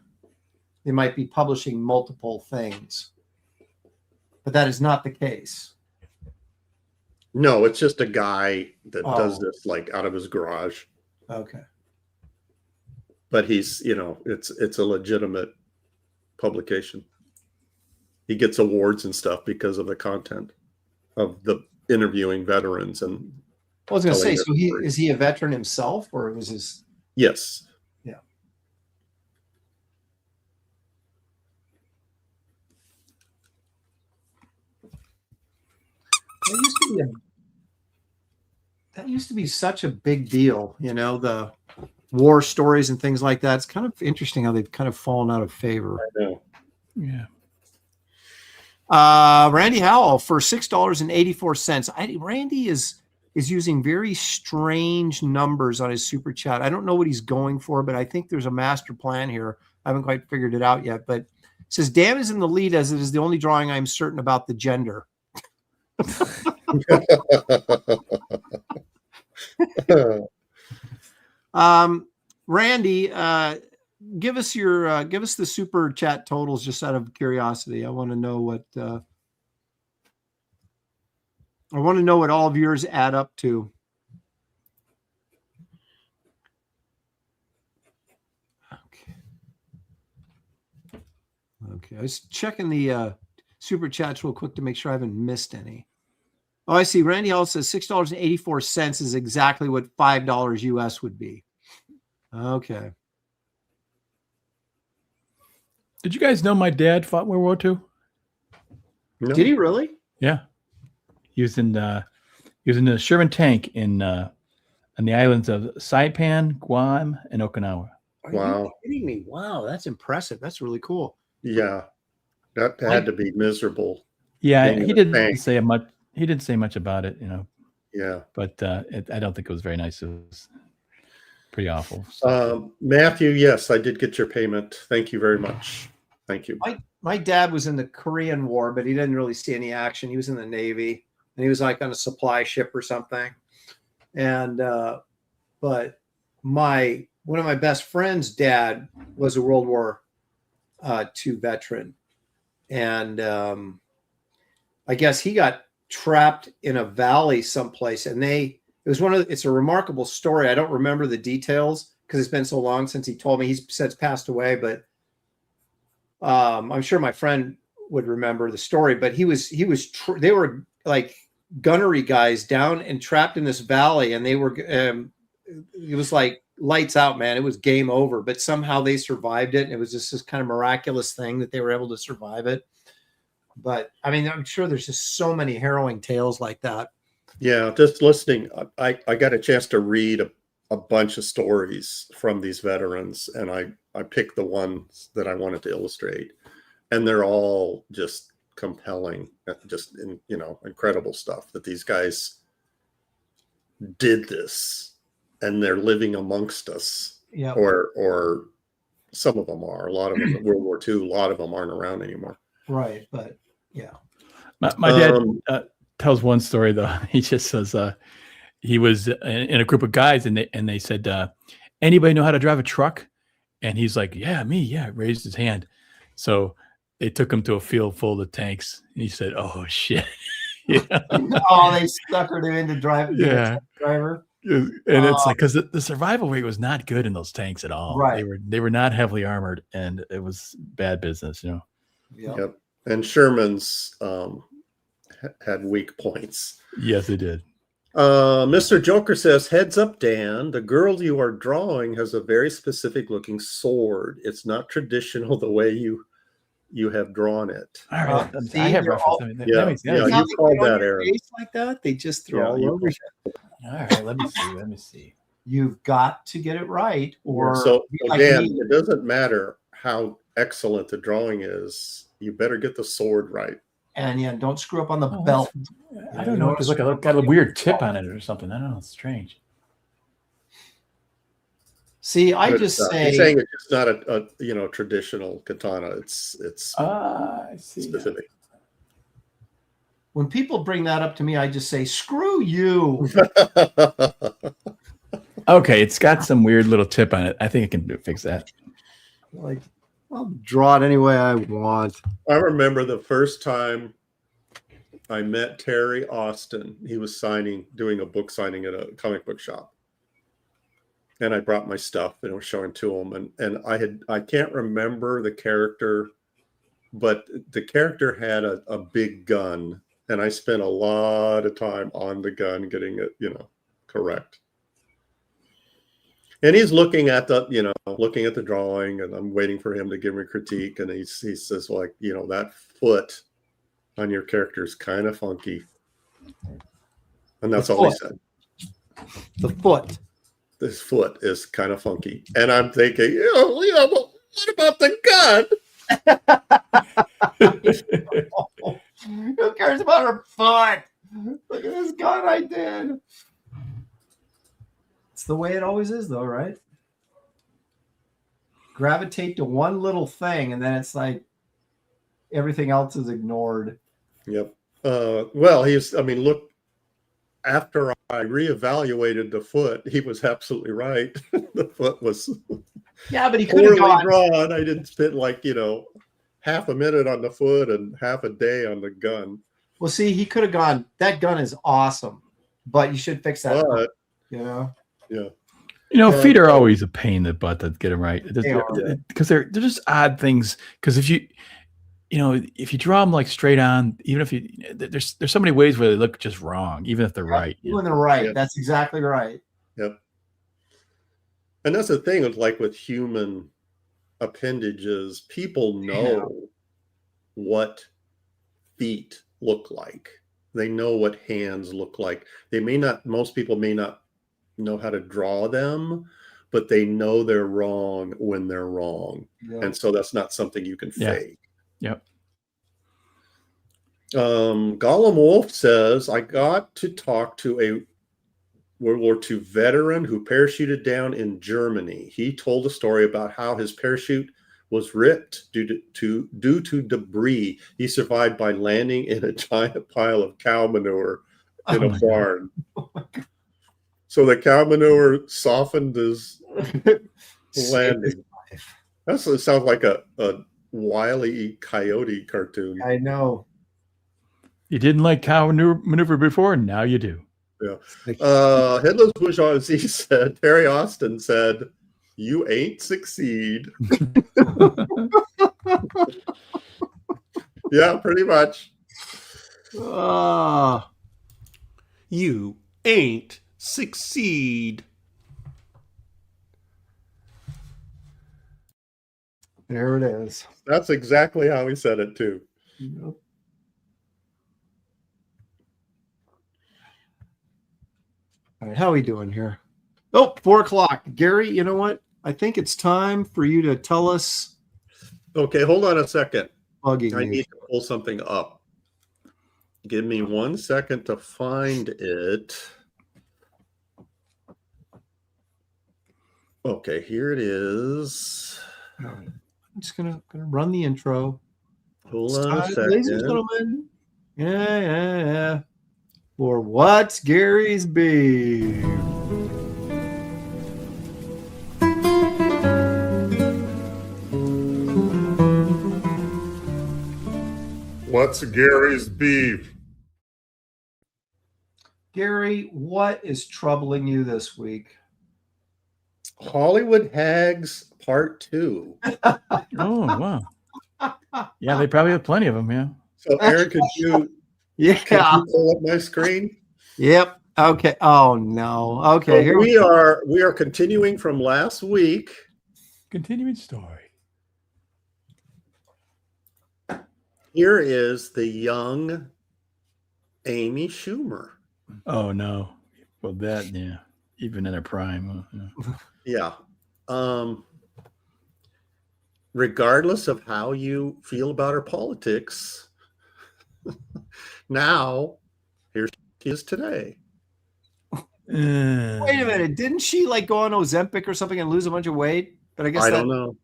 might be publishing multiple things, but that is not the case. No, it's just a guy that does this like out of his garage. Okay. But he's, you know, it's a legitimate publication. He gets awards and stuff because of the content of the interviewing veterans. And I was going to say, so is he a veteran himself, or was his? Yes. Yeah. That used to be such a big deal, you know, the war stories and things like that. It's kind of interesting how they've kind of fallen out of favor. I know. Yeah. Randy Howell for $6.84. Randy is using very strange numbers on his super chat. I don't know what he's going for, but I think there's a master plan here. I haven't quite figured it out yet, but it says Dan is in the lead as it is the only drawing I'm certain about the gender. Randy, give us the super chat totals just out of curiosity. I want to know what all of yours add up to. Okay. I was checking the super chats real quick to make sure I haven't missed any. Oh, I see. Randy Hall says $6.84 is exactly what $5 US would be. Okay. Did you guys know my dad fought World War II? No. Did he really? Yeah. He was in the Sherman tank on the islands of Saipan, Guam, and Okinawa. Wow. Are you kidding me? Wow, that's impressive. That's really cool. Yeah. That had to be miserable. Yeah, he didn't say much. He didn't say much about it, you know. Yeah. But I don't think it was very nice. It was pretty awful. Matthew, yes, I did get your payment. Thank you very much. Thank you. My dad was in the Korean War, but he didn't really see any action. He was in the Navy, and he was like on a supply ship or something. And but one of my best friend's dad was a World War II veteran, and I guess he got trapped in a valley someplace, and they It was it's a remarkable story. I don't remember the details because it's been so long since he told me. He's since passed away, but I'm sure my friend would remember the story. But they were like gunnery guys down and trapped in this valley, and they were it was like lights out, man. It was game over, but somehow they survived it, and it was just this kind of miraculous thing that they were able to survive it. But I mean, I'm sure there's just so many harrowing tales like that. Yeah, just listening, I got a chance to read a bunch of stories from these veterans, and I picked the ones that I wanted to illustrate, and they're all just compelling, just incredible stuff that these guys did this, and they're living amongst us. Yeah, or some of them are. A lot of them in World War II. A lot of them aren't around anymore. Right, but yeah. My dad tells one story though. He just says he was in a group of guys, and they said, "Anybody know how to drive a truck?" And he's like, "Yeah, me." Yeah, raised his hand. So they took him to a field full of tanks. And he said, "Oh shit!" Oh, they suckered him into driving. Yeah, driver. And it's like because the survival rate was not good in those tanks at all. Right, they were not heavily armored, and it was bad business. Yep. And Sherman's had weak points. Yes, they did. Mr. Joker says, "Heads up, Dan. The girl you are drawing has a very specific looking sword. It's not traditional the way you have drawn it." All right, I have reference. You called that, Aaron. Like that, they just throw all over you. All right, let me see. You've got to get it right, or so Dan, it doesn't matter how excellent the drawing is. You better get the sword right. And don't screw up on the belt. I don't know. It's like got a weird tip on it or something. I don't know. It's strange. See, I just say you're saying it's not a traditional katana. It's I see specific. When people bring that up to me, I just say, "Screw you." Okay, it's got some weird little tip on it. I think I can fix that. Like, I'll draw it any way I want. I remember the first time I met Terry Austin. He was doing a book signing at a comic book shop. And I brought my stuff and I was showing to him. And I can't remember the character, but the character had a big gun. And I spent a lot of time on the gun getting it, correct. And he's looking at the drawing, and I'm waiting for him to give me a critique. And he says, like, that foot on your character is kind of funky. And that's all he said. The foot. This foot is kind of funky. And I'm thinking, well, what about the gun? Who cares about her foot? Look at this gun I did. It's the way it always is, though, right? Gravitate to one little thing, and then it's like everything else is ignored. Yep. Well, look, after I reevaluated the foot, he was absolutely right. The foot was but he could have gone drawn. I didn't spend half a minute on the foot and half a day on the gun. Well, see, he could have gone, that gun is awesome, but you should fix that. But, Yeah. Feet are always a pain in the butt to get them right. Because they're just odd things. Because if you draw them like straight on, even if there's so many ways where they look just wrong, even if they're right. When they're right, that's exactly right. Yep. And that's the thing with human appendages, people know what feet look like. They know what hands look like. Most people may not know how to draw them, but they know they're wrong when they're wrong. And so that's not something you can fake. Yep. Gollum Wolf says, "I got to talk to a World War II veteran who parachuted down in Germany. He told a story about how his parachute was ripped due to debris. He survived by landing in a giant pile of cow manure in a barn. So the cow manure softened his landing." That sounds like a Wile E. Coyote cartoon. I know. You didn't like cow maneuver before, now you do. Headless Bourgeoisie said, Terry Austin said, "You ain't succeed." Yeah, pretty much. You ain't succeed. There it is. That's exactly how he said it too. Yep. All right, how are we doing here? Oh, 4 o'clock. Gary, you know what? I think it's time for you to tell us. Okay, hold on a second. I Bugging you. need to pull something up. Give me 1 second to find it. Okay, here it is. All right. I'm just gonna run the intro. Hold on a second. Ladies and gentlemen. Yeah. For what's Gary's beef? What's Gary's beef? Gary, what is troubling you this week? Hollywood Hags Part 2. Oh, wow. Yeah, they probably have plenty of them, yeah. So, Aaron, could you pull up my screen? Yep. Okay. Oh no. Okay. So here we are continuing from last week. Continuing story. Here is the young Amy Schumer. Oh no. Well, that, yeah. Even in her prime. Yeah. Regardless of how you feel about her politics, now here she is today. Wait a minute. Didn't she like go on Ozempic or something and lose a bunch of weight? But I guess I don't know.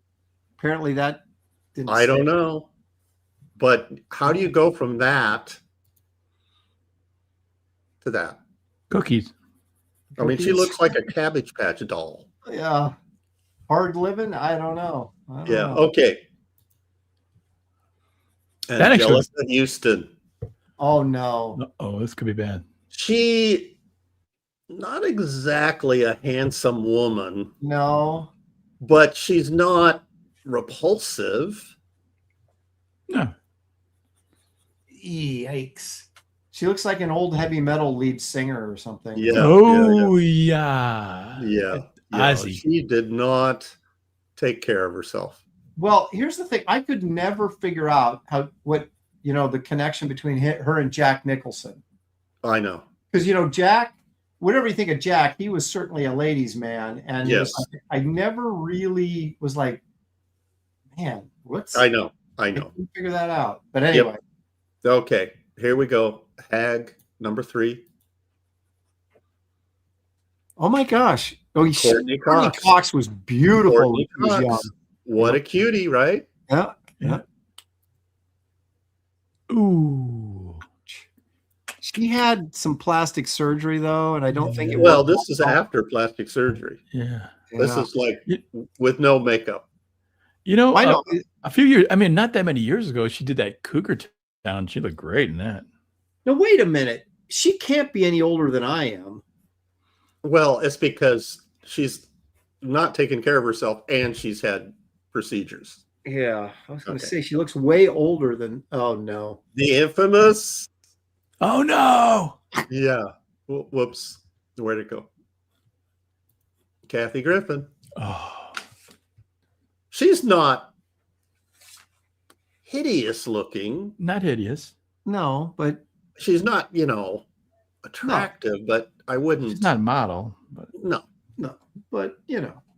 Apparently that didn't. I don't know. But how do you go from that to that? Cookies. I mean, she looks like a Cabbage Patch doll. Yeah. Hard living? I don't know. Yeah. Okay. And That actually- Angelica Houston. Oh no. Oh, this could be bad. She, not exactly a handsome woman, No. but she's not repulsive. No. Yikes. She looks like an old heavy metal lead singer or something. Yeah. Oh, yeah. Yeah. Ozzy. She did not take care of herself. Well, here's the thing. I could never figure out the connection between her and Jack Nicholson. I know. Because, Jack, whatever you think of Jack, he was certainly a ladies' man. And yes, I never really was like, man, I know. I couldn't figure that out. But anyway. Yep. Okay. Here we go. Hag number 3. Oh my gosh. Courtney Cox was beautiful. Courtney Cox. What a cutie, right? Yeah. Ooh. She had some plastic surgery though, and I don't think it Well, this is after plastic surgery. Yeah. This is like with no makeup. I know. A few years, I mean, not that many years ago, she did that Cougar Town. She looked great in that. No, wait a minute. She can't be any older than I am. Well, it's because she's not taking care of herself and she's had procedures. Yeah, I was going to say she looks way older than. Oh no, the infamous. Oh no. Yeah. Whoops. Where'd it go? Kathy Griffin. Oh. She's not hideous looking. Not hideous. No, but she's not, attractive. No. But I wouldn't. She's not a model. But no, but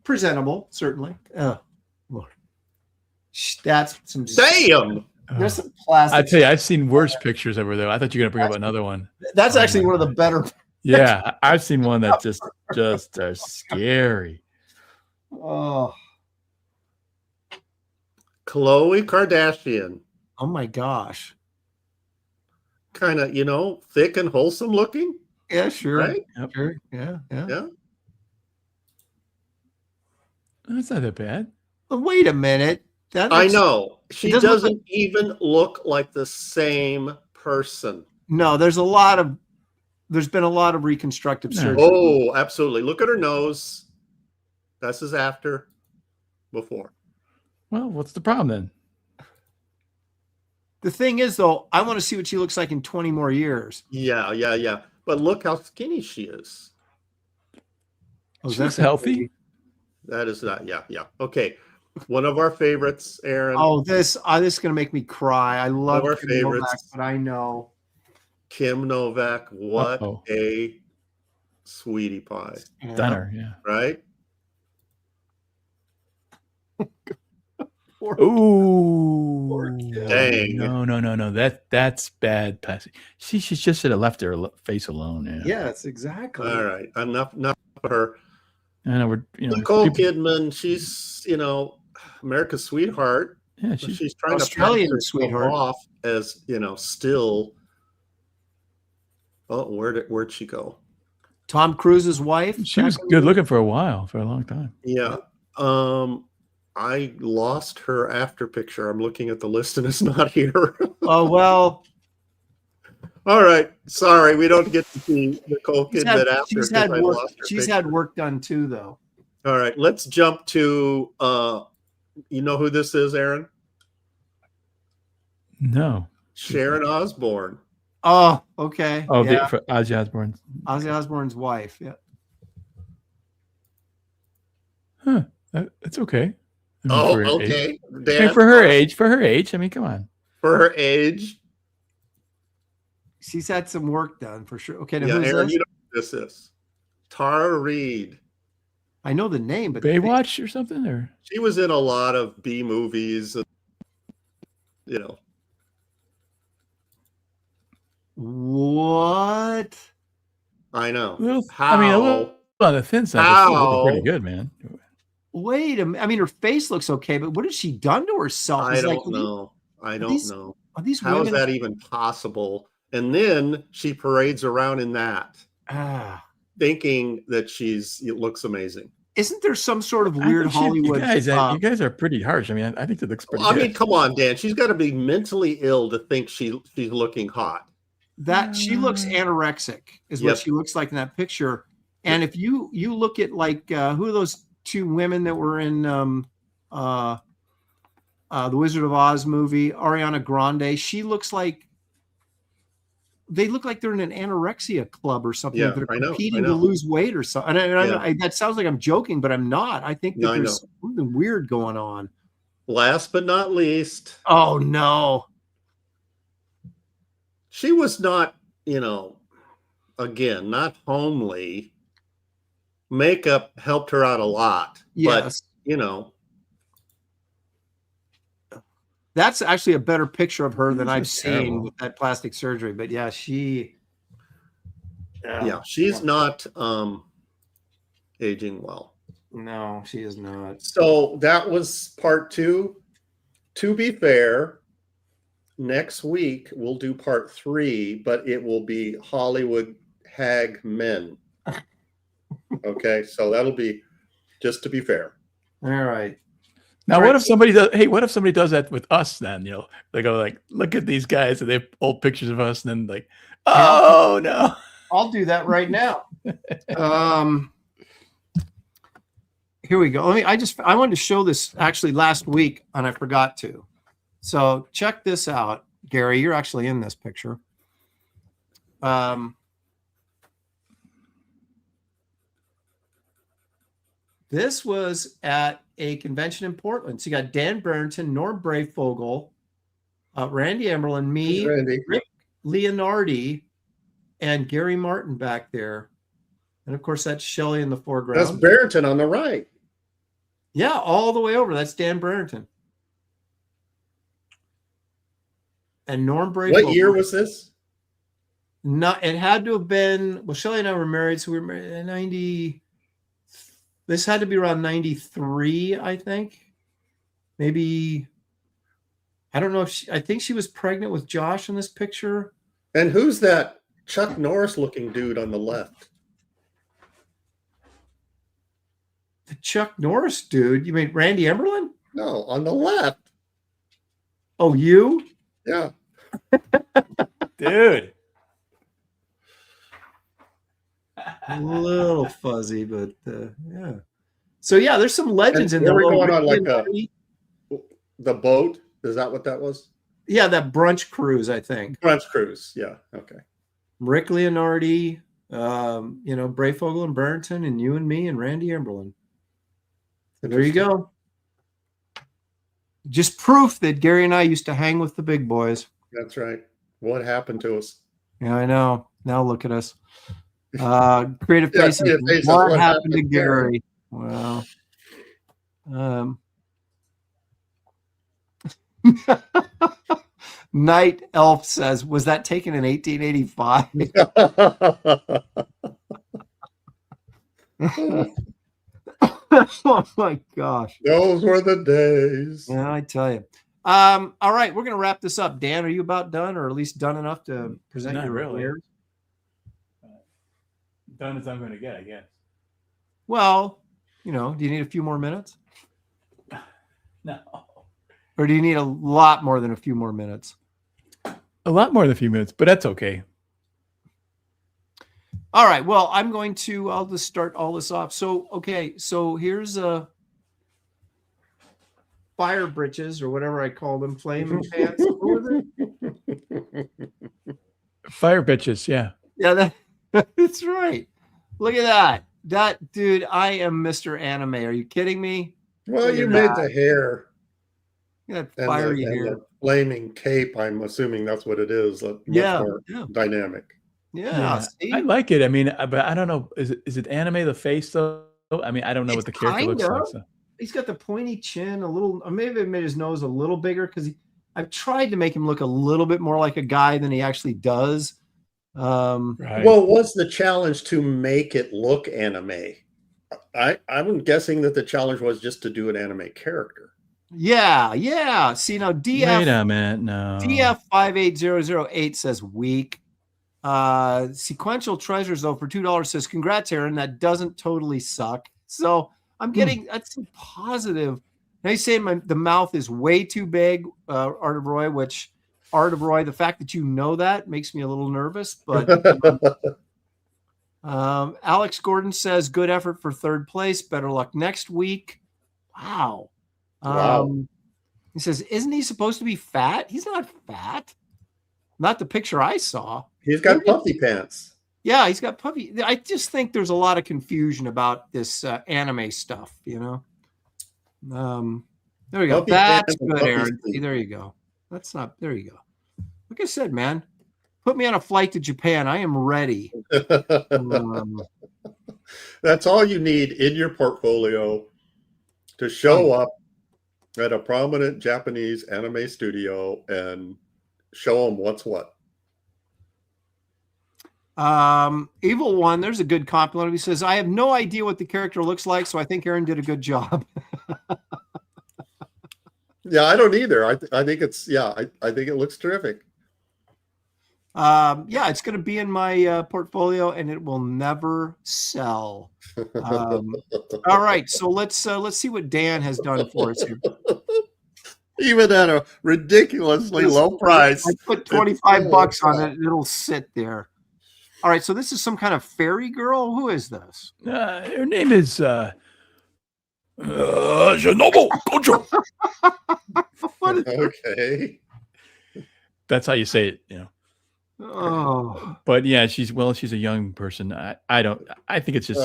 presentable certainly. Oh Lord, that's some. Damn. There's some plastic. I tell you, I've seen worse pictures of her though. I thought you were gonna bring up another one. That's actually one of the better. Yeah, I've seen one that just are scary. Oh. Khloe Kardashian. Oh my gosh. Kind of, thick and wholesome looking. Yeah, sure. Right? Yep. Sure. Yeah. That's not that bad. But wait a minute. I know. She doesn't even look like the same person. No, there's a lot of there's been a lot of reconstructive surgery. Oh, absolutely. Look at her nose. This is after, before. Well, what's the problem then? The thing is, though, I want to see what she looks like in 20 more years. Yeah. But look how skinny she is. Oh, She looks healthy. That is that. Yeah. Okay. One of our favorites, Aaron. Oh, this is going to make me cry. I love our Kim favorites. Novak, but I know. Kim Novak. What a sweetie pie. Stunner, yeah. Right? Ooh. Dang. No. That's bad passing. She just should have left her face alone. Yeah. Yes, exactly. All right. Enough of her. I know we're Nicole Kidman, she's America's sweetheart. Yeah, she's trying Australian to pass sweetheart off as still. Oh, where'd she go? Tom Cruise's wife. She was good looking for a long time. Yeah. I lost her after picture. I'm looking at the list and it's not here. Oh, well. All right. Sorry, we don't get to see Nicole Kidman after. She's had work done too, though. All right. Let's jump to you know who this is, Aaron? No. Sharon Osbourne. Oh, okay. Oh, yeah. For Ozzy Osbourne. Ozzy Osbourne's wife. Yeah. Huh. That's okay. Okay. Dan, for her age. I mean, come on. For her age. She's had some work done for sure. Okay, now yeah, who's Aaron, this? you know who this is. Tara Reid. I know the name, but Baywatch or something, or she was in a lot of B movies. What? I know. a little on the thin side. But still looking pretty good, man. Wait a minute. I mean, her face looks okay, but what has she done to herself? I don't know. Are these How women? is that even possible? And then she parades around in that, thinking that it looks amazing. Isn't there some sort of weird Hollywood? You guys are pretty harsh. I mean, I think it looks pretty good. I mean, come on, Dan. She's got to be mentally ill to think she's looking hot. That she looks anorexic is what she looks like in that picture. And if you look at like who are those two women that were in the Wizard of Oz movie, Ariana Grande, they look like they're in an anorexia club or something. Yeah, they're competing to lose weight or something. And that sounds like I'm joking, but I'm not. I think that there's something weird going on. Last but not least. Oh, no. She was not, again, not homely. Makeup helped her out a lot. Yes. But, that's actually a better picture of her than I've seen with that plastic surgery. But yeah, she's not aging well. No, she is not. So that was part 2. To be fair, next week we'll do part 3, but it will be Hollywood hag men. Okay, so that'll be just to be fair. All right. Now, what if somebody does? Hey, what if somebody does that with us? Then they go like, look at these guys, and they have old pictures of us, and then like, oh no, I'll do that right now. Here we go. I wanted to show this actually last week, and I forgot to. So check this out, Gary. You're actually in this picture. This was at a convention in Portland. So you got Dan Barrington, Norm Brayfogle, Randy Emerlin, me, Rick Leonardi, and Gary Martin back there. And of course, that's Shelley in the foreground. That's Barrington on the right. Yeah, all the way over. That's Dan Barrington. And Norm Brayfogle. What year was this? It had to have been, well, Shelley and I were married, so we were married in 90. This had to be around 93, I think. Maybe, I don't know if I think she was pregnant with Josh in this picture. And who's that Chuck Norris looking dude on the left? The Chuck Norris dude? You mean Randy Emerlin? No, on the left. Oh, you? Yeah. Dude. A little fuzzy, but yeah. So yeah, there's some legends in there. We're going on like the boat. Is that what that was? Yeah, that brunch cruise, I think. Brunch cruise. Yeah. Okay. Rick Leonardi, Brayfogle and Barrington, and you and me and Randy Emberlin. There you go. Just proof that Gary and I used to hang with the big boys. That's right. What happened to us? Yeah, I know. Now look at us. Creative Faces. What happened to Gary? Well, Night Elf says, was that taken in 1885? Oh my gosh. Those were the days. Yeah, I tell you. All right, we're going to wrap this up. Dan, are you about done, or at least done enough to present your wares? Done as I'm going to get, I guess. Well, do you need a few more minutes? No. Or do you need a lot more than a few more minutes? A lot more than a few minutes, but that's okay. All right. Well, I'll just start all this off. So, okay. So here's fire britches, or whatever I call them, flaming pants. What were they? Fire bitches. Yeah. Yeah, that's right. Look at that. That dude, I am Mr. Anime. Are you kidding me? Well, you made the hair. That fiery hair. The flaming cape, I'm assuming that's what it is. Much more dynamic. Yeah. I like it. I mean, but I don't know. Is it anime the face though? I mean, I don't know what the character looks like. So. He's got the pointy chin, a little. Maybe I made his nose a little bigger because I've tried to make him look a little bit more like a guy than he actually does. Right. Well, what's the challenge to make it look anime? I'm guessing that the challenge was just to do an anime character. Yeah. See now, Wait a minute, no. DF58008 says weak. Sequential Treasures though for $2 says congrats, Aaron. That doesn't totally suck. So I'm getting that's positive. Now you say the mouth is way too big, Art of Roy, which Art of Roy, the fact that you know that makes me a little nervous, but Alex Gordon says good effort for third place. Better luck next week. Wow. He says, isn't he supposed to be fat? He's not fat. Not the picture I saw. He's got puffy pants. Yeah, he's got puffy. I just think there's a lot of confusion about this anime stuff, There we go. Puffy That's pants good, Aaron. See, there you go. There you go. Like I said, man, put me on a flight to Japan. I am ready. That's all you need in your portfolio to show up at a prominent Japanese anime studio and show them what's what. Evil One, there's a good compliment. He says, I have no idea what the character looks like, so I think Aaron did a good job. Yeah, I don't either. I think it's I think it looks terrific. It's going to be in my portfolio, and it will never sell. All right, so let's see what Dan has done for us here. Even at a ridiculously low price, I put $25 on it; it'll sit there. All right, so this is some kind of fairy girl. Who is this? Her name is Shinobu Gojo. Okay, that's how you say it, Oh, but yeah, she's a young person. I think it's just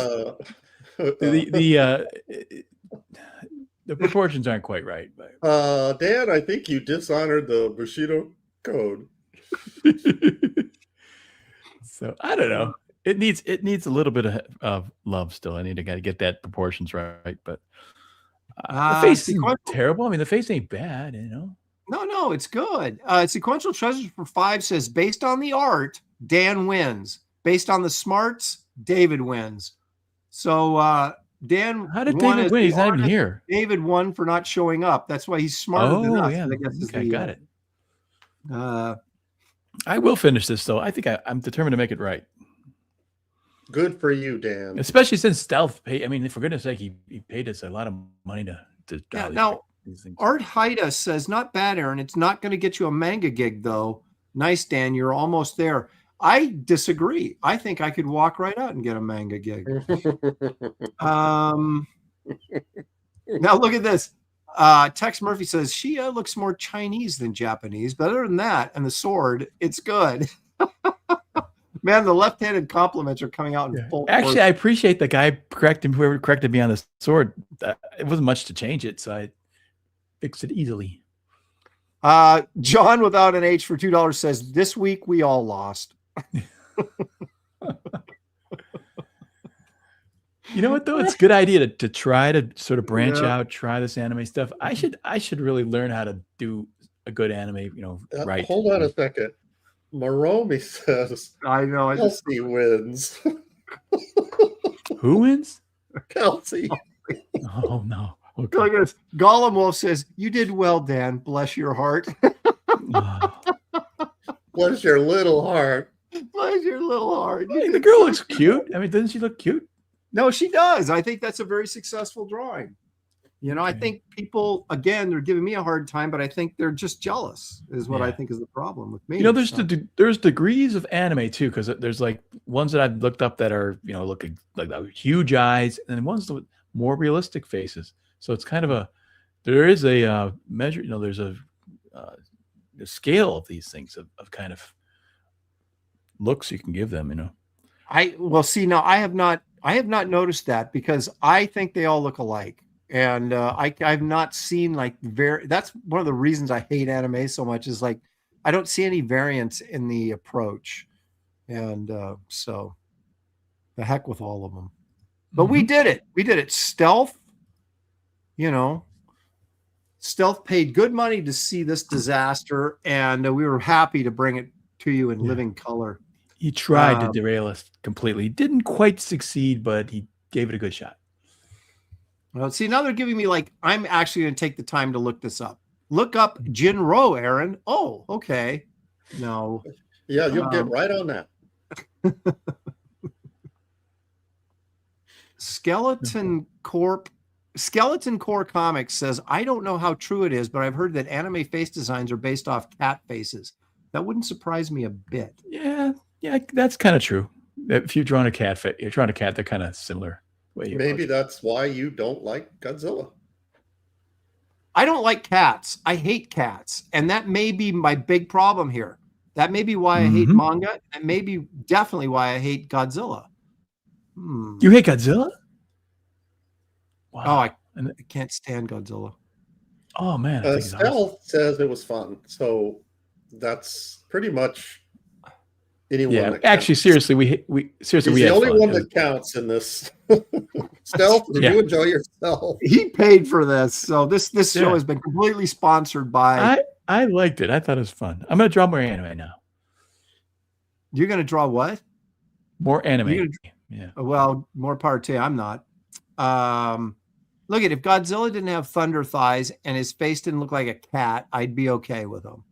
the proportions aren't quite right. Dan, I think you dishonored the Bushido code. So I don't know. It needs a little bit of love still. I need to get that proportions right. But the face isn't terrible. I mean, the face ain't bad, No, it's good. Sequential Treasures for $5 says, based on the art, Dan wins. Based on the smarts, David wins. So Dan, how did David win? He's not even here. David won for not showing up. That's why he's smarter than us. Yeah. I got it. I will finish this though. I think I'm determined to make it right. Good for you, Dan. Especially since Stealth paid. I mean, for goodness sake, he paid us a lot of money to now. Art Haida says, not bad, Aaron. It's not going to get you a manga gig, though. Nice, Dan. You're almost there. I disagree. I think I could walk right out and get a manga gig. Now look at this. Tex Murphy says she looks more Chinese than Japanese, but other than that and the sword, it's good. Man, the left-handed compliments are coming out in full Actually, force. I appreciate the guy whoever corrected me on the sword. It wasn't much to change it, so I fixed it easily. John without an H for $2 says, this week we all lost. You know what though? It's a good idea to try to sort of branch out, try this anime stuff. I should really learn how to do a good anime, right. Hold on a second. Maromi says, I know. Kelsey wins. Who wins? Kelsey. Oh, no. Okay. Look at this. Gollum Wolf says, you did well, Dan. Bless your heart. Bless your little heart. Bless your little heart. Hey, the girl looks cute. I mean, doesn't she look cute? No, she does. I think that's a very successful drawing. I think people, again, they're giving me a hard time, but I think they're just jealous is what I think is the problem with me. There's degrees of anime too, because there's like ones that I've looked up that are, looking like huge eyes, and then ones with more realistic faces. So it's kind of there is a measure, there's a scale of these things of kind of looks you can give them, now I have not noticed that because I think they all look alike. And I've not seen that's one of the reasons I hate anime so much is like I don't see any variance in the approach, and so the heck with all of them. But we did it. Stealth, Stealth paid good money to see this disaster, and we were happy to bring it to you in living color. He tried to derail us completely. Didn't quite succeed, but he gave it a good shot. Well, see, now they're giving me I'm actually going to take the time to look this up. Look up Jinro, Aaron. Oh, okay. No. Yeah, you'll get right on that. Skeleton Core Comics says, I don't know how true it is, but I've heard that anime face designs are based off cat faces. That wouldn't surprise me a bit. Yeah, that's kind of true. If you're drawing a cat, they're kind of similar. Maybe that's why you don't like Godzilla. I don't like cats. I hate cats. And that may be my big problem here. That may be why I hate manga. And maybe definitely why I hate Godzilla. You hate Godzilla? Wow. Oh, I can't stand Godzilla. Oh, man. Stealth says it was fun. So that's pretty much anyone. Yeah, actually, seriously, we He's the only one that counts in this. Stealth, did you enjoy yourself? He paid for this, so this show has been completely sponsored by. I liked it. I thought it was fun. I'm going to draw more anime now. You're going to draw what? More anime. Yeah. Well, more power to you. I'm not. Look if Godzilla didn't have thunder thighs and his face didn't look like a cat, I'd be okay with him.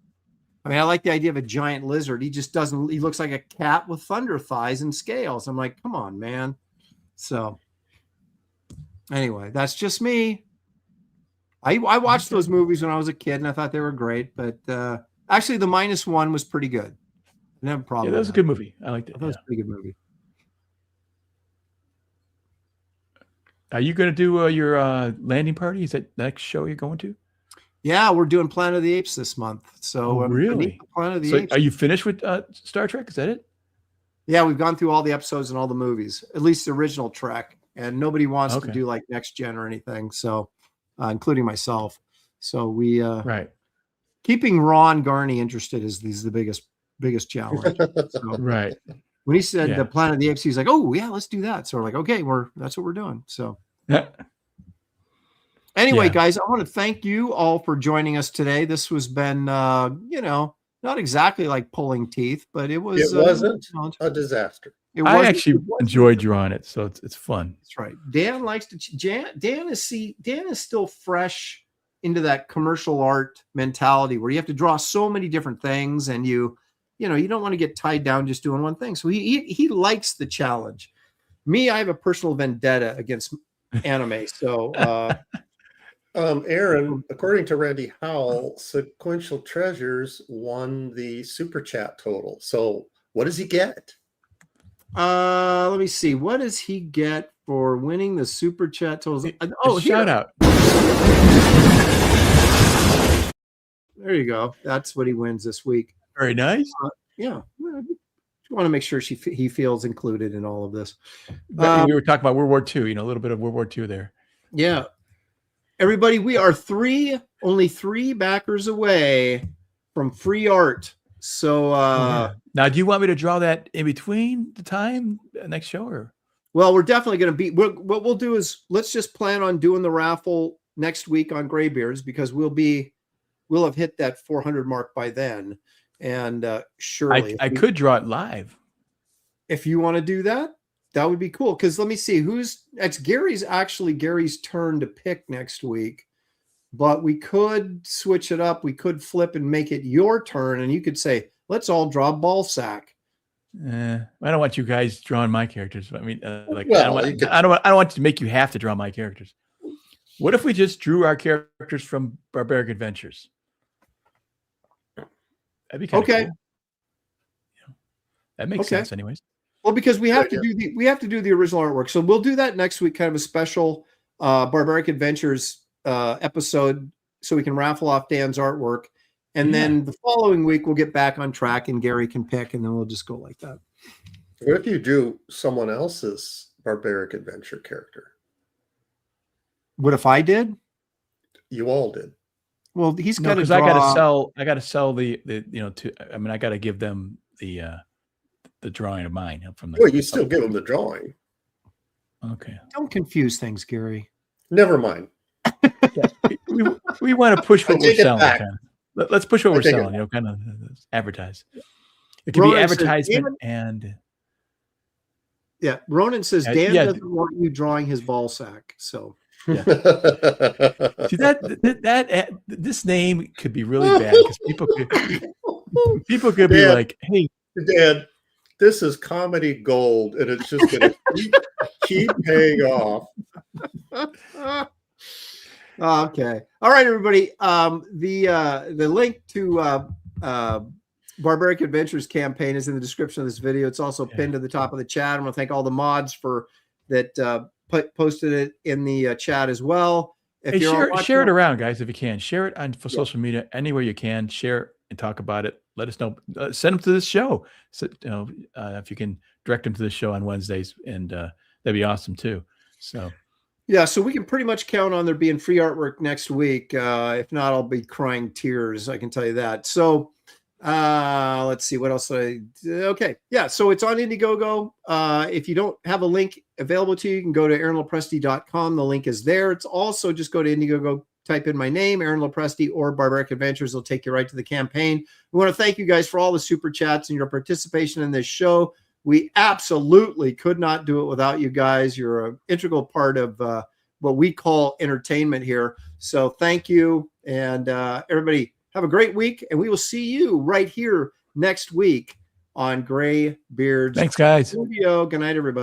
I mean, I like the idea of a giant lizard. He just doesn't. He looks like a cat with thunder thighs and scales. I'm like, come on, man. So, anyway, that's just me. I watched those movies when I was a kid, and I thought they were great. But actually, the -1 was pretty good. I didn't have a problem. Yeah, that was a good movie. I liked it. That was a pretty good movie. Are you going to do your landing party? Is that the next show you're going to? Yeah, we're doing Planet of the Apes this month. So really? Planet of the Apes. Are you finished with Star Trek? Is that it? Yeah, we've gone through all the episodes and all the movies, at least the original Trek, and nobody wants to do like Next Gen or anything. So, including myself. So we keeping Ron Garney interested is the biggest challenge. So, right. When he said the Planet of the Apes, he's like, "Oh yeah, let's do that." So we're like, "Okay, that's what we're doing." So. Anyway, guys, I want to thank you all for joining us today. This has been, not exactly like pulling teeth, but it was. It wasn't a disaster. I actually enjoyed drawing it, so it's fun. That's right. Dan likes to. Dan is still fresh into that commercial art mentality where you have to draw so many different things, and you don't want to get tied down just doing one thing. So he likes the challenge. Me, I have a personal vendetta against anime, so. Aaron, according to Randy Howell, Sequential Treasures won the super chat total. So What does he get? Let me see. What does he get for winning the super chat totals? Oh, shout out. There you go. That's what he wins this week. Very nice. Yeah. I want to make sure he feels included in all of this. We were talking about World War II, a little bit of World War II there. Yeah. Everybody, we are only three backers away from free art. So now, do you want me to draw that in between the time next show, or? Well, we're definitely going to be. What we'll do is let's just plan on doing the raffle next week on Graybeard's, because we'll have hit that 400 mark by then. And surely, I could draw it live. If you want to do that, that would be cool. Because let me see it's Gary's turn to pick next week. But we could switch it up. We could flip and make it your turn, and you could say, "Let's all draw ball sack." I don't want you guys drawing my characters. I mean, I don't want to make you have to draw my characters. What if we just drew our characters from Barbaric Adventures? That'd be kind of cool. That makes sense, anyways. Well, because we have to do the original artwork, so we'll do that next week. Kind of a special Barbaric Adventures episode, so we can raffle off Dan's artwork, and then the following week we'll get back on track, and Gary can pick, and then we'll just go like that. What if you do someone else's Barbaric Adventure character? What if I did? You all did. Well, he's got to. Because I got to sell the I got to give them the drawing of mine from the. Well, you still give them the drawing. Okay. Don't confuse things, Gary. Never mind. We want to push what we're selling. Let's push what we're selling. Kind of advertise. It can be advertisement and. Yeah, Ronan says Dan doesn't want you drawing his ball sack. So. Yeah. See that this name could be really bad, because people could be like, "Hey, Dad, this is comedy gold, and it's just going to keep paying off." Okay, all right, everybody. The link to Barbaric Adventures campaign is in the description of this video. It's also pinned to the top of the chat. I want to thank all the mods for that. Posted it in the chat as well. If share it around, guys, if you can. Share it on social media anywhere you can. Share and talk about it. Let us know. Send them to this show. So, if you can direct them to the show on Wednesdays, and that'd be awesome too. So so we can pretty much count on there being free artwork next week. If not, I'll be crying tears. I can tell you that. So let's see what else. Okay. Yeah. So it's on Indiegogo. If you don't have a link available to you, you can go to aaronlopresti.com. The link is there. It's also just go to Indiegogo, type in my name, Aaron Lopresti, or Barbaric Adventures. It'll take you right to the campaign. We want to thank you guys for all the super chats and your participation in this show. We absolutely could not do it without you guys. You're an integral part of what we call entertainment here. So thank you. And everybody, have a great week, and we will see you right here next week on Graybeard's. Thanks, guys. Studio. Good night, everybody.